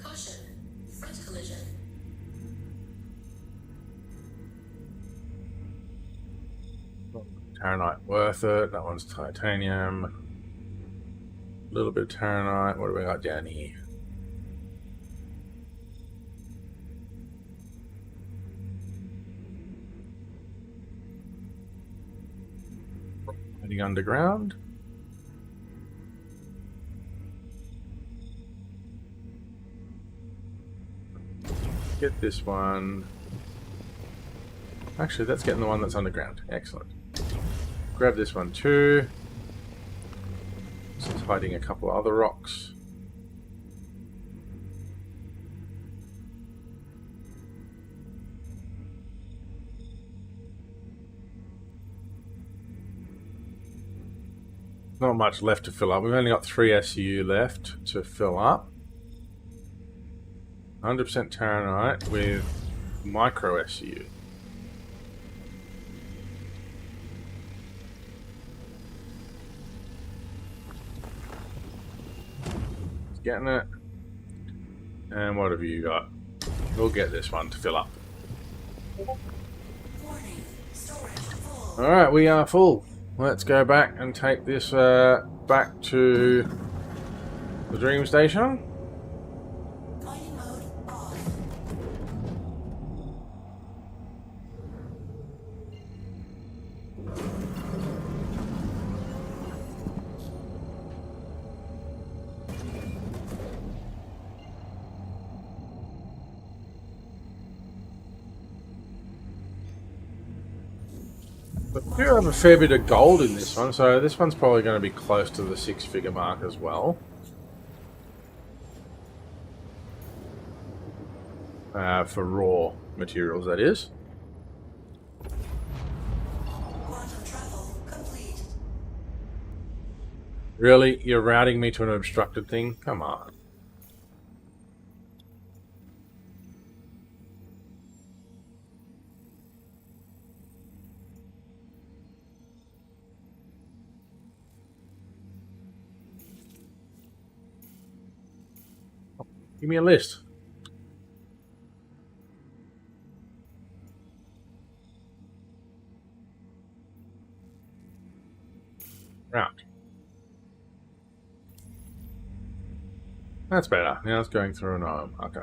Speaker 4: Caution. Front collision.
Speaker 1: Terranite worth it. That one's titanium. A little bit of Terranite. What do we got down here? Heading underground. Get this one. Actually, that's getting the one that's underground. Excellent. Grab this one too. Just hiding a couple of other rocks. Not much left to fill up. We've only got 3 SU left to fill up. 100% Terranite with micro SU. Getting it. And what have you got? We'll get this one to fill up.
Speaker 4: Warning. Storage full.
Speaker 1: Alright, we are full. Let's go back and take this back to the Dream Station.
Speaker 4: Mining mode off.
Speaker 1: But we do have a fair bit of gold in this one, so this one's probably going to be close to the 6-figure mark as well. For raw materials, that is.
Speaker 4: Quantum travel complete.
Speaker 1: Really? You're routing me to an obstructed thing? Come on. Give me a list. Route. That's better. Now it's going through an arm. Okay.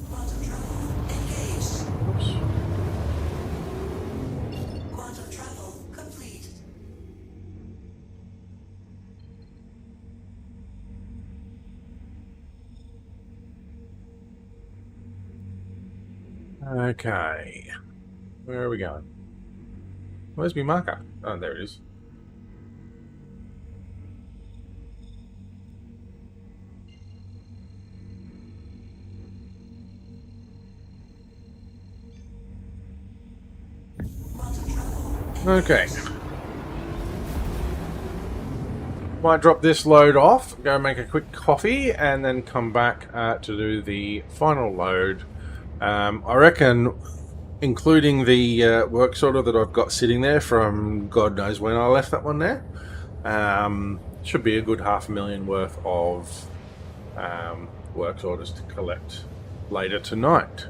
Speaker 4: Quantum travel engaged.
Speaker 1: Oops.
Speaker 4: Quantum travel complete.
Speaker 1: Okay. Where are we going? Where's my marker? Oh, there it is. Okay. Might drop this load off, go make a quick coffee, and then come back to do the final load. I reckon, including the works order that I've got sitting there from God knows when I left that one there, should be a good 500,000 worth of works orders to collect later tonight.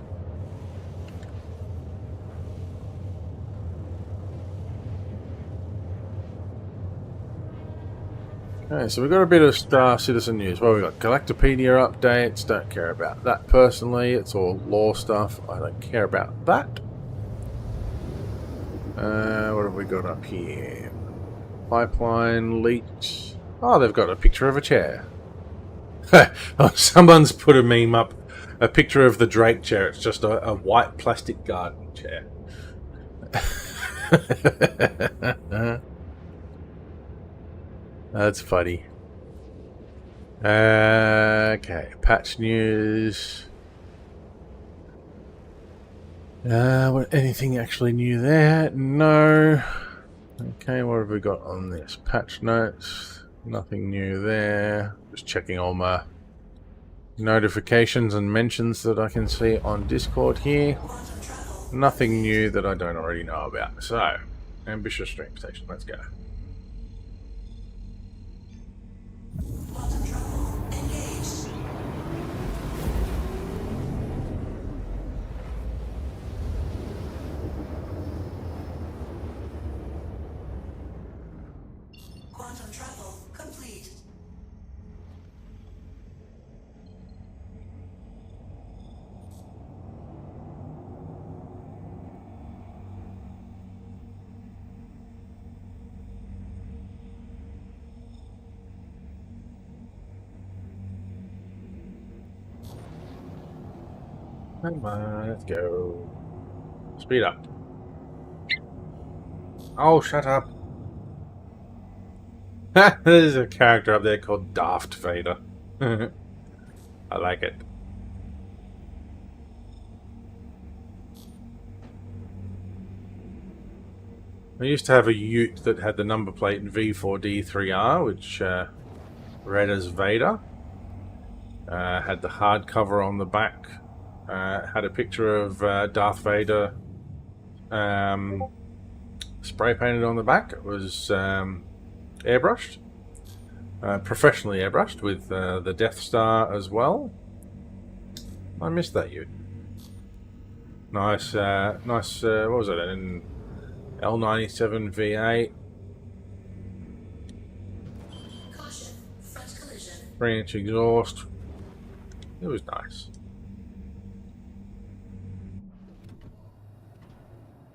Speaker 1: Okay, so we've got a bit of Star Citizen news. Well, we've got Galactopedia updates. Don't care about that personally. It's all lore stuff. I don't care about that. What have we got up here? Pipeline leaked. Oh, they've got a picture of a chair. Someone's put a meme up. A picture of the Drake chair. It's just a white plastic garden chair. That's funny. Okay, patch news. Anything actually new there? No. Okay, what have we got on this? Patch notes. Nothing new there. Just checking all my notifications and mentions that I can see on Discord here. Nothing new that I don't already know about. So, ambitious stream station. Let's go.
Speaker 4: Quantum travel complete.
Speaker 1: Come on, let's go. Speed up. Oh, shut up. There's a character up there called Daft Vader. I like it. I used to have a Ute that had the number plate V4D3R, which read as Vader. Had the hardcover on the back. Had a picture of Darth Vader spray painted on the back. It was airbrushed, professionally airbrushed with the Death Star as well. I missed that Ute. Nice, nice. What was it? An L97 V8.
Speaker 4: Caution, front collision.
Speaker 1: 3-inch exhaust. It was nice.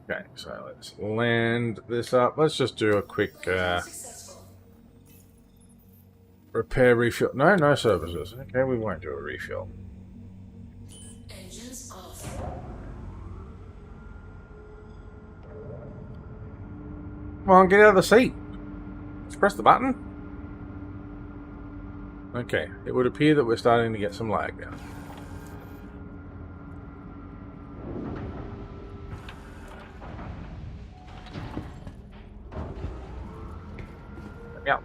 Speaker 1: Okay, so let's land this up. Let's just do a quick
Speaker 4: Successful.
Speaker 1: repair, refuel. No, no services. Okay, we won't do a refuel.
Speaker 4: Engines off.
Speaker 1: Come on, get out of the seat. Just press the button. Okay, it would appear that we're starting to get some lag now. Let me out.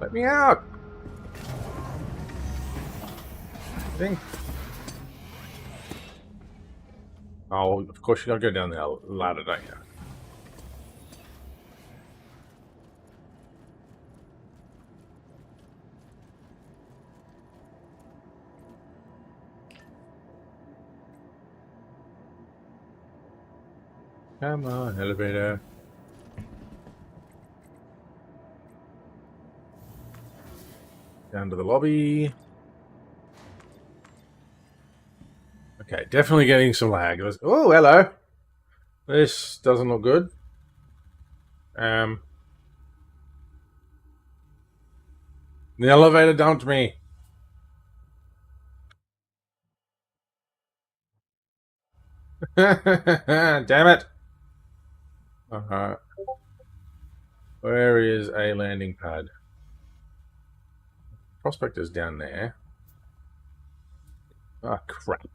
Speaker 1: Let me out. Thing. Oh, of course you gotta go down the ladder, don't you? Come on, elevator. Down to the lobby. Okay, definitely getting some lag. Oh, hello. This doesn't look good. The elevator dumped me. Damn it. Where is a landing pad? Prospector's down there. Ah, crap.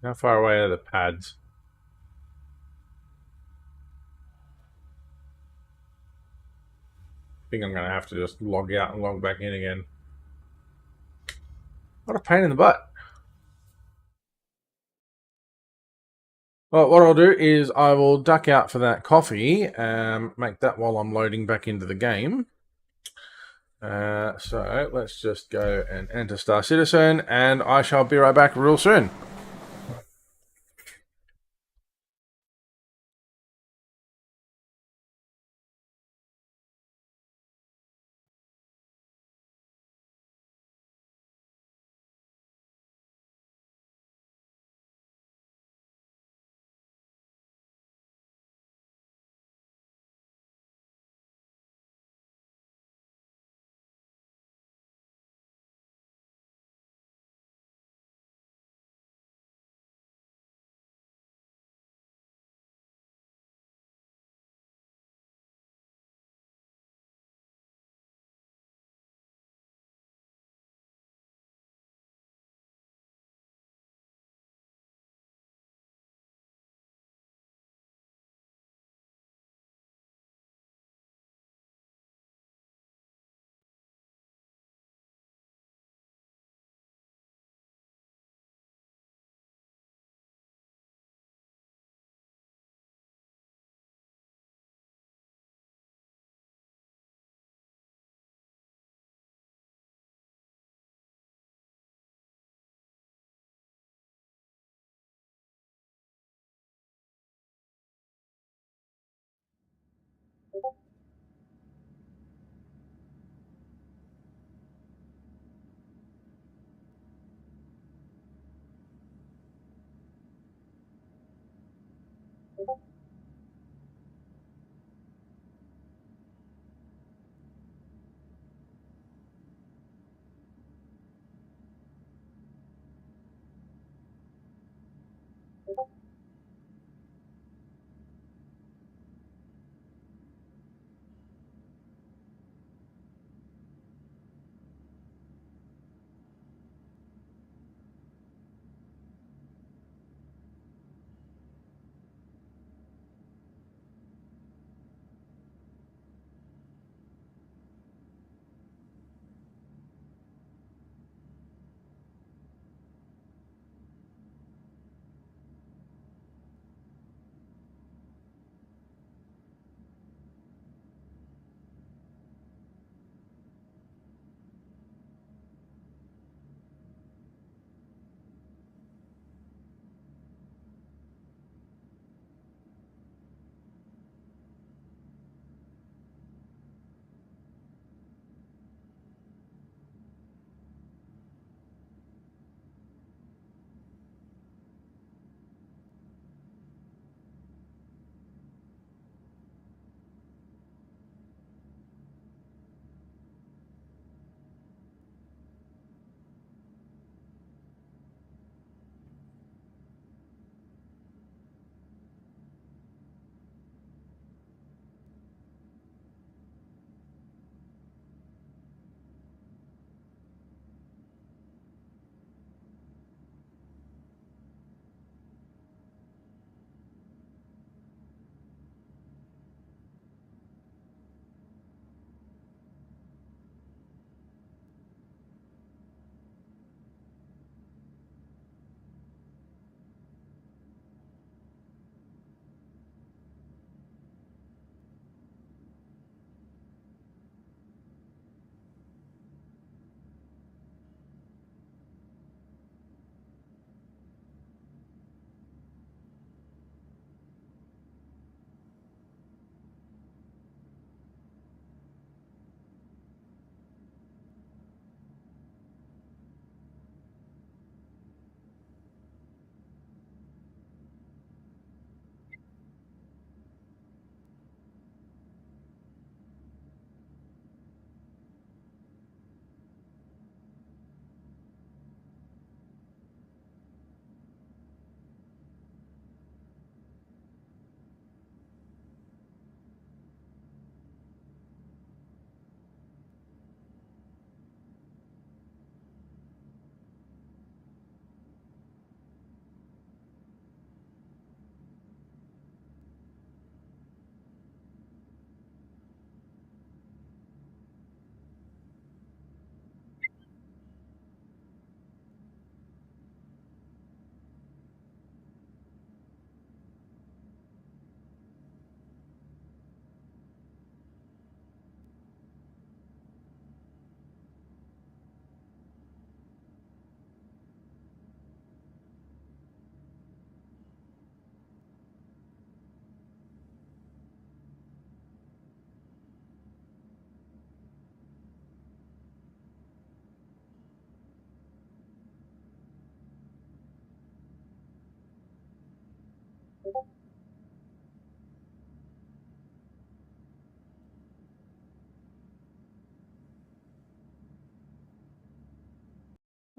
Speaker 1: How far away are the pads? I think I'm going to have to just log out and log back in again. What a pain in the butt. Well, what I'll do is I will duck out for that coffee, make that while I'm loading back into the game. So let's just go and enter Star Citizen, and I shall be right back real soon.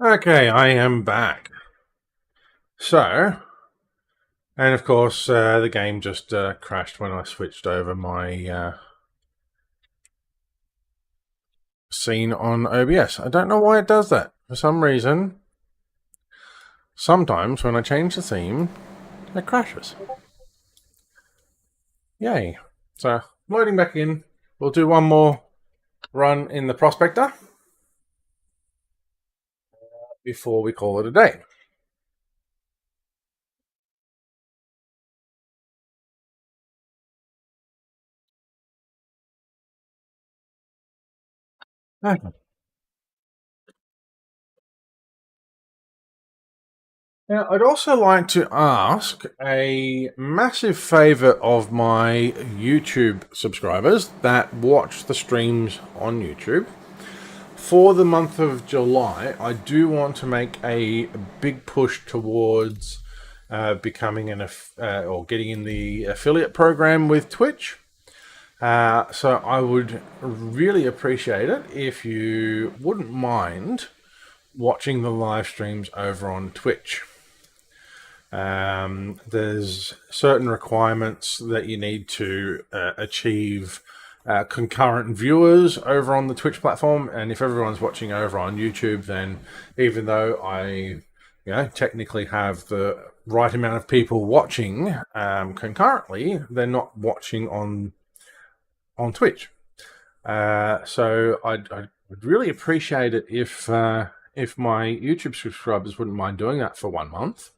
Speaker 1: Okay, I am back. So, and of course, the game just crashed when I switched over my scene on OBS. I don't know why it does that. For some reason, sometimes when I change the theme, it crashes. Yay. So, loading back in. We'll do one more run in the Prospector before we call it a day. Okay. Now, I'd also like to ask a massive favour of my YouTube subscribers that watch the streams on YouTube. For the month of July, I do want to make a big push towards becoming or getting in the affiliate program with Twitch. So I would really appreciate it if you wouldn't mind watching the live streams over on Twitch. There's certain requirements that you need to achieve concurrent viewers over on the Twitch platform, and if everyone's watching over on YouTube, then even though I technically have the right amount of people watching concurrently, they're not watching on Twitch. So I'd really appreciate it if my YouTube subscribers wouldn't mind doing that for 1 month,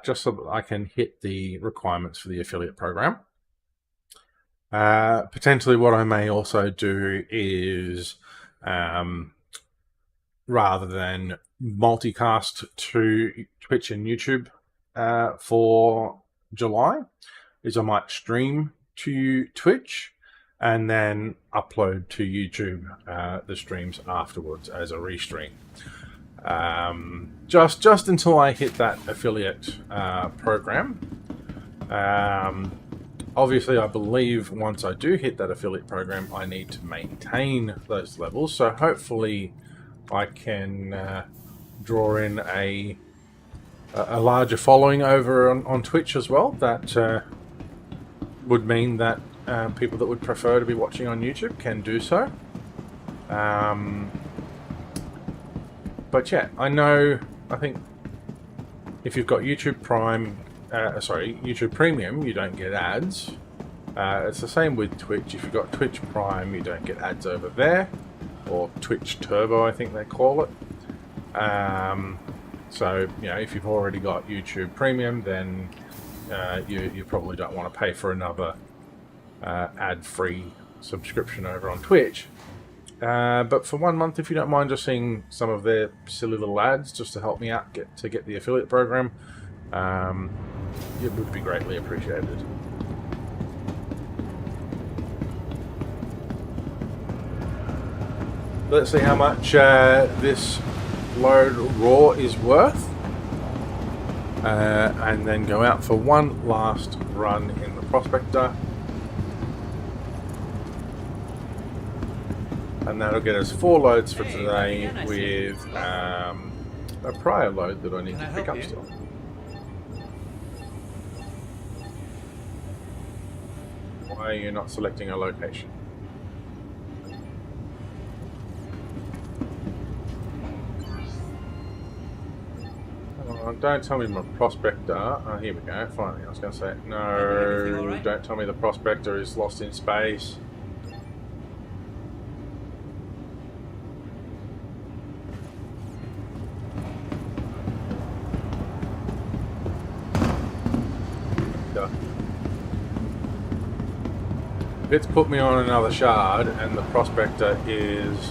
Speaker 1: just so that I can hit the requirements for the affiliate program. Potentially what I may also do is, rather than multicast to Twitch and YouTube for July, is I might stream to Twitch and then upload to YouTube the streams afterwards as a restream. Just until I hit that affiliate program. Obviously, I believe once I do hit that affiliate program, I need to maintain those levels. So hopefully I can draw in a larger following over on Twitch as well. That would mean that people that would prefer to be watching on YouTube can do so. But yeah, I think if you've got YouTube Prime, YouTube Premium, you don't get ads. It's the same with Twitch. If you've got Twitch Prime, you don't get ads over there, or Twitch Turbo, I think they call it. So if you've already got YouTube Premium, then you probably don't want to pay for another ad-free subscription over on Twitch. But for 1 month, if you don't mind just seeing some of their silly little ads just to help me out get the affiliate program, it would be greatly appreciated. Let's see how much this load raw is worth, and then go out for one last run in the Prospector. And that'll get us 4 loads for today, with a prior load that I need to pick up still. Why are you not selecting a location? Oh, don't tell me my Prospector. Oh, here we go. Finally, I was going to say, no, don't tell me the Prospector is lost in space. If it's put me on another shard and the Prospector is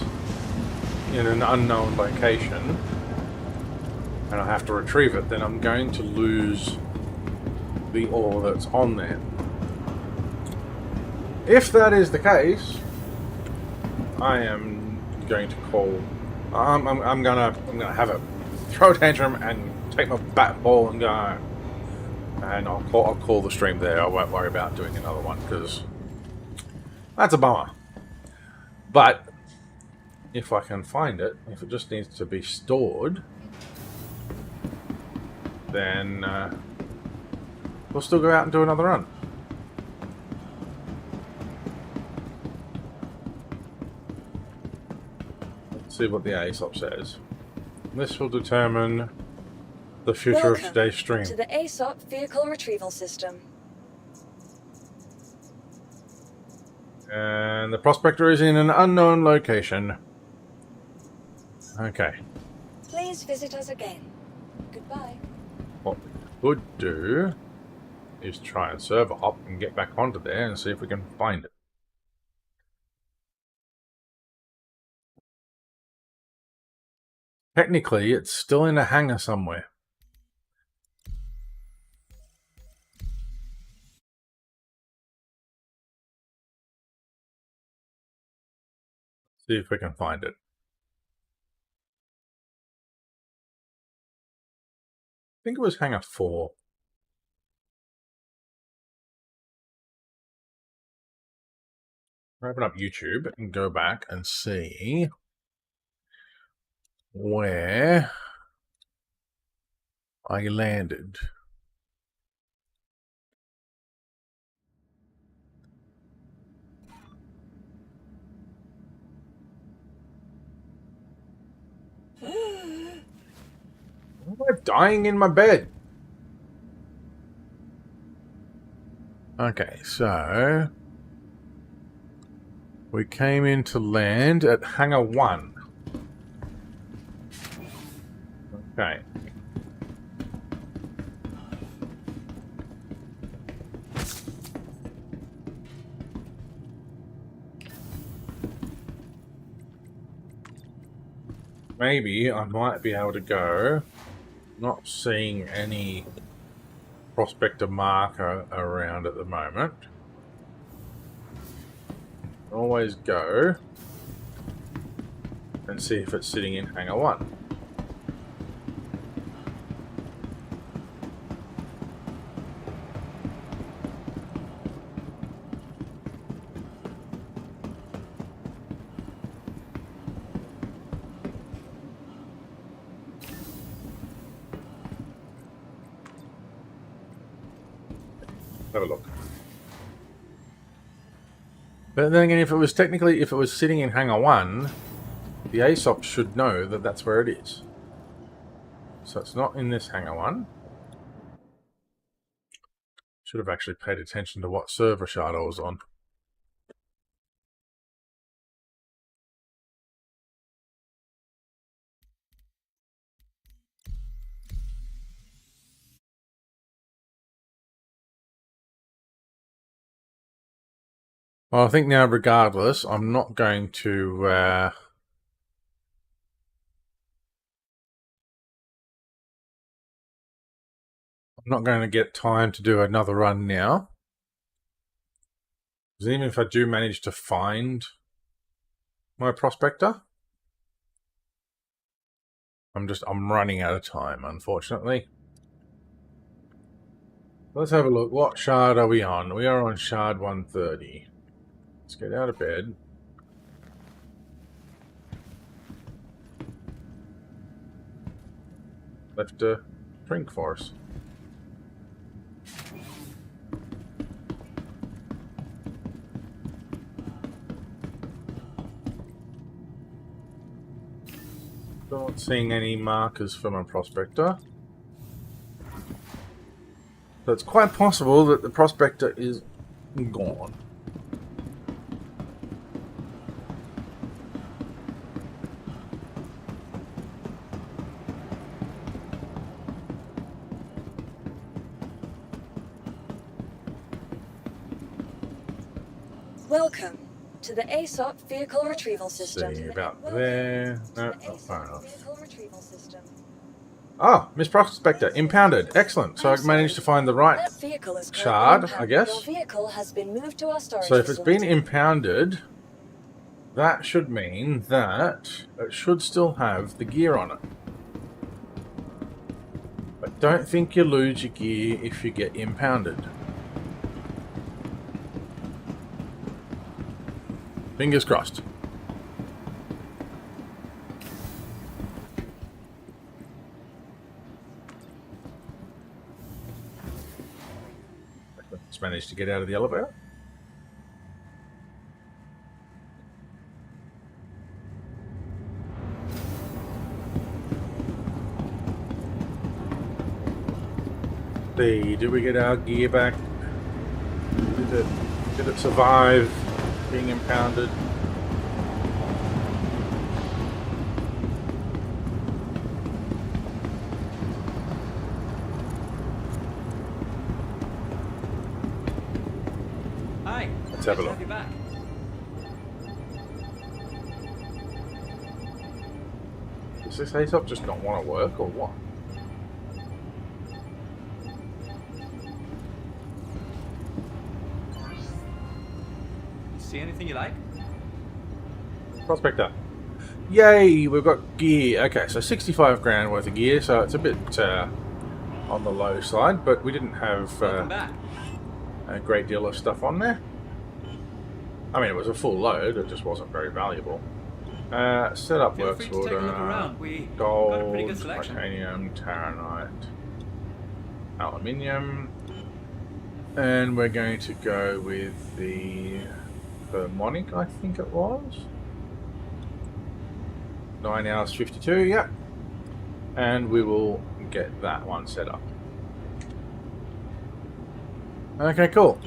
Speaker 1: in an unknown location and I have to retrieve it, then I'm going to lose the ore that's on there. If that is the case, I am going to call. I'm gonna have a throw tantrum and take my bat ball and go. And I'll call the stream there. I won't worry about doing another one because that's a bummer. But if I can find it, if it just needs to be stored, then we'll still go out and do another run. Let's see what the ASOP says. This will determine the future of today's stream.
Speaker 2: To the ASOP Vehicle Retrieval System.
Speaker 1: And the Prospector is in an unknown location. Okay.
Speaker 2: Please visit us again. Goodbye.
Speaker 1: What we could do is try and server hop and get back onto there and see if we can find it. Technically, it's still in a hangar somewhere. See if we can find it. I think it was hangar 4. Open up YouTube and go back and see where I landed. Why am I dying in my bed? Okay, so we came in to land at Hangar 1. Okay. Maybe I might be able to go. Not seeing any prospector marker around at the moment. Always go and see if it's sitting in Hangar 1. Have a look. But then again, if it was sitting in Hangar 1, the ASOP should know that that's where it is. So it's not in this Hangar 1. Should have actually paid attention to what server shard I was on. Well, I think now, regardless, I'm not going to... I'm not going to get time to do another run now. Because even if I do manage to find my prospector, I'm running out of time, unfortunately. Let's have a look. What shard are we on? We are on shard 130. Let's get out of bed. Left a drink for us. Not seeing any markers for my prospector. So it's quite possible that the prospector is gone.
Speaker 2: Welcome to the ASOP Vehicle Retrieval System.
Speaker 1: See about
Speaker 2: Welcome
Speaker 1: there.
Speaker 2: to
Speaker 1: No,
Speaker 2: the
Speaker 1: not far
Speaker 2: ASOP
Speaker 1: enough.
Speaker 2: Vehicle Retrieval System.
Speaker 1: Ah, Miss Prospector, impounded. Excellent. So I managed to find the right
Speaker 2: That vehicle is currently
Speaker 1: shard, I
Speaker 2: impounded.
Speaker 1: guess.
Speaker 2: Your vehicle has been moved to our storage
Speaker 1: So if it's been
Speaker 2: facility.
Speaker 1: impounded, that should mean that it should still have the gear on it. But don't think you lose your gear if you get impounded. Fingers crossed. Let's manage to get out of the elevator. Did we get our gear back? Did it survive being impounded?
Speaker 3: Hi.
Speaker 1: Let's have a
Speaker 3: Good to
Speaker 1: look.
Speaker 3: you back.
Speaker 1: Does this ASOP just not want to work or what?
Speaker 3: See anything you like?
Speaker 1: Prospector. Yay, we've got gear. Okay, so 65 grand worth of gear, so it's a bit on the low side, but we didn't have
Speaker 3: Welcome back.
Speaker 1: a great deal of stuff on there. I mean, it was a full load. It just wasn't very valuable. Set up
Speaker 3: Feel
Speaker 1: works
Speaker 3: free to take a look
Speaker 1: order.
Speaker 3: around. We
Speaker 1: Gold,
Speaker 3: got a pretty good selection.
Speaker 1: titanium, taranite, aluminium, and we're going to go with the harmonic, I think it was. 9 hours 52, yep. And we will get that one set up. Okay, cool.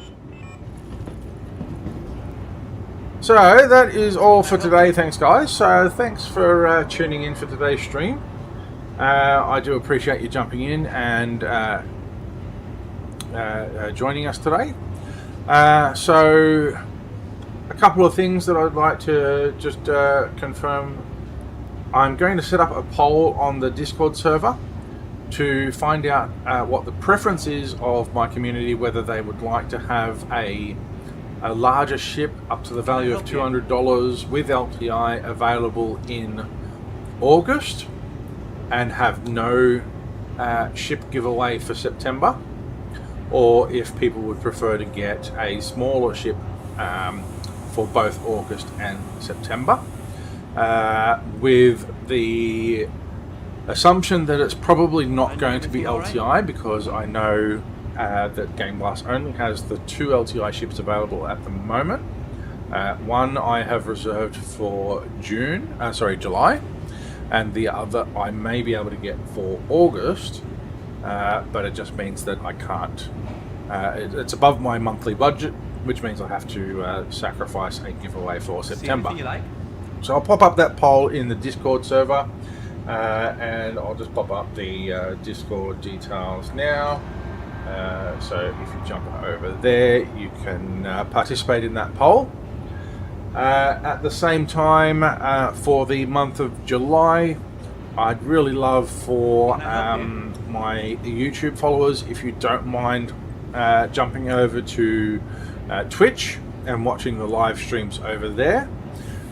Speaker 1: So that is all for today. Thanks, guys. So thanks for tuning in for today's stream. I do appreciate you jumping in and joining us today. So a couple of things that I'd like to just confirm. I'm going to set up a poll on the Discord server to find out what the preference is of my community, whether they would like to have a larger ship up to the value of $200 with LTI available in August and have no ship giveaway for September, or if people would prefer to get a smaller ship for both August and September, with the assumption that it's probably not going to be LTI, because I know that Game Blast only has the 2 LTI ships available at the moment. One I have reserved for July, and the other I may be able to get for August, but it just means that I can't. It's above my monthly budget, which means I have to sacrifice a giveaway for September.
Speaker 3: See anything you like?
Speaker 1: So I'll pop up that poll in the Discord server, and I'll just pop up the Discord details now. So if you jump over there, you can participate in that poll. At the same time, for the month of July, I'd really love for my YouTube followers, if you don't mind jumping over to Twitch and watching the live streams over there,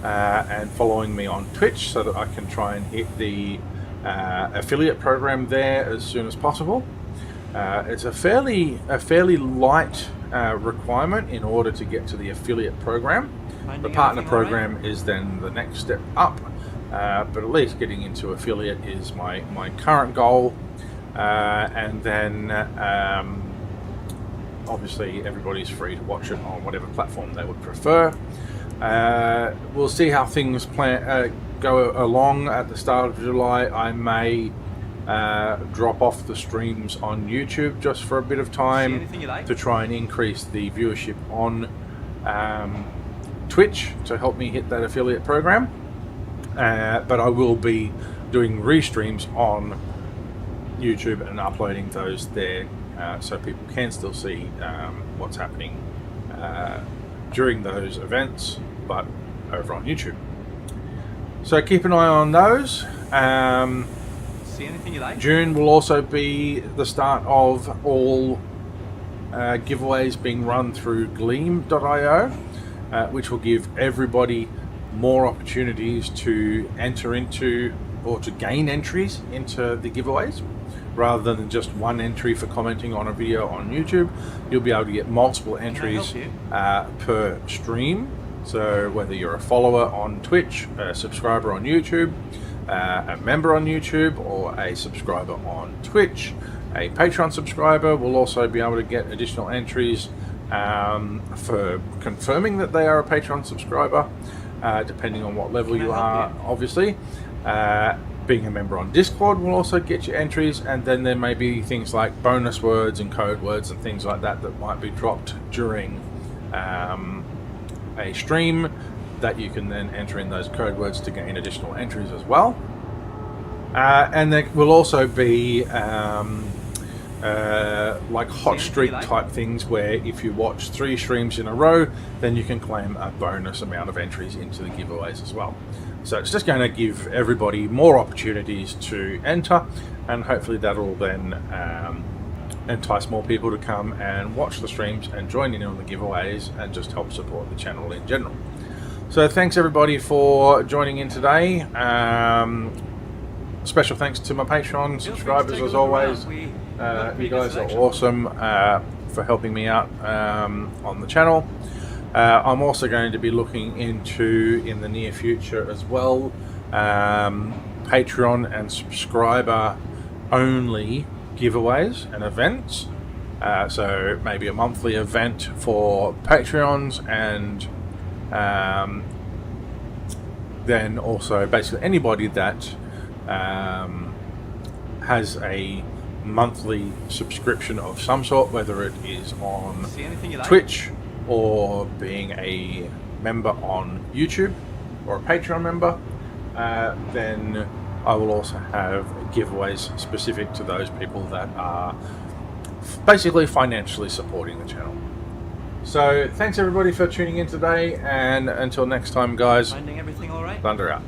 Speaker 1: and following me on Twitch, so that I can try and hit the affiliate program there as soon as possible. It's a fairly light requirement in order to get to the affiliate program. The partner program is then the next step up, but at least getting into affiliate is my current goal, and then obviously everybody's free to watch it on whatever platform they would prefer. We'll see how things go along at the start of July. I may drop off the streams on YouTube just for a bit of time to try and increase the viewership on Twitch to help me hit that affiliate program, but I will be doing restreams on YouTube and uploading those there, so people can still see what's happening during those events, but over on YouTube. So keep an eye on those.
Speaker 3: See anything you like?
Speaker 1: June will also be the start of all giveaways being run through Gleam.io, which will give everybody more opportunities to enter into or to gain entries into the giveaways. Rather than just one entry for commenting on a video on YouTube, you'll be able to get multiple entries per stream. So whether you're a follower on Twitch, a subscriber on YouTube, a member on YouTube, or a subscriber on Twitch, a Patreon subscriber will also be able to get additional entries for confirming that they are a Patreon subscriber, depending on what level you are, obviously. Being a member on Discord will also get you entries, and then there may be things like bonus words and code words and things like that that might be dropped during a stream that you can then enter in those code words to gain additional entries as well. And there will also be like hot streak type things, where if you watch 3 streams in a row, then you can claim a bonus amount of entries into the giveaways as well. So it's just going to give everybody more opportunities to enter, and hopefully that'll then entice more people to come and watch the streams and join in on the giveaways and just help support the channel in general. So thanks everybody for joining in today. Special thanks to my Patreon subscribers as always. You guys are awesome for helping me out on the channel. I'm also going to be looking into, in the near future as well, Patreon and subscriber only giveaways and events. So maybe a monthly event for Patreons, and then also basically anybody that has a monthly subscription of some sort, whether it is on
Speaker 3: See anything you like?
Speaker 1: Twitch or being a member on YouTube or a Patreon member, then I will also have giveaways specific to those people that are basically financially supporting the channel. So thanks everybody for tuning in today, and until next time guys,
Speaker 3: Finding everything all right?
Speaker 1: Thunder out.